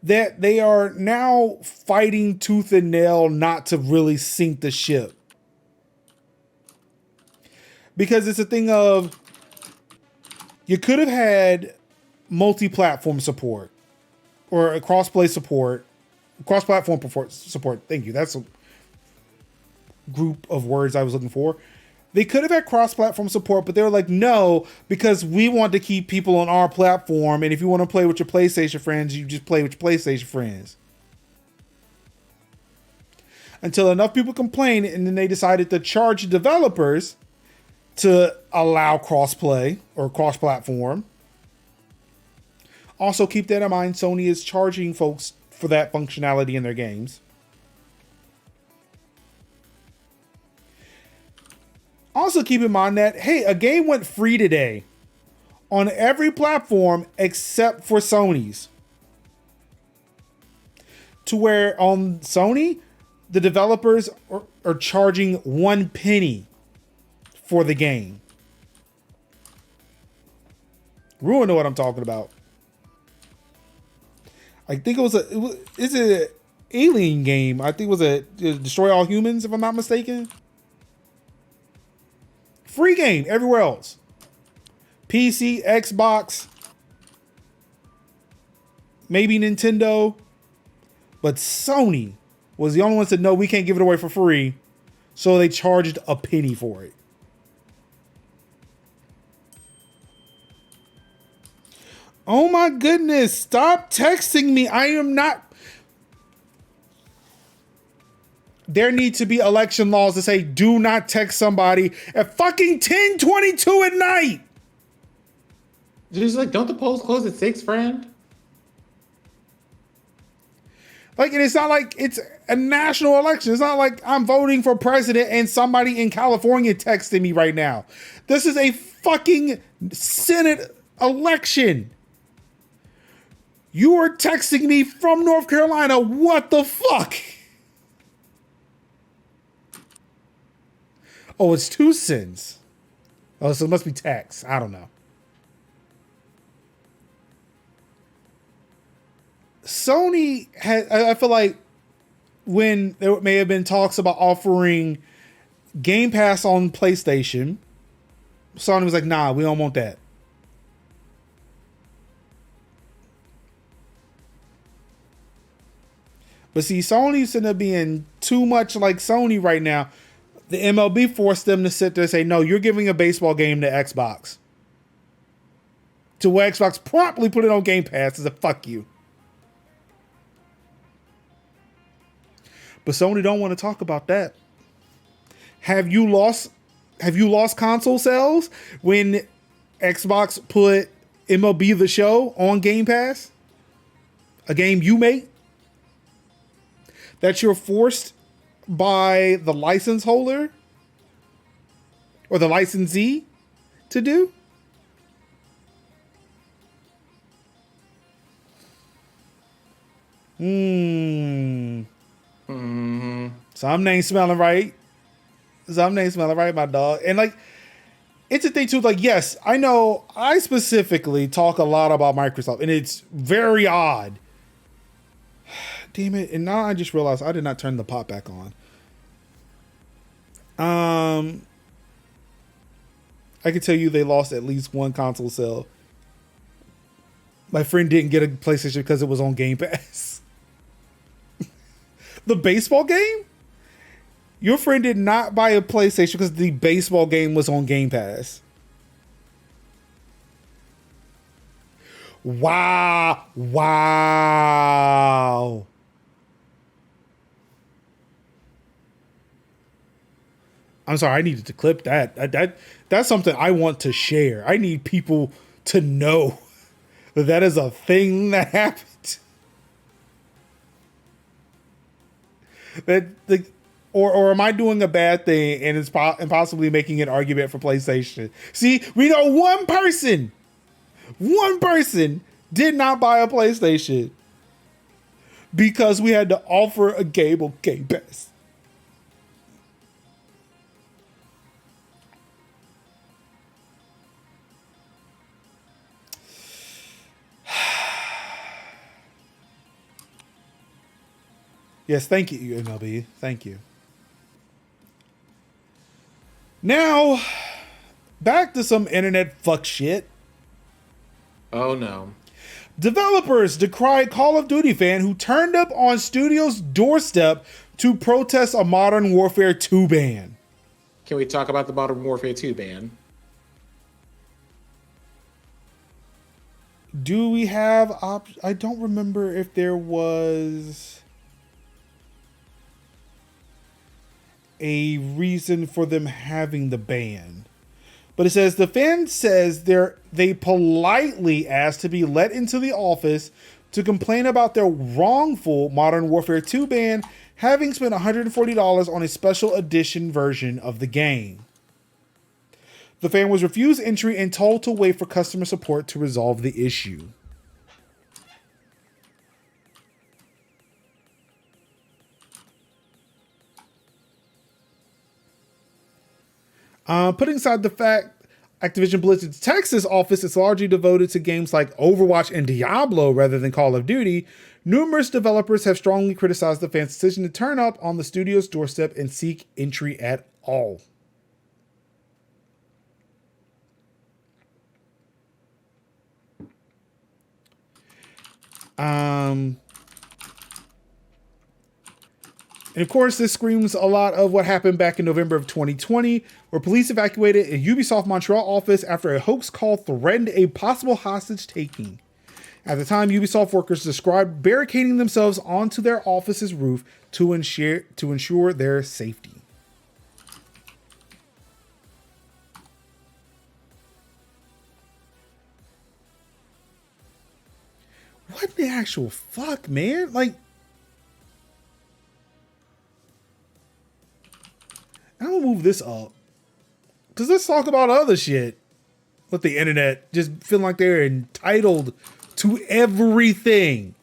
that they are now fighting tooth and nail not to really sink the ship. Because it's a thing of, you could have had multi-platform support or a cross-play support, cross-platform support. Thank you. That's a group of words I was looking for. They could have had cross-platform support, but they were like, no, because we want to keep people on our platform. And if you want to play with your PlayStation friends, you just play with your PlayStation friends. Until enough people complained, and then they decided to charge developers to allow cross-play or cross-platform. Also, keep that in mind, Sony is charging folks for that functionality in their games. Also, keep in mind that, hey, a game went free today on every platform except for Sony's. To where on Sony, the developers are charging 1 penny for the game. Ruin know what I'm talking about. I think it's an alien game. I think it was a Destroy All Humans, if I'm not mistaken. Free game everywhere else. PC, Xbox, maybe Nintendo. But Sony was the only one that said, no, we can't give it away for free. So they charged a penny for it. Oh my goodness. Stop texting me. I am not. There need to be election laws that say do not text somebody at fucking 10:22 at night. Just like, don't the polls close at 6, friend? Like, and it's not like it's a national election. It's not like I'm voting for president and somebody in California texting me right now. This is a fucking Senate election. You are texting me from North Carolina. What the fuck? Oh, it's 2 cents. Oh, so it must be tax. I don't know. Sony had, I feel like when there may have been talks about offering Game Pass on PlayStation, Sony was like, nah, we don't want that. But see, Sony's ended up being too much like Sony right now. The MLB forced them to sit there and say, no, you're giving a baseball game to Xbox. to where Xbox promptly put it on Game Pass as a fuck you. But Sony don't want to talk about that. Have you lost console sales when Xbox put MLB The Show on Game Pass? A game you make that you're forced by the license holder or the licensee to do? Something ain't smelling right. My dog. And like, it's a thing too. Like, yes, I know I specifically talk a lot about Microsoft, and it's very odd. Damn it. And now I just realized I did not turn the pot back on. I can tell you they lost at least one console sale. My friend didn't get a PlayStation because it was on Game Pass. The baseball game? Your friend did not buy a PlayStation because the baseball game was on Game Pass. Wow. I'm sorry, I needed to clip that. That's something I want to share. I need people to know that is a thing that happened. Or am I doing a bad thing and it's possibly making an argument for PlayStation? See, we know one person did not buy a PlayStation because we had to offer a game on Game Pass. Yes, thank you, MLB. Thank you. Now, back to some internet fuck shit. Oh no. Developers decry Call of Duty fan who turned up on studio's doorstep to protest a Modern Warfare 2 ban. Can we talk about the Modern Warfare 2 ban? Do we have I don't remember if there was a reason for them having the ban. But it says the fan says they politely asked to be let into the office to complain about their wrongful Modern Warfare 2 ban, having spent $140 on a special edition version of the game. The fan was refused entry and told to wait for customer support to resolve the issue. Putting aside the fact Activision Blizzard's Texas office is largely devoted to games like Overwatch and Diablo rather than Call of Duty, numerous developers have strongly criticized the fans' decision to turn up on the studio's doorstep and seek entry at all. And of course, this screams a lot of what happened back in November of 2020, where police evacuated a Ubisoft Montreal office after a hoax call threatened a possible hostage taking. At the time, Ubisoft workers described barricading themselves onto their office's roof to ensure their safety. What the actual fuck, man? Like, I'm gonna move this up. Because let's talk about other shit with the internet just feeling like they're entitled to everything.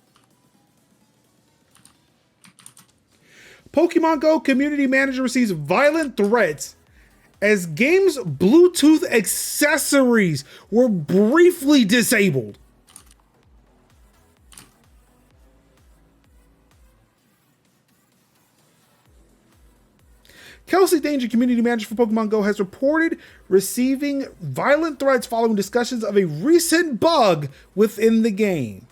Pokemon Go community manager receives violent threats as game's Bluetooth accessories were briefly disabled. Kelsey Danger, community manager for Pokemon Go, has reported receiving violent threats following discussions of a recent bug within the game.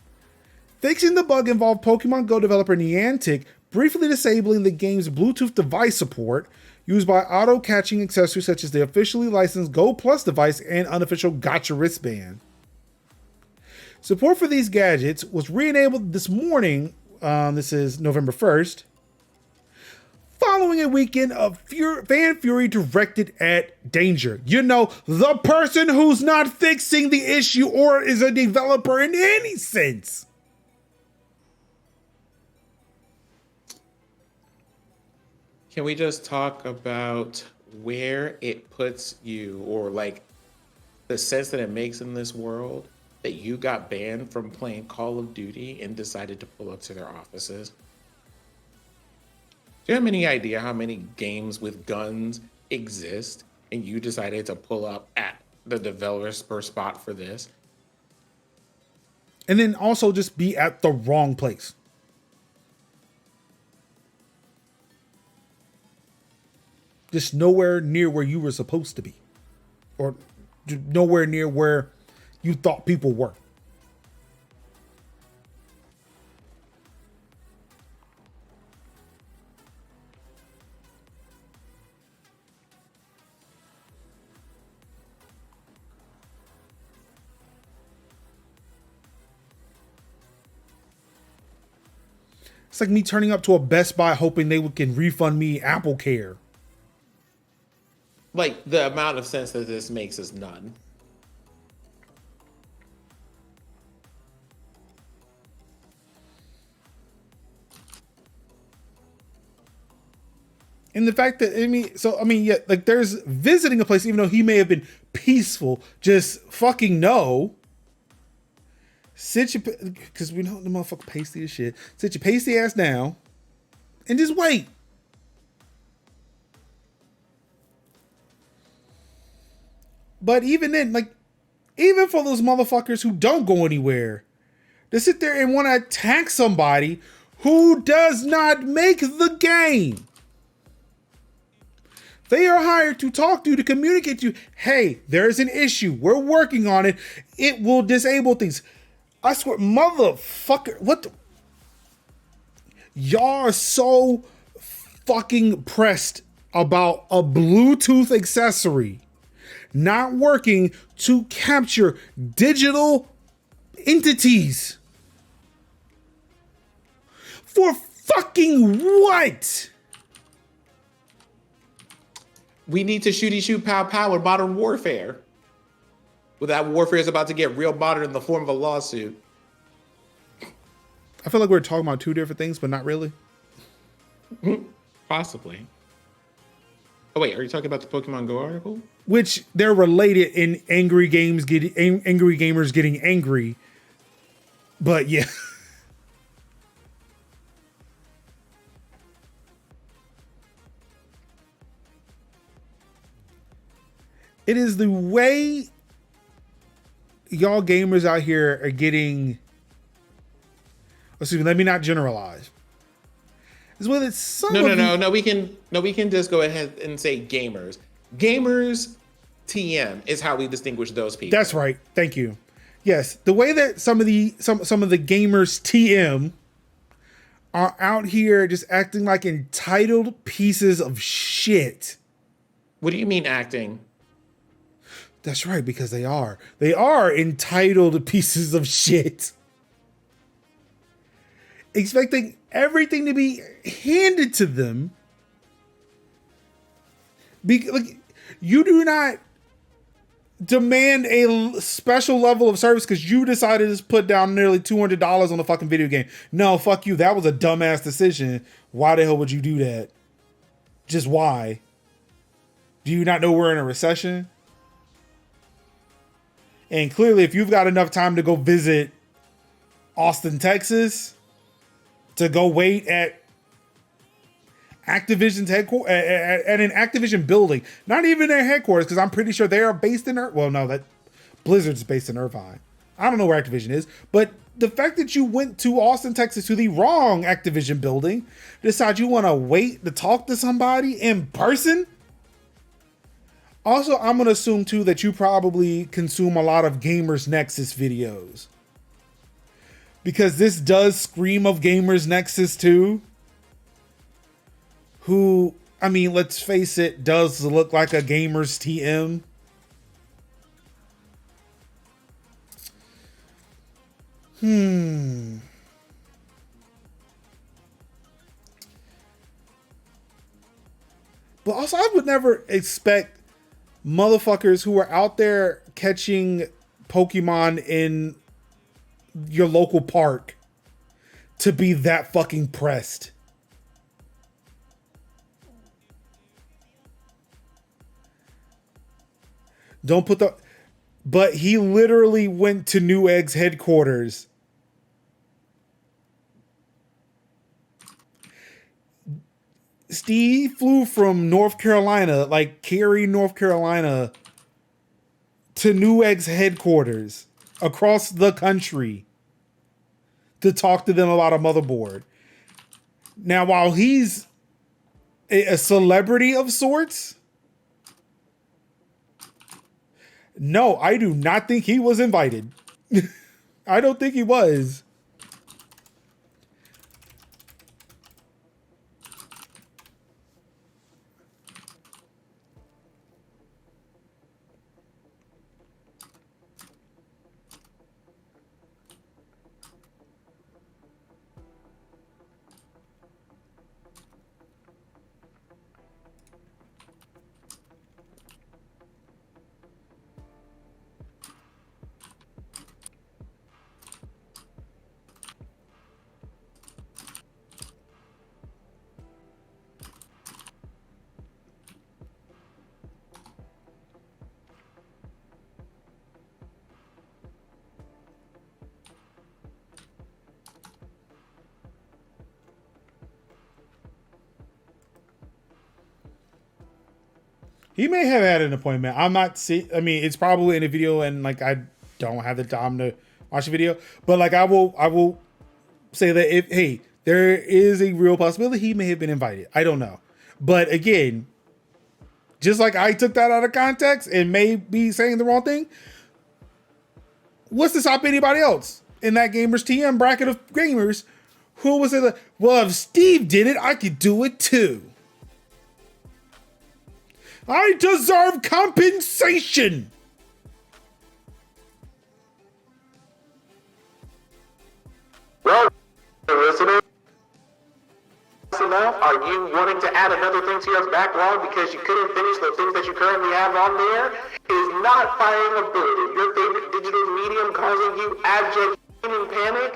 Fixing the bug involved Pokemon Go developer Niantic briefly disabling the game's Bluetooth device support used by auto-catching accessories such as the officially licensed Go Plus device and unofficial Gacha wristband. Support for these gadgets was re-enabled this morning. This is November 1st. Following a weekend of fan fury directed at Danger. You know, the person who's not fixing the issue or is a developer in any sense. Can we just talk about where it puts you, or like the sense that it makes in this world that you got banned from playing Call of Duty and decided to pull up to their offices? Do you have any idea how many games with guns exist and you decided to pull up at the developer spot for this? And then also just be at the wrong place. Just nowhere near where you were supposed to be. Or nowhere near where you thought people were. It's like me turning up to a Best Buy hoping they can refund me Apple Care. Like, the amount of sense that this makes is none. And the fact that, yeah, like there's visiting a place, even though he may have been peaceful, just fucking no. Sit your, because we know the motherfucker pasty as shit. Sit your pasty ass down and just wait. But even then, like, even for those motherfuckers who don't go anywhere, to sit there and want to attack somebody who does not make the game. They are hired to talk to you, to communicate to you. Hey, there's an issue. We're working on it. It will disable things. I swear, motherfucker, what the? Y'all are so fucking pressed about a Bluetooth accessory not working to capture digital entities. For fucking what? We need to shooty shoot pow pow with modern warfare. Well, that warfare is about to get real modern in the form of a lawsuit. I feel like we're talking about two different things, but not really. Possibly. Oh wait, are you talking about the Pokemon Go article? Which they're related in angry gamers getting angry. But yeah. It is the way y'all gamers out here are getting. Excuse me, let me not generalize. It's whether it's some No. We can just go ahead and say gamers. Gamers TM is how we distinguish those people. That's right. Thank you. Yes, the way that some of the gamers TM are out here just acting like entitled pieces of shit. What do you mean acting? That's right, because they are. They are entitled pieces of shit. Expecting everything to be handed to them. Like, you do not demand a special level of service because you decided to put down nearly $200 on a fucking video game. No, fuck you. That was a dumbass decision. Why the hell would you do that? Just why? Do you not know we're in a recession? And clearly, if you've got enough time to go visit Austin, Texas, to go wait at Activision's headquarters, at an Activision building, not even their headquarters, because I'm pretty sure they are based in that Blizzard's based in Irvine. I don't know where Activision is, but the fact that you went to Austin, Texas, to the wrong Activision building, decide you want to wait to talk to somebody in person. Also, I'm going to assume, too, that you probably consume a lot of Gamers Nexus videos. Because this does scream of Gamers Nexus, too. Who, I mean, let's face it, does look like a Gamers TM. But also, I would never expect motherfuckers who are out there catching Pokemon in your local park to be that fucking pressed. Don't put the... But he literally went to Newegg's headquarters. Steve flew from North Carolina, like Cary, North Carolina, to Newegg's headquarters across the country to talk to them about a motherboard. Now, while he's a celebrity of sorts, no, I do not think he was invited. I don't think he was. He may have had an appointment. I'm not see. I mean, it's probably in a video, and like I don't have the time to watch the video. But like I will say that if there is a real possibility he may have been invited. I don't know. But again, just like I took that out of context and may be saying the wrong thing, what's to stop anybody else in that Gamers TM bracket of gamers who was in the, well, if Steve did it, I could do it too. I deserve compensation. Well, listener, enough? Are you wanting to add another thing to your backlog because you couldn't finish the things that you currently have on there? Is not firing ability your favorite digital medium causing you abject and panic?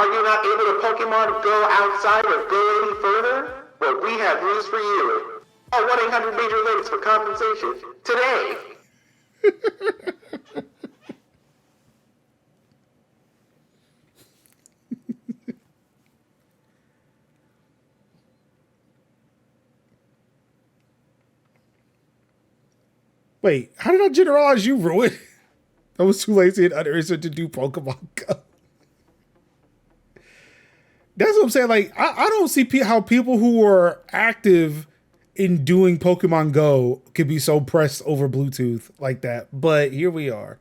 Are you not able to Pokemon Go outside or go any further? Well, we have news for you. Call 1-800-MAJOR-LINKS for compensation today. Wait, how did I generalize you, Ruin? I was too lazy and uninterested to do Pokemon Go. That's what I'm saying. Like, I don't see how people who are active in doing Pokemon Go could be so pressed over Bluetooth like that. But here we are.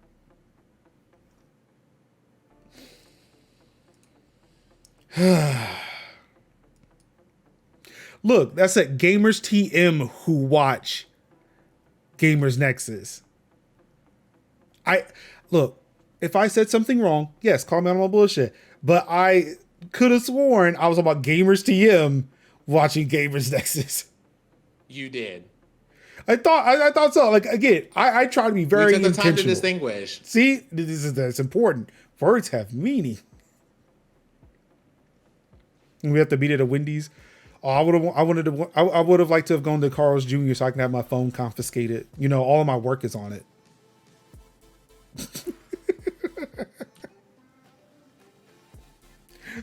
Look, that's at Gamers TM who watch Gamers Nexus. Look, if I said something wrong, yes, call me on my bullshit. But I could have sworn I was about Gamers TM watching Gamers Nexus. You did. I thought so. Like, again, I try to be very intentional. Time to distinguish. See, that's important. Words have meaning. And we have to meet at a Wendy's. Oh, I would have liked to have gone to Carl's Jr. so I can have my phone confiscated. You know, all of my work is on it.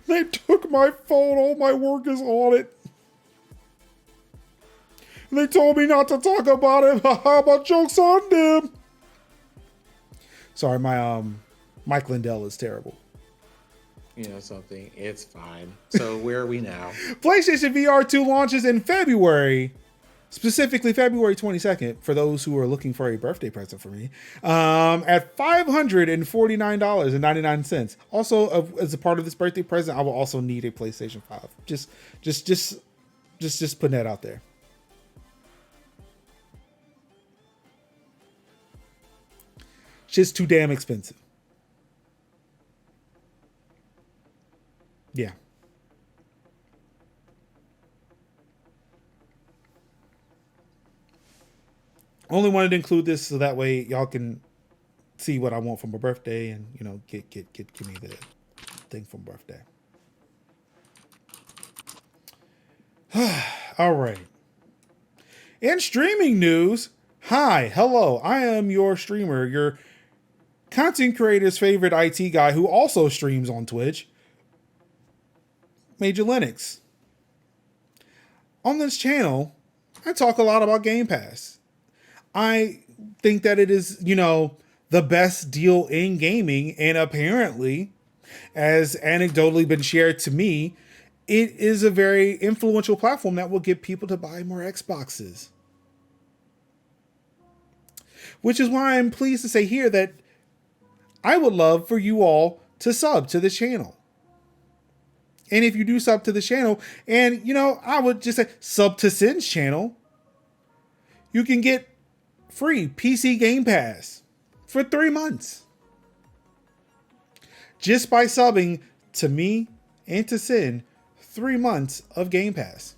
They took my phone. All my work is on it. And they told me not to talk about it. My joke's on them. Sorry, my Mike Lindell is terrible. You know something? It's fine. So where are we now? PlayStation VR 2 launches in February, specifically February 22nd, for those who are looking for a birthday present for me, at $549.99. Also, as a part of this birthday present, I will also need a PlayStation 5. Just putting that out there. It's just too damn expensive. Yeah. Only wanted to include this so that way y'all can see what I want for my birthday and, you know, give me the thing for my birthday. All right. In streaming news, hi, hello, I am your streamer, your content creator's favorite IT guy who also streams on Twitch, Major Linux. On this channel, I talk a lot about Game Pass. I think that it is, you know, the best deal in gaming, and apparently, as anecdotally been shared to me, it is a very influential platform that will get people to buy more Xboxes. Which is why I'm pleased to say here that I would love for you all to sub to the channel. And if you do sub to the channel, and, you know, I would just say sub to Sin's channel, you can get free PC Game Pass for 3 months. Just by subbing to me and to Sin, 3 months of Game Pass.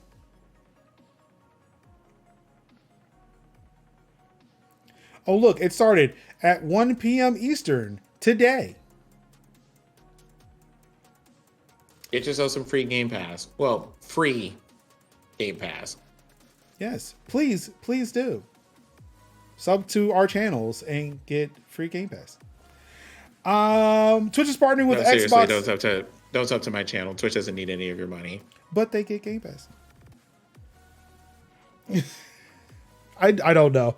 Oh, look, it started at 1 p.m. Eastern today. Get yourself some free Game Pass. Well, free Game Pass. Yes, please do. Sub to our channels and get free Game Pass. Twitch is partnering with Xbox. Seriously, don't sub to my channel. Twitch doesn't need any of your money. But they get Game Pass. I don't know.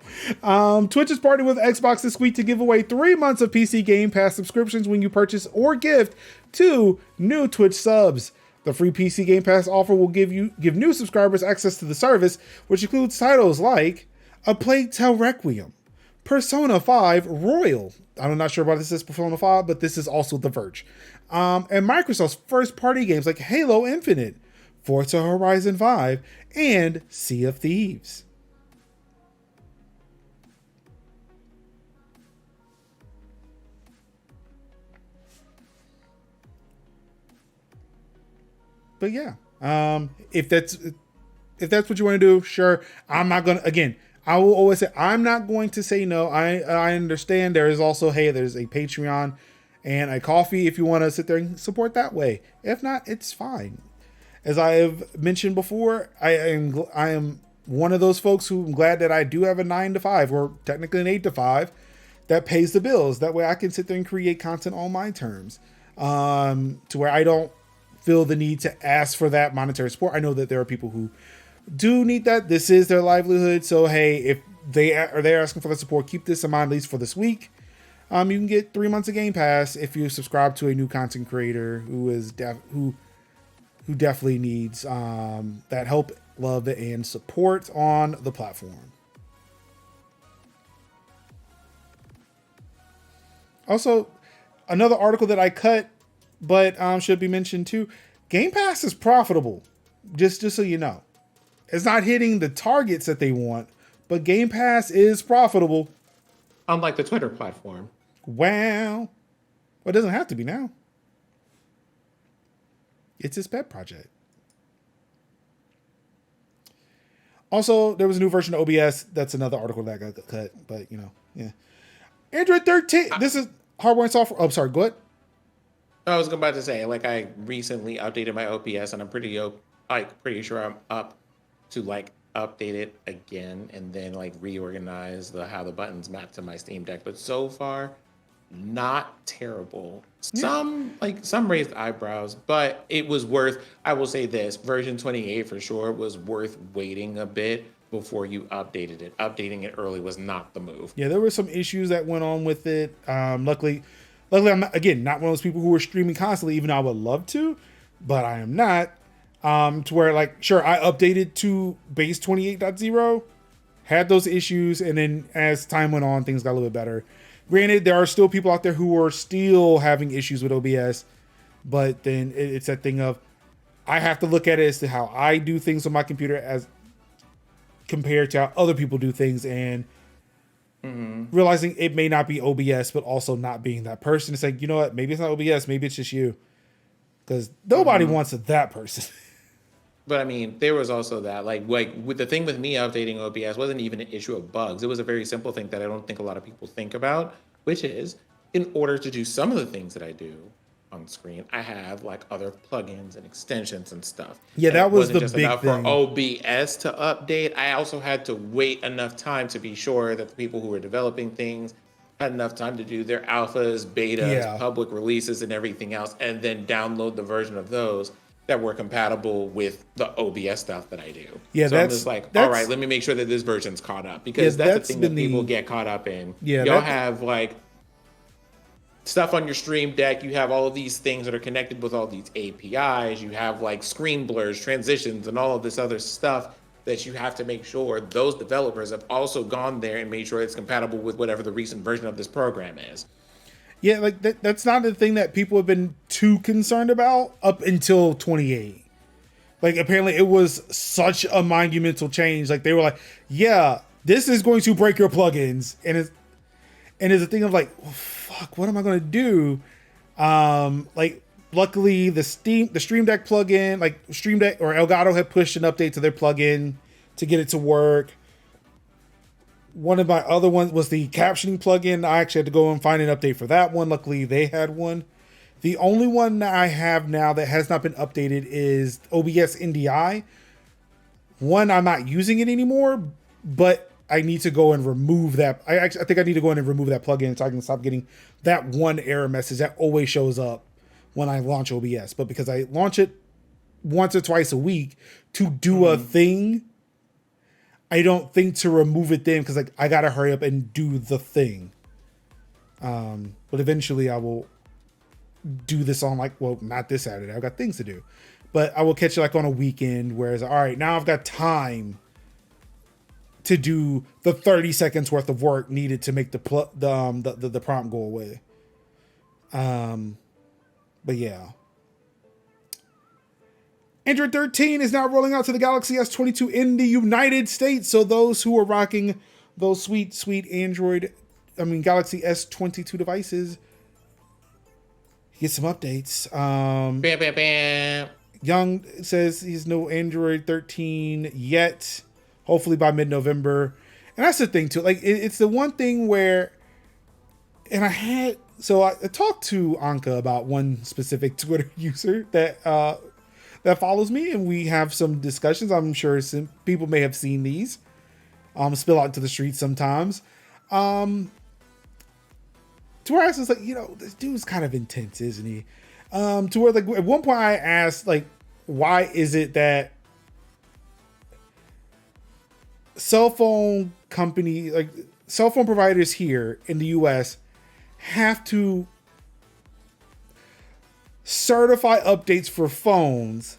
Twitch is partnering with Xbox this week to give away 3 months of PC Game Pass subscriptions when you purchase or gift 2 new Twitch subs. The free PC Game Pass offer will give new subscribers access to the service, which includes titles like A Plague Tale Requiem, Persona 5 Royal. I'm not sure why this is Persona 5, but this is also The Verge. And Microsoft's first-party games like Halo Infinite, Forza Horizon 5, and Sea of Thieves. But yeah, if that's what you want to do, sure. I'm not gonna. Again, I will always say I'm not going to say no. I understand there is also there's a Patreon and a coffee if you want to sit there and support that way. If not, it's fine. As I have mentioned before, I am one of those folks who I'm glad that I do have a 9 to 5 or technically an 8 to 5 that pays the bills. That way I can sit there and create content on my terms, to where I don't feel the need to ask for that monetary support. I know that there are people who do need that. This is their livelihood. So, hey, if they're asking for the support, keep this in mind, at least for this week. You can get 3 months of Game Pass if you subscribe to a new content creator who definitely needs that help, love, and support on the platform. Also, another article that I cut, but should be mentioned too. Game Pass is profitable, just so you know. It's not hitting the targets that they want, but Game Pass is profitable. Unlike the Twitter platform. Wow. Well, it doesn't have to be now. It's his pet project. Also, there was a new version of OBS. That's another article that got cut, but you know, yeah. Android 13. This is hardware and software. Oh, sorry, go ahead. I was about to say, like, I recently updated my OPS, and I'm pretty sure I'm up to like update it again and then like reorganize how the buttons map to my Steam Deck. But so far, not terrible. Some raised eyebrows, but it was worth. I will say this: version 28 for sure was worth waiting a bit before you updated it. Updating it early was not the move. Yeah, there were some issues that went on with it. Luckily, I'm not one of those people who are streaming constantly, even though I would love to, but I am not. To where, like, sure, I updated to base 28.0, had those issues, and then as time went on, things got a little bit better. Granted, there are still people out there who are still having issues with OBS, but then it's that thing of, I have to look at it as to how I do things on my computer as compared to how other people do things, and realizing it may not be OBS, but also not being that person. It's like, you know what, maybe it's not OBS, maybe it's just you. because nobody wants that person. But I mean, there was also that, like with the thing with me updating OBS wasn't even an issue of bugs. It was a very simple thing that I don't think a lot of people think about, which is in order to do some of the things that I do on screen, I have like other plugins and extensions and stuff. Yeah, And that it was wasn't the just big enough thing. for OBS to update. I also had to wait enough time to be sure that the people who were developing things had enough time to do their alphas, betas, Yeah. public releases, and everything else, and then download the version of those that were compatible with the OBS stuff that I do. Yeah, so I'm just like, all that's right, let me make sure that this version's caught up, because that's the that's thing that been people the get caught up in. Yeah, Y'all that- have like stuff on your Stream Deck. You have all of these things that are connected with all these APIs. You have like screen blurs, transitions, and all of this other stuff that you have to make sure those developers have also gone there and made sure it's compatible with whatever the recent version of this program is. Yeah, like that's not the thing that people have been too concerned about up until 28. Like apparently it was such a monumental change. Like they were like, yeah, this is going to break your plugins. And it's a thing of like, well, fuck, what am I going to do? Like luckily the Stream Deck plugin, like Stream Deck or Elgato had pushed an update to their plugin to get it to work. One of my other ones was the captioning plugin. I actually had to go and find an update for that one. Luckily, they had one. The only one that I have now that has not been updated is OBS NDI. One, I'm not using it anymore, but I need to go and remove that. I think I need to go in and remove that plugin so I can stop getting that one error message that always shows up when I launch OBS. But because I launch it once or twice a week to do a thing, I don't think to remove it then, because like I gotta hurry up and do the thing. But eventually I will do this on like, well, not this Saturday. I've got things to do, but I will catch it like on a weekend. Whereas, all right, now I've got time to do the 30 seconds worth of work needed to make the prompt go away. But yeah. Android 13 is now rolling out to the Galaxy S22 in the United States. So those who are rocking those sweet Galaxy S22 devices, get some updates. Bam, bam, bam. Young says he's no Android 13 yet. Hopefully by mid-November. And that's the thing too. Like it's the one thing where, and I talked to Anka about one specific Twitter user that follows me, and we have some discussions. I'm sure some people may have seen these spill out into the streets sometimes. To where I was like, this dude's kind of intense, isn't he? To where like at one point I asked like, why is it that cell phone providers here in the US have to certify updates for phones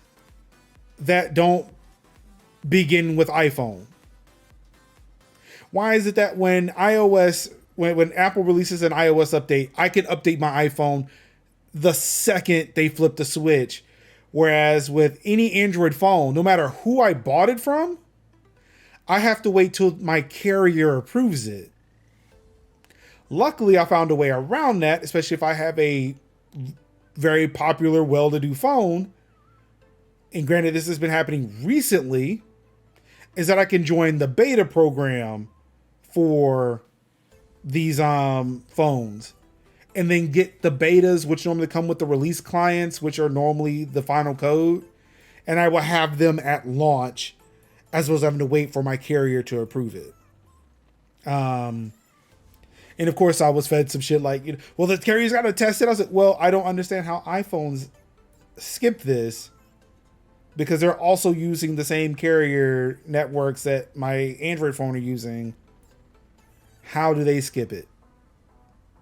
that don't begin with iPhone? Why is it that when Apple releases an iOS update, I can update my iPhone the second they flip the switch, whereas with any Android phone, no matter who I bought it from, I have to wait till my carrier approves it. Luckily, I found a way around that, especially if I have a very popular, well-to-do phone. And granted, this has been happening recently, is that I can join the beta program for these phones and then get the betas, which normally come with the release clients, which are normally the final code. And I will have them at launch as well as having to wait for my carrier to approve it. And of course, I was fed some shit like, well, the carrier's got to test it. I was like, well, I don't understand how iPhones skip this, because they're also using the same carrier networks that my Android phone are using. How do they skip it?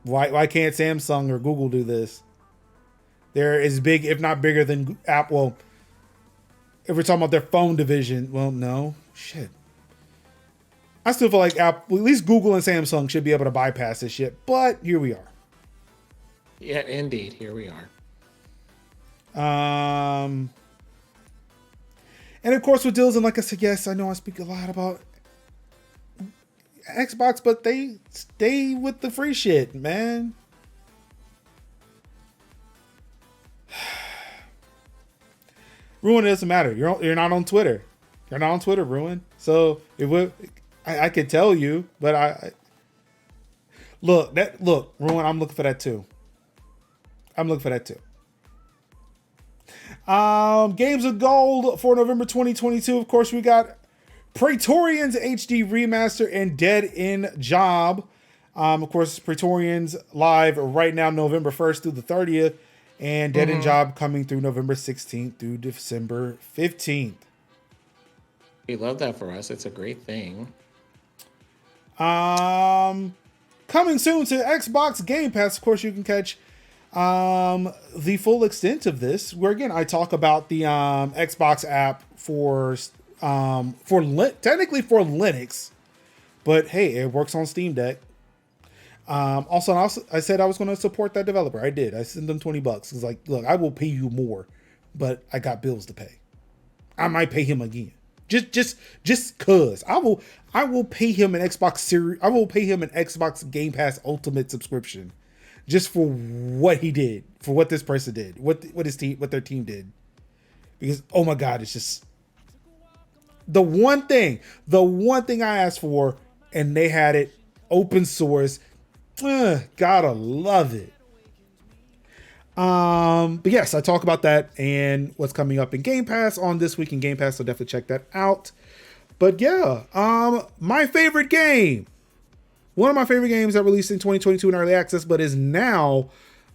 Why can't Samsung or Google do this? They're as big, if not bigger than Apple. If we're talking about their phone division, well, no. Shit. I still feel like Apple, at least Google and Samsung should be able to bypass this shit, but here we are. Yeah, indeed, here we are. And of course with deals, and like I said, yes, I know I speak a lot about Xbox, but they stay with the free shit, man. Ruin, it doesn't matter. You're not on Twitter. You're not on Twitter, Ruin. So it would. I could tell you, but I look, Ruin. I'm looking for that too. Games of Gold for November 2022. Of course, we got Praetorians HD Remaster and Dead End Job. Of course, Praetorians live right now, November 1st through the 30th, and Dead End Job coming through November 16th through December 15th. We love that for us. It's a great thing. Coming soon to Xbox Game Pass. Of course, you can catch the full extent of this, where again I talk about the Xbox app technically for Linux, but hey, it works on Steam Deck. Also, I said I was going to support that developer. I did. I sent them $20. It's like, look, I will pay you more, but I got bills to pay. I might pay him again. Just cause I will pay him an Xbox Series. I will pay him an Xbox Game Pass Ultimate subscription, just for what he did, for what this person did, what their team did. Because oh my God, it's just the one thing I asked for, and they had it open source. Gotta love it. But yes, I talk about that and what's coming up in Game Pass on This Week in Game Pass, so definitely check that out. But yeah, my favorite game, one of my favorite games that released in 2022 in early access, but is now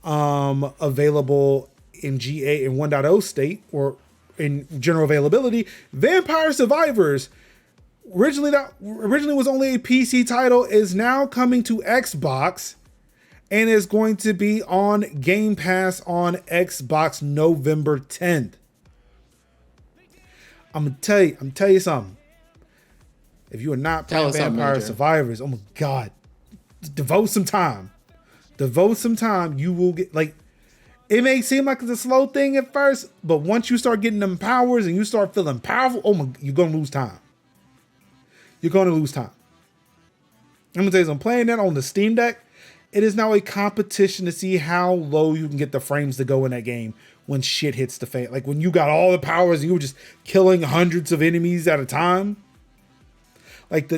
available in GA in 1.0 state or in general availability, Vampire Survivors. Originally was only a PC title, is now coming to Xbox and is going to be on Game Pass on Xbox November 10th. I'm gonna tell you something. If you are not playing Vampire Survivors, oh my God, devote some time. You will get, like, it may seem like it's a slow thing at first, but once you start getting them powers and you start feeling powerful, you're gonna lose time. I'm gonna tell you, I'm playing that on the Steam Deck. It is now a competition to see how low you can get the frames to go in that game when shit hits the fan. Like when you got all the powers and you were just killing hundreds of enemies at a time. Like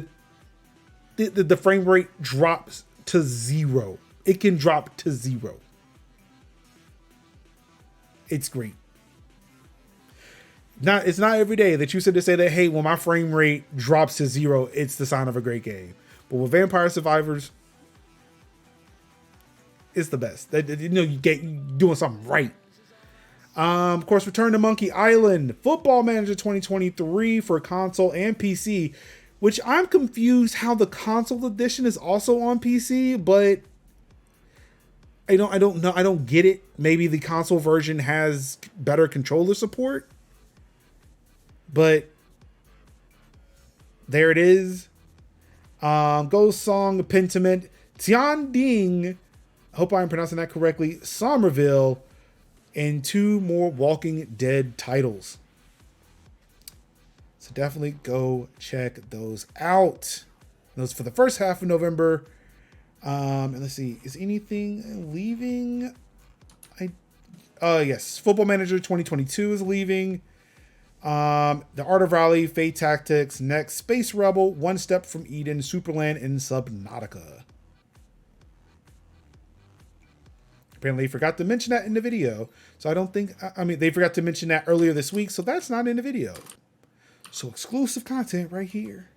the frame rate drops to 0. It can drop to 0. It's great. It's not every day that you sit to say that, hey, when my frame rate drops to 0, it's the sign of a great game. But with Vampire Survivors, it's the best. You get doing something right. Of course, Return to Monkey Island, Football Manager 2023 for console and PC, which I'm confused how the console edition is also on PC, but I don't know. I don't get it. Maybe the console version has better controller support, but there it is. Ghost Song Pentiment, Tian Ding, I hope I'm pronouncing that correctly, Somerville, and 2 more Walking Dead titles. So definitely go check those out. Those for the first half of November. And let's see, is anything leaving? Yes, Football Manager 2022 is leaving. The Art of Rally, Fate Tactics, Next, Space Rebel, One Step from Eden, Superland, and Subnautica. Apparently, they forgot to mention that in the video. So I don't think, they forgot to mention that earlier this week. So that's not in the video. So exclusive content right here.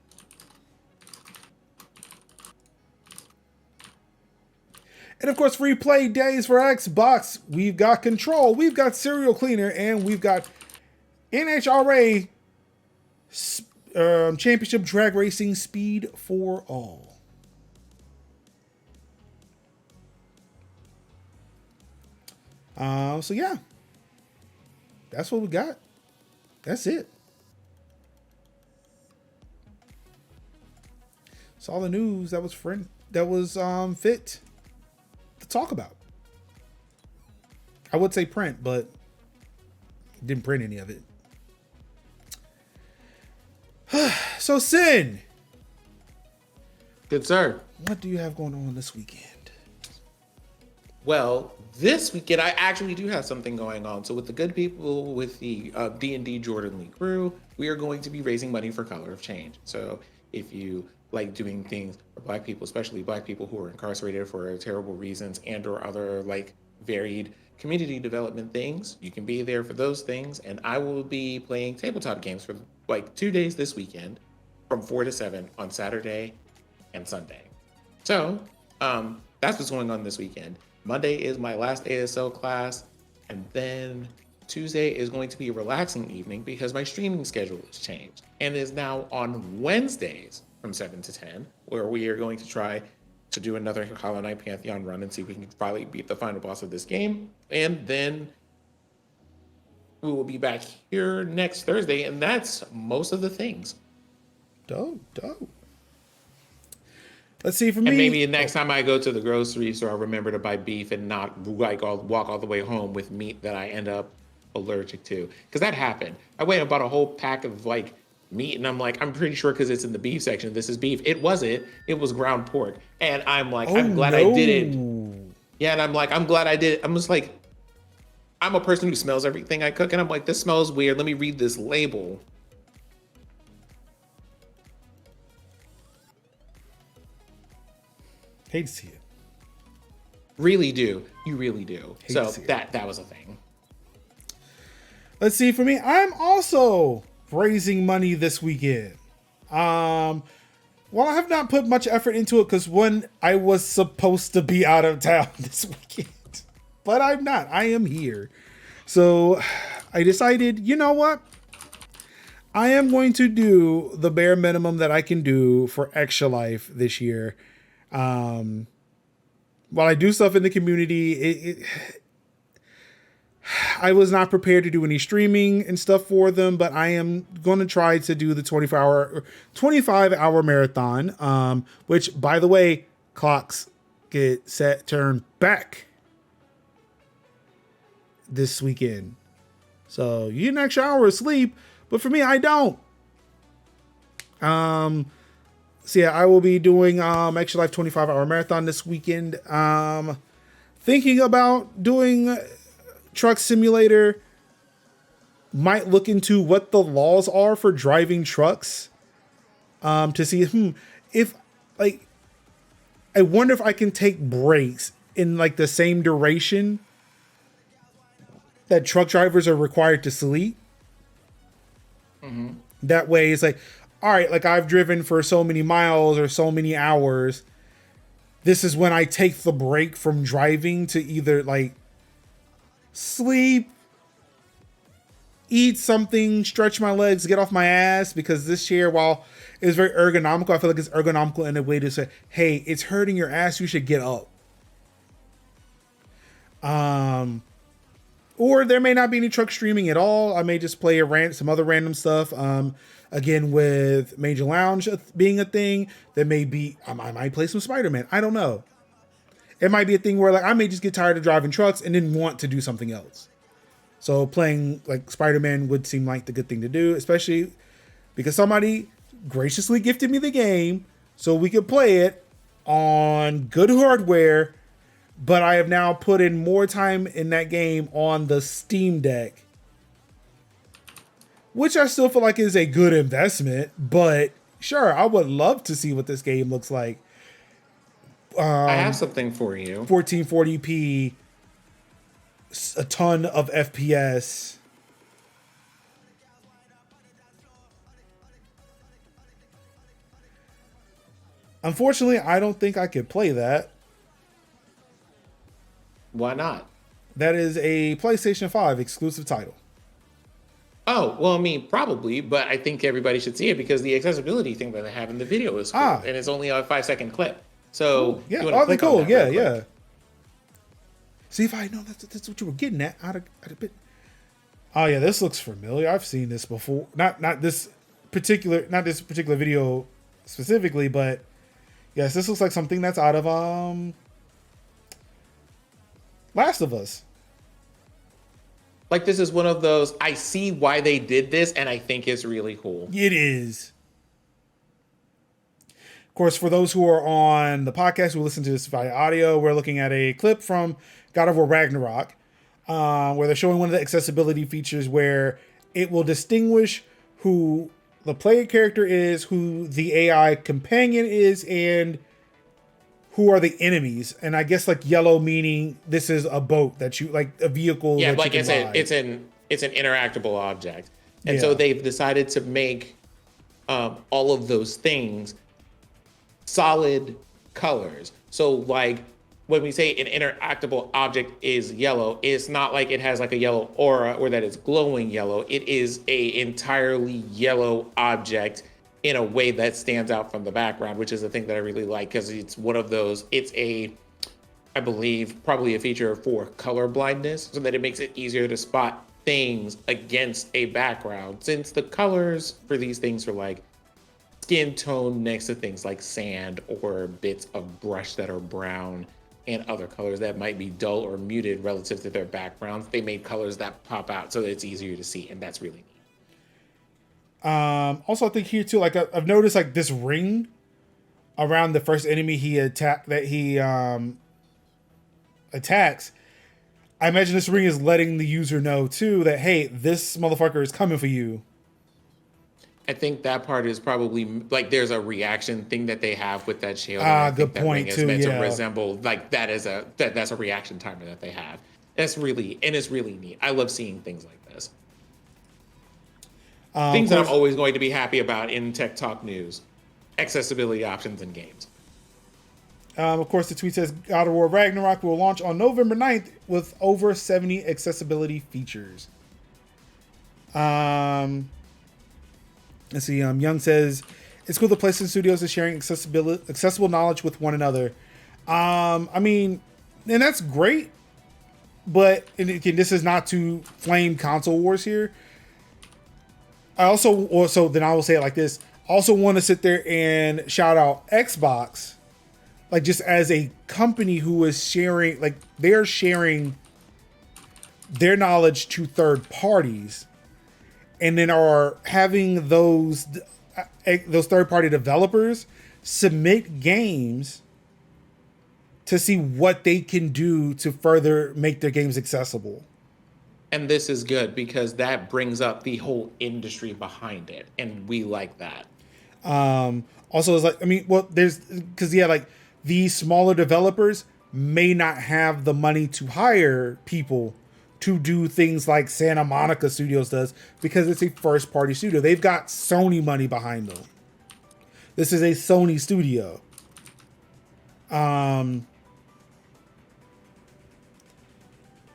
And of course, free play days for Xbox. We've got Control, we've got Serial Cleaner, and we've got NHRA Championship Drag Racing Speed for All. So yeah, that's what we got. That's it. It's all the news that was fit to talk about. I would say print, but didn't print any of it. So Sin, good sir, what do you have going on this weekend? Well, this weekend I actually do have something going on. So with the good people with the D&D Jordan Lee crew, we are going to be raising money for Color of Change. So if you like doing things for Black people, especially Black people who are incarcerated for terrible reasons and or other like varied community development things, you can be there for those things. And I will be playing tabletop games for like 2 days this weekend from 4 to 7 on Saturday and Sunday. So that's what's going on this weekend. Monday is my last ASL class, and then Tuesday is going to be a relaxing evening because my streaming schedule has changed and is now on Wednesdays from 7 to 10, where we are going to try to do another Hollow Knight Pantheon run and see if we can finally beat the final boss of this game. And then we will be back here next Thursday, and that's most of the things. Dope. Let's see for me. And maybe next time I go to the grocery store, I'll remember to buy beef and not like walk all the way home with meat that I end up allergic to. Because that happened. I went and bought a whole pack of like meat, and I'm like, I'm pretty sure because it's in the beef section, this is beef. It wasn't. It was ground pork. And I'm like, I'm glad I didn't. Yeah, and I'm like, I'm glad I did. I'm just like, I'm a person who smells everything I cook, and I'm like, this smells weird. Let me read this label. Hate to see it. Really do. You really do. Hate So to see it. that was a thing. Let's see for me. I'm also raising money this weekend. Well, I have not put much effort into it because one, I was supposed to be out of town this weekend, but I'm not. I am here. So I decided, you know what? I am going to do the bare minimum that I can do for Extra Life this year. While I do stuff in the community, I was not prepared to do any streaming and stuff for them, but I am going to try to do the 25-hour marathon, which, by the way, clocks get turned back this weekend. So you get an extra hour of sleep, but for me, I don't. So yeah, I will be doing Extra Life 25-hour marathon this weekend. Thinking about doing Truck Simulator. Might look into what the laws are for driving trucks. To see if like, I wonder if I can take breaks in like the same duration that truck drivers are required to sleep. Mm-hmm. That way, it's like, all right, like I've driven for so many miles or so many hours. This is when I take the break from driving to either like sleep, eat something, stretch my legs, get off my ass, because this chair, while it's very ergonomical, I feel like it's ergonomical in a way to say, hey, it's hurting your ass, you should get up. Or there may not be any truck streaming at all. I may just play some other random stuff. Again, with Major Lounge being a thing, there may be, I might play some Spider-Man. I don't know. It might be a thing where like I may just get tired of driving trucks and then want to do something else. So playing like Spider-Man would seem like the good thing to do, especially because somebody graciously gifted me the game so we could play it on good hardware. But I have now put in more time in that game on the Steam Deck, which I still feel like is a good investment. But sure, I would love to see what this game looks like. I have something for you. 1440p, a ton of FPS. Unfortunately, I don't think I could play that. Why not? That is a PlayStation 5 exclusive title. Oh, well, I mean, probably, but I think everybody should see it because the accessibility thing that they have in the video is cool, and it's only a 5-second clip. So, yeah, you want to click cool. on that Yeah, real quick? yeah. See if I know that's what you were getting at. Out of bit. Oh yeah, this looks familiar. I've seen this before. Not this particular video specifically, but yes, this looks like something that's out of Last of Us. Like, this is one of those, I see why they did this, and I think it's really cool. It is. Of course, for those who are on the podcast who listen to this via audio, we're looking at a clip from God of War Ragnarok, where they're showing one of the accessibility features where it will distinguish who the player character is, who the AI companion is, and who are the enemies. And I guess like yellow meaning this is a boat that you like, a vehicle. Yeah, that like you it's can ride. it's an interactable object, and Yeah. so they've decided to make all of those things solid colors. So like when we say an interactable object is yellow, it's not like it has like a yellow aura or that it's glowing yellow. It is a entirely yellow object in a way that stands out from the background, which is the thing that I really like, because it's one of those, I believe, probably a feature for color blindness, so that it makes it easier to spot things against a background, since the colors for these things are like skin tone next to things like sand or bits of brush that are brown and other colors that might be dull or muted relative to their backgrounds. They made colors that pop out so that it's easier to see, and that's really neat. Also, I think here too, like I've noticed like this ring around the first enemy he attacks. I imagine this ring is letting the user know too that, hey, this motherfucker is coming for you. I think that part is probably like there's a reaction thing that they have with that shield. Good point is too. meant Yeah. to resemble like that's a reaction timer that they have. It's really neat. I love seeing things like this. Things that I'm always going to be happy about in Tech Talk news: accessibility options in games. Of course, the tweet says God of War Ragnarok will launch on November 9th with over 70 accessibility features. Let's see. Young says it's cool the PlayStation Studios is sharing accessible knowledge with one another. I mean, and that's great. But and again, this is not to flame console wars here. I also then I will say it like this. Also want to sit there and shout out Xbox, like just as a company who is sharing, like they're sharing their knowledge to third parties, and then are having those third party developers submit games to see what they can do to further make their games accessible. And this is good because that brings up the whole industry behind it, and we like that. Also, it's like, I mean, well, like these smaller developers may not have the money to hire people to do things like Santa Monica Studios does because it's a first party studio. They've got Sony money behind them. This is a Sony studio.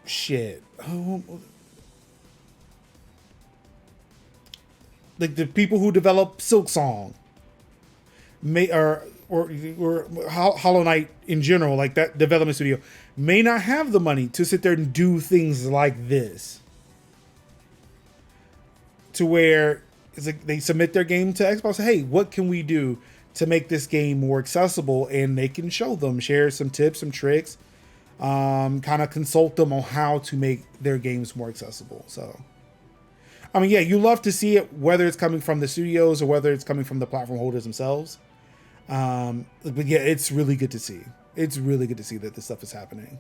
Shit. Like the people who develop Silk Song or Hollow Knight in general, like that development studio, may not have the money to sit there and do things like this. To where it's like they submit their game to Xbox, say, hey, what can we do to make this game more accessible? And they can show them, share some tips, some tricks, kind of consult them on how to make their games more accessible. So, I mean, yeah, you love to see it, whether it's coming from the studios or whether it's coming from the platform holders themselves. But yeah, it's really good to see. It's really good to see that this stuff is happening.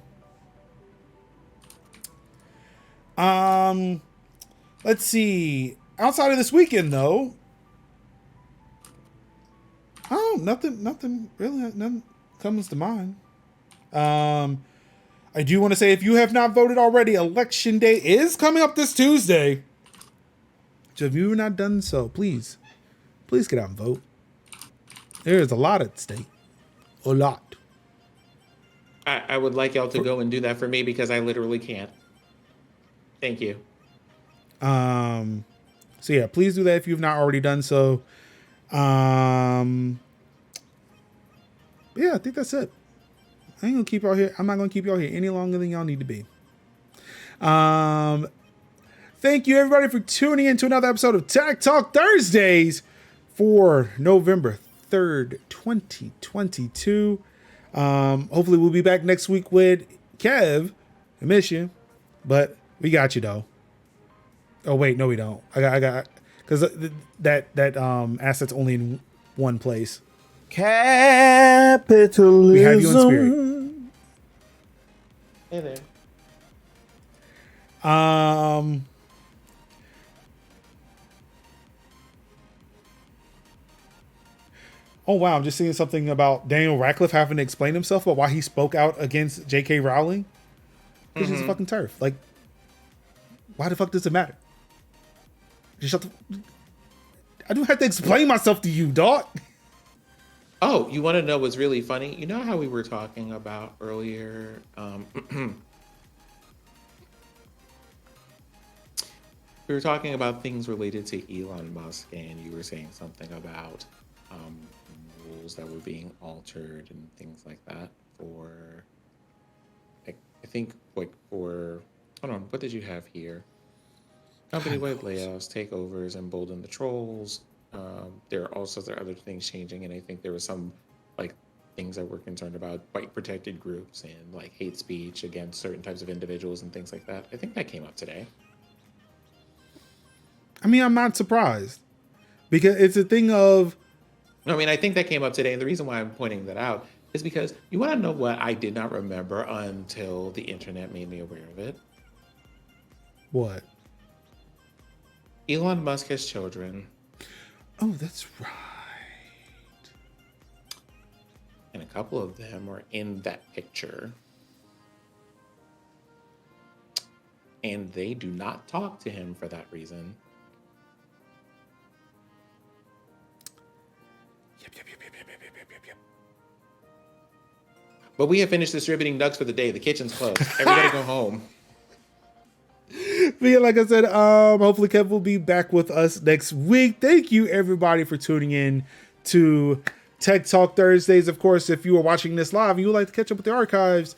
Let's see. Outside of this weekend, though, nothing really, nothing comes to mind. I do want to say, if you have not voted already, Election Day is coming up this Tuesday. So if you've not done so, please get out and vote. There's a lot at stake. A lot. I would like y'all to go and do that for me because I literally can't. Thank you. So yeah, please do that if you've not already done so. Yeah, I think that's it. I ain't gonna keep y'all here. I'm not gonna keep y'all here any longer than y'all need to be. Thank you everybody for tuning in to another episode of Tech Talk Thursdays for November 3rd, 2022. Hopefully we'll be back next week with Kev. I miss you, but we got you though. Oh wait, no we don't. I got because that asset's only in one place. Capitalism. We have you in spirit. Hey there. Oh wow, I'm just seeing something about Daniel Radcliffe having to explain himself about why he spoke out against J.K. Rowling. Because she's a fucking turf. Like, why the fuck does it matter? Just shut the... I don't have to explain myself to you, dog. Oh, you want to know what's really funny? You know how we were talking about earlier? We were talking about things related to Elon Musk, and you were saying something about rules that were being altered and things like that for, like, I think, like, for, hold on, what did you have here? Company-wide layouts, takeovers, embolden the trolls. There are all sorts of other things changing, and I think there were some, like, things that we're concerned about, white protected groups and, like, hate speech against certain types of individuals and things like that. I think that came up today. I mean, I'm not surprised. Because it's a thing of... I mean, I think that came up today, and the reason why I'm pointing that out is because you want to know what I did not remember until the internet made me aware of it? What? Elon Musk has children. Oh, that's right. And a couple of them are in that picture. And they do not talk to him for that reason. Yep. But we have finished distributing nugs for the day. The kitchen's closed. Everybody go home. But yeah, like I said, hopefully Kev will be back with us next week. Thank you everybody for tuning in to Tech Talk Thursdays. Of course, if you are watching this live and you would like to catch up with the archives,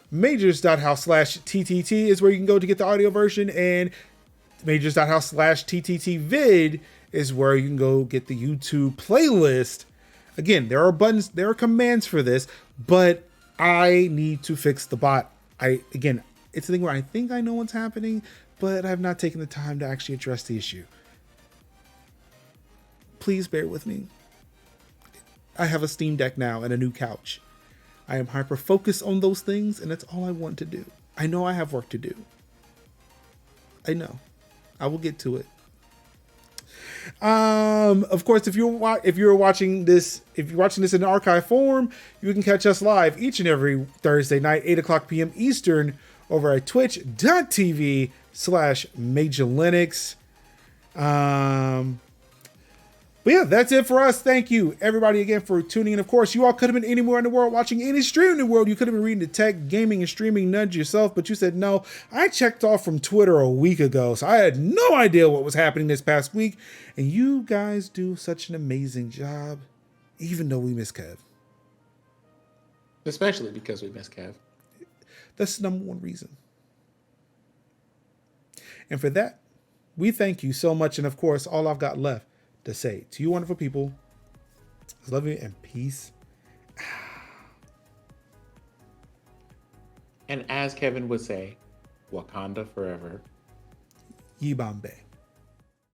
majors.house/TTT is where you can go to get the audio version, and majors.house/TTT is where you can go get the YouTube playlist. Again, there are buttons, there are commands for this, but I need to fix the bot. It's a thing where I think I know what's happening, but I have not taken the time to actually address the issue. Please bear with me. I have a Steam Deck now and a new couch. I am hyper-focused on those things, and that's all I want to do. I know I have work to do. I know. I will get to it. Of course, if you're watching this in archive form, you can catch us live each and every Thursday night, 8:00 p.m. Eastern, over at twitch.tv/MajorLinux. But yeah, that's it for us. Thank you, everybody, again, for tuning in. Of course, you all could have been anywhere in the world watching any stream in the world. You could have been reading the tech, gaming, and streaming nuds yourself, but you said, no, I checked off from Twitter a week ago, so I had no idea what was happening this past week. And you guys do such an amazing job, even though we miss Kev. Especially because we miss Kev. That's the number one reason. And for that, we thank you so much. And of course, all I've got left to say to you wonderful people is love you and peace. And as Kevin would say, Wakanda forever. Ye Bombay.